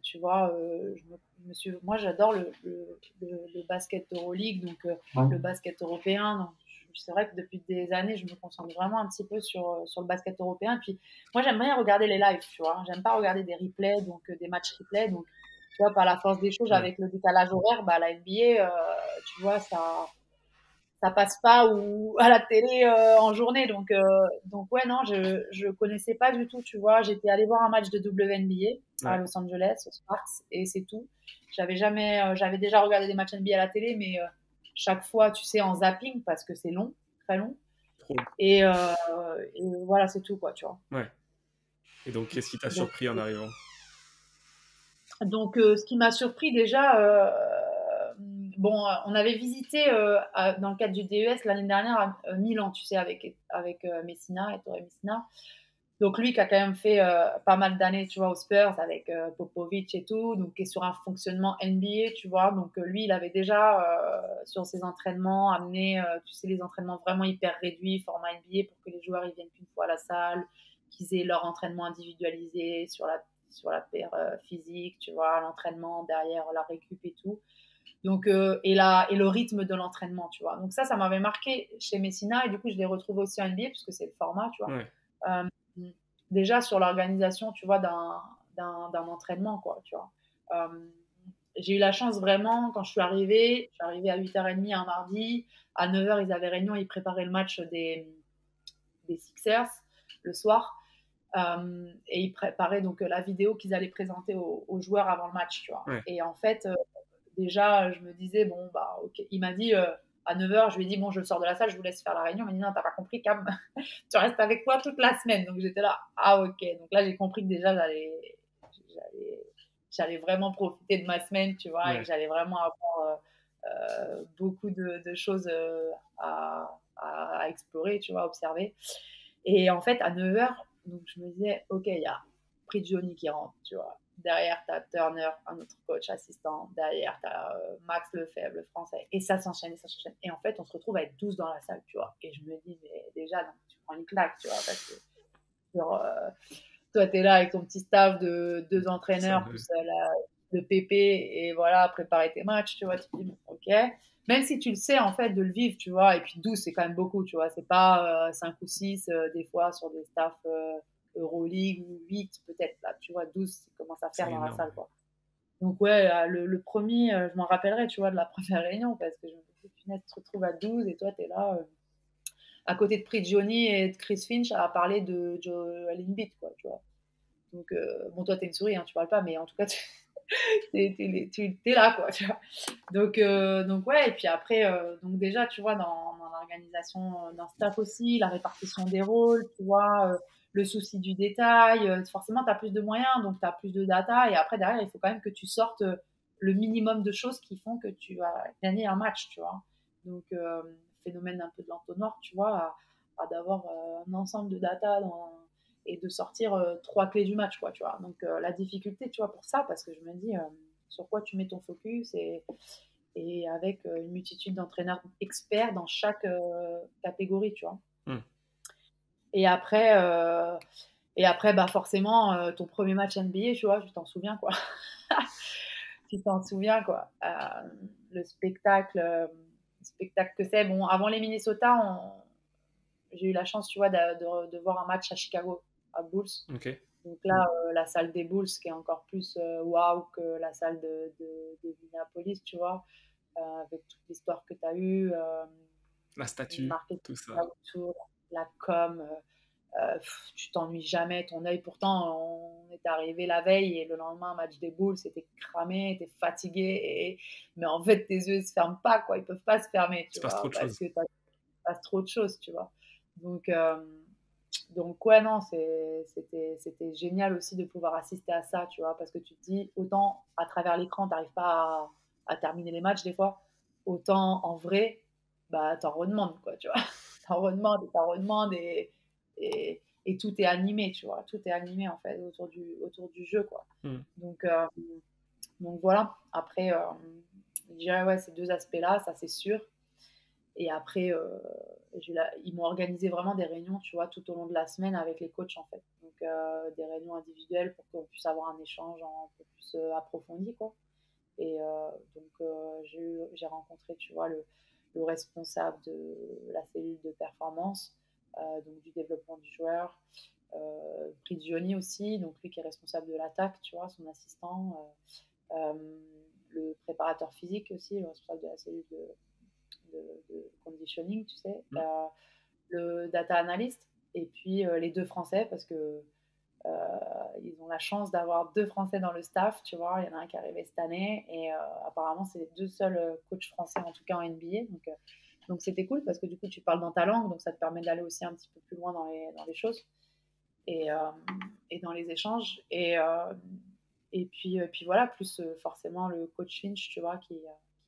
Tu vois, moi, j'adore le basket Euroleague, donc le basket européen. Donc, c'est vrai que depuis des années, je me concentre vraiment un petit peu sur le basket européen. Puis, moi, j'aime bien regarder les lives, tu vois. J'aime pas regarder des replays, donc des matchs replays. Donc, tu vois, par la force des choses, Ouais. avec le décalage horaire, bah, la NBA, tu vois, ça passe pas ou à la télé en journée. Donc ouais, non, je connaissais pas du tout, tu vois. J'étais allée voir un match de WNBA à Ouais. Los Angeles, au Sparks, et c'est tout. J'avais déjà regardé des matchs NBA à la télé, mais chaque fois, tu sais, en zapping, parce que c'est long, très long. Trop. Et, euh, et voilà, c'est tout, quoi, tu vois. Ouais. Et donc, qu'est-ce qui t'a Donc, surpris en arrivant? ce qui m'a surpris déjà, bon, on avait visité dans le cadre du DES l'année dernière à Milan, tu sais, avec Messina, Ettore Messina. Donc lui qui a quand même fait pas mal d'années, tu vois, aux Spurs avec Popovic et tout, donc qui est sur un fonctionnement NBA, tu vois. Donc lui, il avait déjà sur ses entraînements amené, tu sais, les entraînements vraiment hyper réduits, format NBA, pour que les joueurs ils viennent qu'une fois à la salle, qu'ils aient leur entraînement individualisé sur la paire physique, tu vois, l'entraînement derrière la récup et tout. Donc et le rythme de l'entraînement, tu vois. Donc ça m'avait marqué chez Messina et du coup je l'ai retrouvé aussi en NBA puisque c'est le format, tu vois. Ouais. Euh, Déjà sur l'organisation, tu vois, d'un entraînement, quoi, tu vois. J'ai eu la chance vraiment, quand je suis arrivée à 8h30 un mardi, à 9h ils avaient réunion, ils préparaient le match des Sixers le soir. Et ils préparaient donc la vidéo qu'ils allaient présenter aux joueurs avant le match, tu vois. Ouais. Et en fait, déjà, je me disais, bon, bah, ok. Il m'a dit à 9h, je lui ai dit, bon, je sors de la salle, je vous laisse faire la réunion. Il m'a dit, non, t'as pas compris, Cam, tu restes avec moi toute la semaine. Donc j'étais là, ah, ok. Donc là, j'ai compris que déjà, j'allais, j'allais vraiment profiter de ma semaine, tu vois, et que Ouais. j'allais vraiment avoir beaucoup de choses à explorer, tu vois, à observer. Et en fait, à 9h, donc je me disais, ok, il y a Prigioni qui rentre, tu vois. Derrière, tu as Turner, un autre coach assistant. Derrière, tu as Max Lefebvre, le français. Et ça s'enchaîne, et ça s'enchaîne. Et en fait, on se retrouve à être 12 dans la salle, tu vois. Et je me dis, mais déjà, donc, tu prends une claque, tu vois, parce que sur, toi, tu es là avec ton petit staff de 2 entraîneurs, plus le PP, et voilà, préparer tes matchs, tu vois. Tu te dis, bon, ok. Même si tu le sais, en fait, de le vivre, tu vois. Et puis 12, c'est quand même beaucoup, tu vois. C'est pas 5 ou 6, des fois, sur des staffs Euroleague, ou 8, peut-être. Là, tu vois, 12, ça commence à C'est faire dans la énorme. salle, quoi. Donc, ouais, le premier, je m'en rappellerai, tu vois, de la première réunion, parce que je me dis, punaise, tu te retrouves à 12, et toi, tu es là, à côté de Prigioni et de Chris Finch, à parler de Joel Embiid, quoi, tu vois. Donc, bon, toi, t'es une souris, hein, tu parles pas, mais en tout cas, t'es là, quoi, tu vois. Donc ouais, et puis après, donc déjà, tu vois, dans l'organisation d'un staff aussi, la répartition des rôles, tu vois, le souci du détail, forcément, tu as plus de moyens, donc tu as plus de data, et après, derrière, il faut quand même que tu sortes le minimum de choses qui font que tu vas gagner un match, tu vois. Donc, phénomène un peu de l'entonnoir, tu vois, d'avoir un ensemble de data et de sortir 3 clés du match, quoi, tu vois. Donc, la difficulté, tu vois, pour ça, parce que je me dis sur quoi tu mets ton focus et avec une multitude d'entraîneurs experts dans chaque catégorie, tu vois. Hmm. Et après, euh, et après bah forcément, ton premier match NBA, tu vois, tu t'en souviens, quoi. Tu t'en souviens, quoi. Le spectacle que c'est. Bon, avant les Minnesota, j'ai eu la chance, tu vois, de voir un match à Chicago, à Bulls. Ok. Donc là, la salle des Bulls, qui est encore plus waouh que la salle de Minneapolis, tu vois, avec toute l'histoire que tu as eue, La le statue, marketing tout qu'il y a ça. autour, la com, tu t'ennuies jamais, ton œil. Pourtant, on est arrivé la veille et le lendemain, match des Bulls, c'était cramé, t'es fatigué, mais en fait, tes yeux ne se ferment pas, quoi. Ils peuvent pas se fermer, Il se tu passe trop vois, de parce choses. que tu passes trop de choses, tu vois. Donc, ouais, non, c'était génial aussi de pouvoir assister à ça, tu vois, parce que tu te dis, autant à travers l'écran, tu n'arrives pas à terminer les matchs des fois, autant en vrai, bah, t'en redemandes, quoi, tu vois. T'en redemandes et tout est animé, tu vois. Tout est animé, en fait, autour du jeu, quoi. Mm. Donc, voilà. Après, je dirais, ouais, ces deux aspects-là, ça c'est sûr. Et après, ils m'ont organisé vraiment des réunions, tu vois, tout au long de la semaine avec les coachs, en fait. Donc, des réunions individuelles pour qu'on puisse avoir un échange un peu plus approfondi, quoi. Et donc, j'ai rencontré, tu vois, le responsable de la cellule de performance, donc du développement du joueur, Prigioni aussi, donc lui qui est responsable de l'attaque, tu vois, son assistant, le préparateur physique aussi, le responsable de la cellule de conditioning, tu sais, Mm. le data analyst, et puis les deux Français, parce que ils ont la chance d'avoir deux Français dans le staff, tu vois. Il y en a un qui est arrivé cette année, et apparemment, c'est les deux seuls coachs français, en tout cas en NBA. Donc c'était cool, parce que du coup, tu parles dans ta langue, donc ça te permet d'aller aussi un petit peu plus loin dans les choses et, dans les échanges. Et puis voilà, plus forcément le coach Finch, tu vois, qui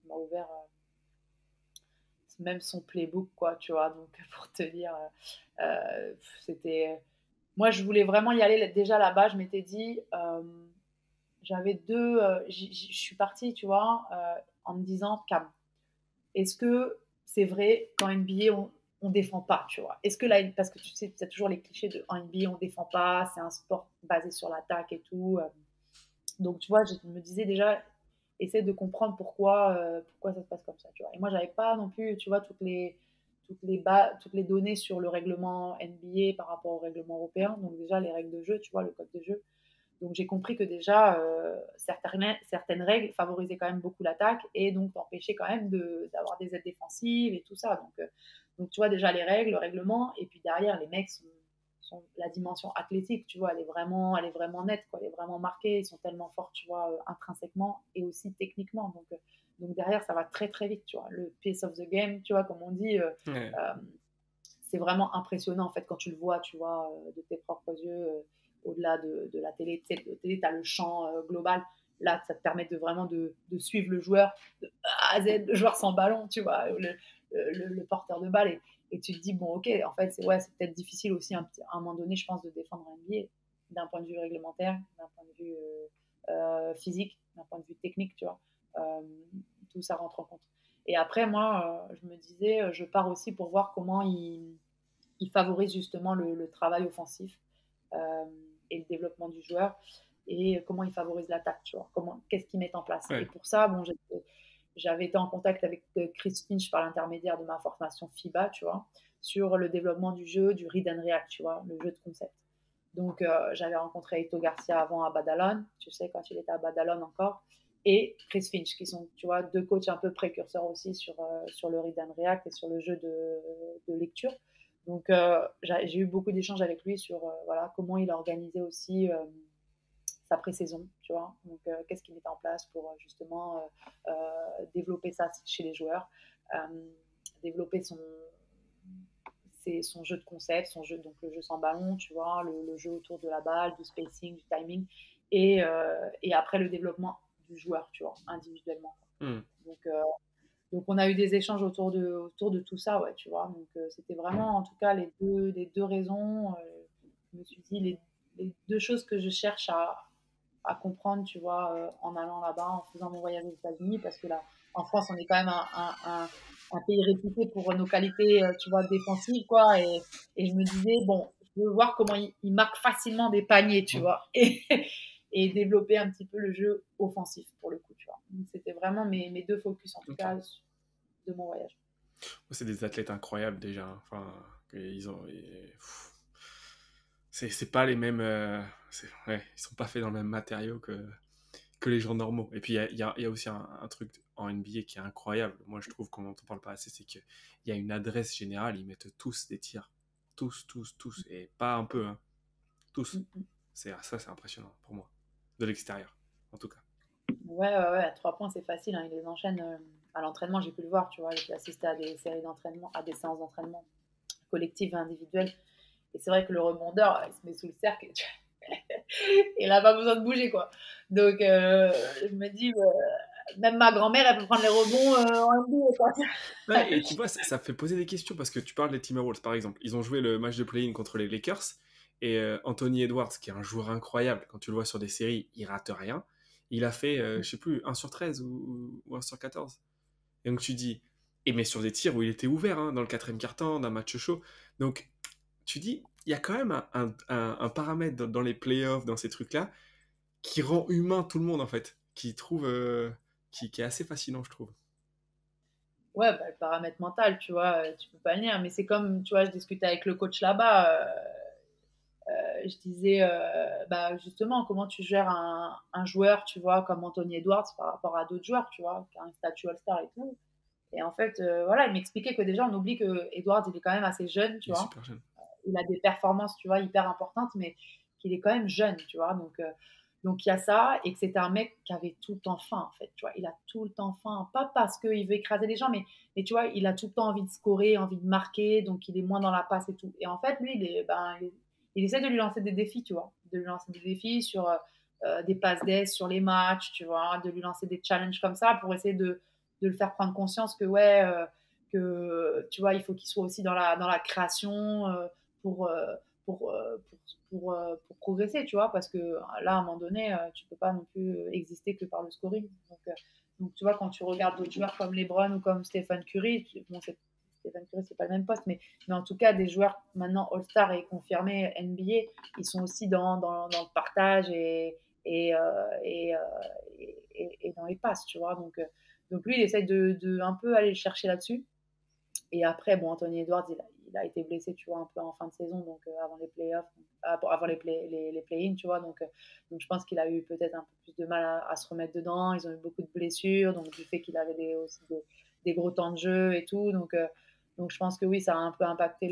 m'a ouvert même son playbook, quoi, tu vois. Donc, pour te dire, c'était. Moi, je voulais vraiment y aller déjà là-bas. Je m'étais dit, j'avais deux. Je suis partie, tu vois, en me disant, Cam, est-ce que c'est vrai qu'en NBA, on défend pas, tu vois? Est-ce que là, parce que tu sais, c'est toujours les clichés de en NBA, on défend pas, c'est un sport basé sur l'attaque et tout. Donc, tu vois, je me disais déjà, essaie de comprendre pourquoi ça se passe comme ça, tu vois. Et moi, j'avais pas non plus, tu vois, toutes les données sur le règlement NBA par rapport au règlement européen. Donc, déjà, les règles de jeu, tu vois, le code de jeu. Donc, j'ai compris que déjà, certaines règles favorisaient quand même beaucoup l'attaque et donc t'empêchaient quand même d'avoir des aides défensives et tout ça. Donc, tu vois, déjà les règles, le règlement, et puis derrière, les mecs la dimension athlétique, tu vois, elle est vraiment nette, quoi, elle est vraiment marquée. Ils sont tellement forts, tu vois, intrinsèquement et aussi techniquement. Donc derrière, ça va très très vite, tu vois. Le pace of the game, tu vois, comme on dit, Ouais. c'est vraiment impressionnant en fait quand tu le vois, tu vois, de tes propres yeux, au-delà de la télé. Tu sais, la télé, tu as le champ global. Là, ça te permet vraiment de suivre le joueur de A à Z, le joueur sans ballon, tu vois, le porteur de balle. Et tu te dis, bon, ok, en fait, c'est peut-être difficile aussi à un moment donné, je pense, de défendre un NBA d'un point de vue réglementaire, d'un point de vue physique, d'un point de vue technique, tu vois. Euh, Tout ça rentre en compte. Et après, moi, je me disais, je pars aussi pour voir comment il favorise justement le travail offensif euh, et le développement du joueur et comment il favorise l'attaque, tu vois, qu'est-ce qu'ils mettent en place. Et Ouais. pour ça, bon, j'avais été en contact avec Chris Finch par l'intermédiaire de ma formation FIBA, tu vois, sur le développement du jeu, du read and react, tu vois, le jeu de concept. Donc, j'avais rencontré Eito Garcia avant à Badalone, tu sais, quand il était à Badalone encore, et Chris Finch, qui sont, tu vois, deux coachs un peu précurseurs aussi sur le read and react et sur le jeu de lecture. Donc, j'ai eu beaucoup d'échanges avec lui sur voilà, comment il organisait aussi sa pré-saison, tu vois. Donc, qu'est-ce qu'il mettait en place pour justement développer ça chez les joueurs, euh, développer son jeu de concept, donc le jeu sans ballon, tu vois, le jeu autour de la balle, du spacing, du timing, et après le développement du joueur, tu vois, individuellement. Mm. Donc, donc on a eu des échanges autour de tout ça, ouais, tu vois. Donc c'était vraiment, en tout cas, les deux raisons. Je me suis dit, les deux choses que je cherche à comprendre, tu vois, en allant là-bas, en faisant mon voyage aux États-Unis, parce que là, en France, on est quand même un pays réputé pour nos qualités, tu vois, défensives, quoi. Et je me disais, bon, je veux voir comment il marque facilement des paniers, tu vois, et développer un petit peu le jeu offensif, pour le coup, tu vois. Donc, c'était vraiment mes deux focus, en tout Ok. cas, de mon voyage. C'est des athlètes incroyables déjà. Enfin, ils ont. c'est pas les mêmes. Ouais, ils sont pas faits dans le même matériau que les gens normaux. Et puis il y a aussi un truc en NBA qui est incroyable. Moi, je trouve qu'on n'en parle pas assez, c'est qu'il y a une adresse générale. Ils mettent tous des tirs. Tous, tous, tous. Et pas un peu, hein. Tous. Mm. Ça, c'est impressionnant pour moi. De l'extérieur, en tout cas. Ouais, à 3 points, c'est facile, hein, ils les enchaînent à l'entraînement, j'ai pu le voir, tu vois, j'ai assisté à des séries d'entraînement, à des séances d'entraînement collectives et individuelles. Et c'est vrai que le rebondeur, il se met sous le cercle et il n'a pas besoin de bouger, quoi. Donc, je me dis, même ma grand-mère, elle peut prendre les rebonds en NBA, quoi. Ouais, et tu vois, ça fait poser des questions parce que tu parles des Timberwolves, par exemple. Ils ont joué le match de play-in contre les Lakers et Anthony Edwards, qui est un joueur incroyable, quand tu le vois sur des séries, il rate rien. Il a fait, je sais plus, 1 sur 13 ou 1 sur 14. Et donc tu dis, et mais sur des tirs où il était ouvert, hein, dans le quatrième quart-temps, d'un match chaud. Donc tu dis, il y a quand même un paramètre dans les playoffs, dans ces trucs-là, qui rend humain tout le monde, en fait. Qui est assez fascinant, je trouve. Ouais, bah, le paramètre mental, tu vois, tu peux pas le nier. Mais c'est comme, tu vois, je discutais avec le coach là-bas. Je disais, bah, justement, comment tu gères un joueur, tu vois, comme Anthony Edwards par rapport à d'autres joueurs, tu vois, qui a un statut All-Star et tout. Et en fait, voilà, il m'expliquait que déjà, on oublie que Edwards, il est quand même assez jeune, tu Il est vois. super jeune. Il a des performances, tu vois, hyper importantes, mais qu'il est quand même jeune, tu vois. Donc il y a ça, et que c'était un mec qui avait tout le temps faim, en fait, tu vois. Il a tout le temps faim, pas parce qu'il veut écraser les gens, mais tu vois, il a tout le temps envie de scorer, envie de marquer, donc il est moins dans la passe et tout. Et en fait, lui, il essaie de lui lancer des défis, tu vois, de lui lancer des défis sur des passes d'aise sur les matchs, tu vois, de lui lancer des challenges comme ça pour essayer de le faire prendre conscience que, ouais, que, tu vois, il faut qu'il soit aussi dans la création pour, euh, pour, euh, pour progresser, tu vois, parce que là, à un moment donné, tu peux pas non plus exister que par le scoring. Donc tu vois, quand tu regardes d'autres joueurs comme LeBron ou comme Stephen Curry, bon, Stephen Curry, c'est pas le même poste, mais en tout cas, des joueurs maintenant All-Star et confirmés NBA, ils sont aussi dans le partage et, euh, et, euh, et dans les passes, tu vois. Donc lui, il essaie de un peu aller le chercher là-dessus. Et après, bon, Anthony Edwards, il a été blessé, tu vois, un peu en fin de saison, donc avant les playoffs, avant les play-in, tu vois. Donc je pense qu'il a eu peut-être un peu plus de mal à se remettre dedans. Ils ont eu beaucoup de blessures, donc du fait qu'il avait aussi des gros temps de jeu et tout. Donc je pense que oui, ça a un peu impacté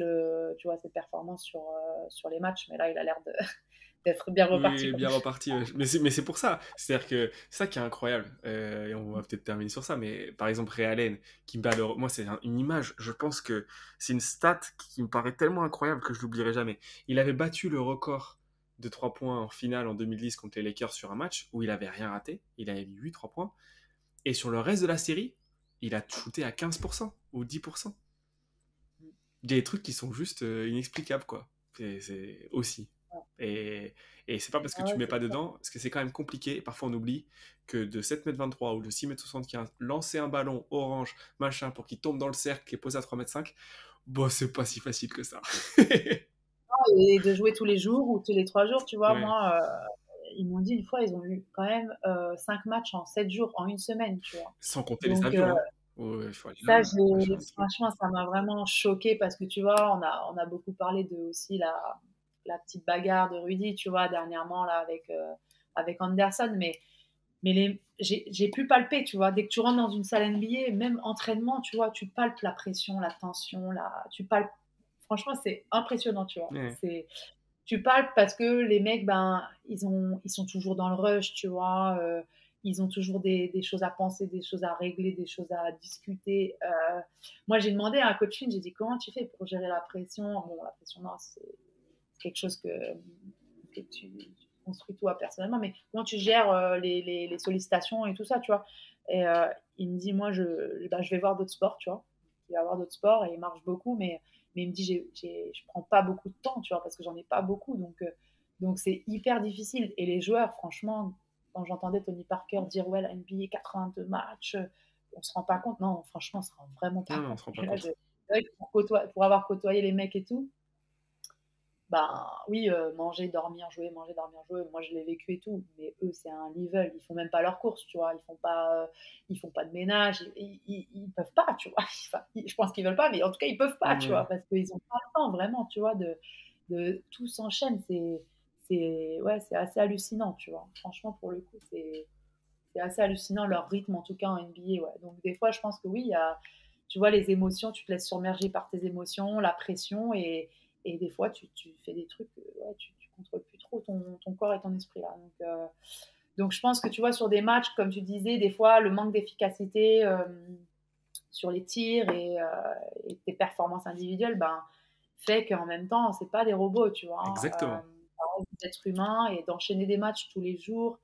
tu vois, ses performances sur les matchs. Mais là, il a l'air d'être bien reparti, Oui, quoi. bien reparti. Ouais. Mais c'est pour ça. C'est-à-dire que c'est ça qui est incroyable. Et on va peut-être terminer sur ça. Mais par exemple, Ray Allen, qui me bat moi, c'est une image. Je pense que c'est une stat qui me paraît tellement incroyable que je l'oublierai jamais. Il avait battu le record de 3 points en finale en 2010 contre les Lakers sur un match où il avait rien raté. Il avait mis 8 3 points. Et sur le reste de la série, il a shooté à 15% ou 10%. Il y a des trucs qui sont juste inexplicables, quoi. C'est aussi. Et, et c'est pas parce que Ah tu ouais, mets c'est pas ça. dedans, parce que c'est quand même compliqué. Et parfois, on oublie que de 7,23 m ou de 6,75 m, lancer un ballon orange, machin, pour qu'il tombe dans le cercle et pose à 3,5 m, bon, c'est pas si facile que ça. Et de jouer tous les jours ou tous les 3 jours, tu vois, Ouais. moi, ils m'ont dit une fois, ils ont eu quand même 5 matchs en 7 jours, en une semaine, tu vois. Sans compter les Donc avions, hein. Ouais, il faut aller ça, là, machin, le truc. franchement, ça m'a vraiment choquée parce que tu vois, on a beaucoup parlé de aussi la petite bagarre de Rudy, tu vois, dernièrement là avec Anderson, mais j'ai pu palper, tu vois, dès que tu rentres dans une salle NBA, même entraînement, tu vois, tu palpes la pression, la tension, tu palpes. Franchement, c'est impressionnant, tu vois. Ouais. Tu palpes parce que les mecs, ben, ils sont toujours dans le rush, tu vois. Ils ont toujours des choses à penser, des choses à régler, des choses à discuter. Moi, j'ai demandé à un coaching, j'ai dit comment tu fais pour gérer la pression. Bon, la pression, non, c'est quelque chose que tu construis toi personnellement, mais comment tu gères les sollicitations et tout ça, tu vois. Et il me dit, moi, bah, je vais voir d'autres sports, tu vois. Il va voir d'autres sports et il marche beaucoup, mais il me dit, je prends pas beaucoup de temps, tu vois, parce que j'en ai pas beaucoup. Donc c'est hyper difficile. Et les joueurs, franchement, quand j'entendais Tony Parker dire, ouais, la NBA, 82 matchs, on se rend pas compte. Non, franchement, on se rend vraiment pas Non, non, on compte. se rend pas Et là, compte. c'est vrai que pour avoir côtoyé les mecs et tout, ben oui, manger, dormir, jouer, moi je l'ai vécu et tout, mais eux c'est un level, ils font même pas leurs courses, tu vois, ils font pas de ménage, ils peuvent pas, tu vois, enfin, je pense qu'ils veulent pas, mais en tout cas ils peuvent pas, tu vois, Ouais. parce qu'ils ont pas le temps vraiment, tu vois, tout s'enchaîne. C'est assez hallucinant, tu vois. Franchement, pour le coup, c'est assez hallucinant leur rythme, en tout cas en NBA. Ouais. Donc, des fois, je pense que oui, il y a, tu vois, les émotions, tu te laisses submerger par tes émotions, la pression, et des fois, tu fais des trucs, ouais, tu contrôles plus trop ton corps et ton esprit. Là. Donc, je pense que tu vois, sur des matchs, comme tu disais, des fois, le manque d'efficacité sur les tirs et tes performances individuelles, ben, fait qu'en même temps, c'est pas des robots, tu vois. Exactement. Ça reste des êtres humains et d'enchaîner des matchs tous les jours.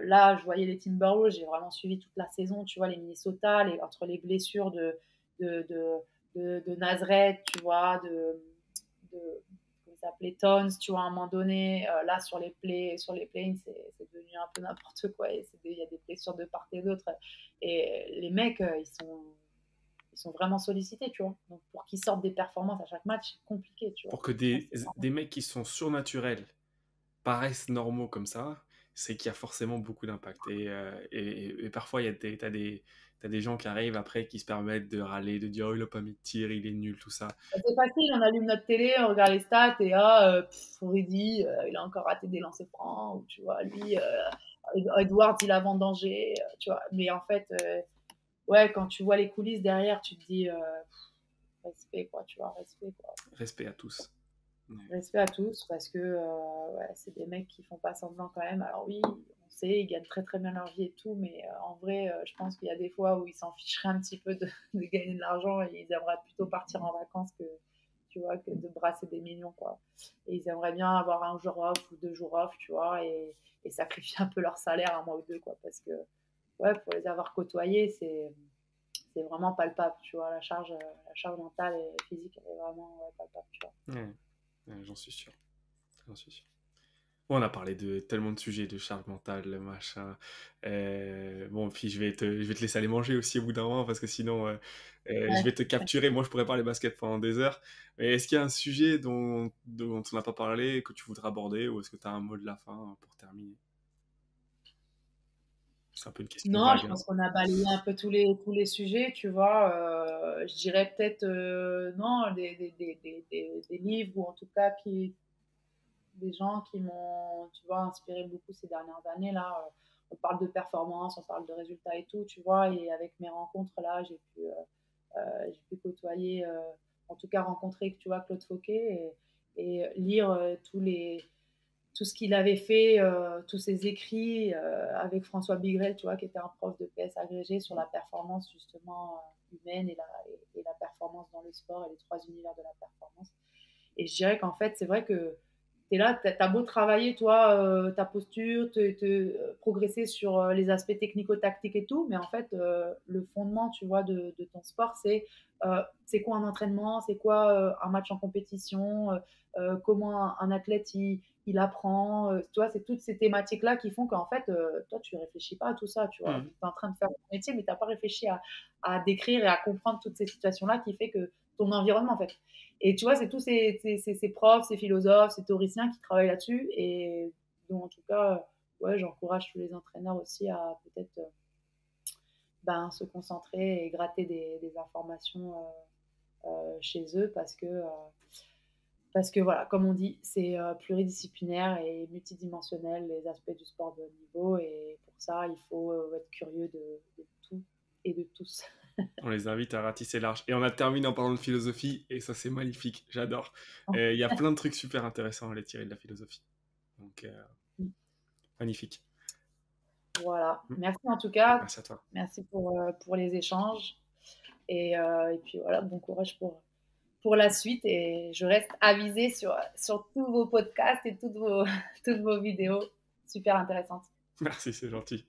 Là, je voyais les Timberwolves, j'ai vraiment suivi toute la saison, tu vois, les Minnesota, entre les blessures de, de, de Nazareth, tu vois, comment ça s'appelait, Towns, tu vois, à un moment donné, là, sur les plays-ins, c'est devenu un peu n'importe quoi, et il y a des blessures de part et d'autre, et les mecs, ils sont vraiment sollicités, tu vois, donc pour qu'ils sortent des performances à chaque match, c'est compliqué, tu vois. Pour que des mecs qui sont surnaturels paraissent normaux comme ça, c'est qu'il y a forcément beaucoup d'impact. Et parfois, t'as des gens qui arrivent après qui se permettent de râler, de dire oh, il a pas mis de tir, il est nul, tout ça. C'est facile, on allume notre télé, on regarde les stats et Rudy, il a encore raté des lancers francs, ou tu vois, lui, Edwards, il a vendangé, tu vois. Mais en fait, ouais, quand tu vois les coulisses derrière, tu te dis respect, quoi, tu vois, respect, quoi. Respect à tous. Ouais. Respect à tous parce que ouais, c'est des mecs qui font pas semblant quand même. Alors oui, on sait, ils gagnent très très bien leur vie et tout, mais en vrai, je pense qu'il y a des fois où ils s'en ficheraient un petit peu de gagner de l'argent et ils aimeraient plutôt partir en vacances que, tu vois, que de brasser des millions, quoi. Et ils aimeraient bien avoir un jour off ou 2 jours off, tu vois, et sacrifier un peu leur salaire, un mois ou deux, quoi, parce que ouais, pour les avoir côtoyés, c'est vraiment palpable, tu vois, la charge mentale et physique, elle est vraiment ouais, palpable, tu vois. Ouais. Ouais, j'en suis sûr. J'en suis sûr. Bon, on a parlé de tellement de sujets, de charge mentale, machin. Bon, puis je vais te laisser aller manger aussi au bout d'un moment parce que sinon, je vais Ouais. te capturer. Moi, je pourrais parler basket pendant des heures. Mais est-ce qu'il y a un sujet dont on n'a pas parlé, que tu voudrais aborder, ou est-ce que tu as un mot de la fin pour terminer? C'est un peu une question Non, je vague, hein. pense qu'on a balayé un peu tous les sujets, tu vois. Je dirais peut-être, non, des livres ou en tout cas des gens qui m'ont, tu vois, inspiré beaucoup ces dernières années. Là, on parle de performance, on parle de résultats et tout, tu vois. Et avec mes rencontres, là, j'ai pu côtoyer, en tout cas rencontrer, tu vois, Claude Fauquet et lire tout ce qu'il avait fait, tous ses écrits avec François Bigrel, tu vois, qui était un prof de PS agrégé sur la performance justement humaine et la performance dans le sport et les 3 univers de la performance. Et je dirais qu'en fait, c'est vrai que tu es là, tu as beau travailler, toi, ta posture, progresser sur les aspects technico-tactiques et tout, mais en fait, le fondement, tu vois, de ton sport, c'est quoi un entraînement, c'est quoi un match en compétition, comment un athlète il apprend, tu vois, c'est toutes ces thématiques-là qui font qu'en fait, toi, tu réfléchis pas à tout ça, tu vois. Tu Mhm. es en train de faire ton métier, mais tu n'as pas réfléchi à décrire et à comprendre toutes ces situations-là qui fait que ton environnement, en fait. Et tu vois, c'est tous ces profs, ces philosophes, ces théoriciens qui travaillent là-dessus. Et donc, en tout cas, ouais, j'encourage tous les entraîneurs aussi à peut-être ben, se concentrer et gratter des informations chez eux parce que voilà, comme on dit, c'est pluridisciplinaire et multidimensionnel les aspects du sport de haut niveau. Et pour ça, il faut être curieux de tout et de tous. On les invite à ratisser large. Et on a terminé en parlant de philosophie, et ça, c'est magnifique. J'adore. Il y a plein de trucs super intéressants à les tirer de la philosophie. Donc, magnifique. Voilà. Merci en tout cas. Merci à toi. Merci pour les échanges. Et puis voilà, bon courage pour la suite. Et je reste avisée sur tous vos podcasts et toutes vos vidéos super intéressantes. Merci, c'est gentil.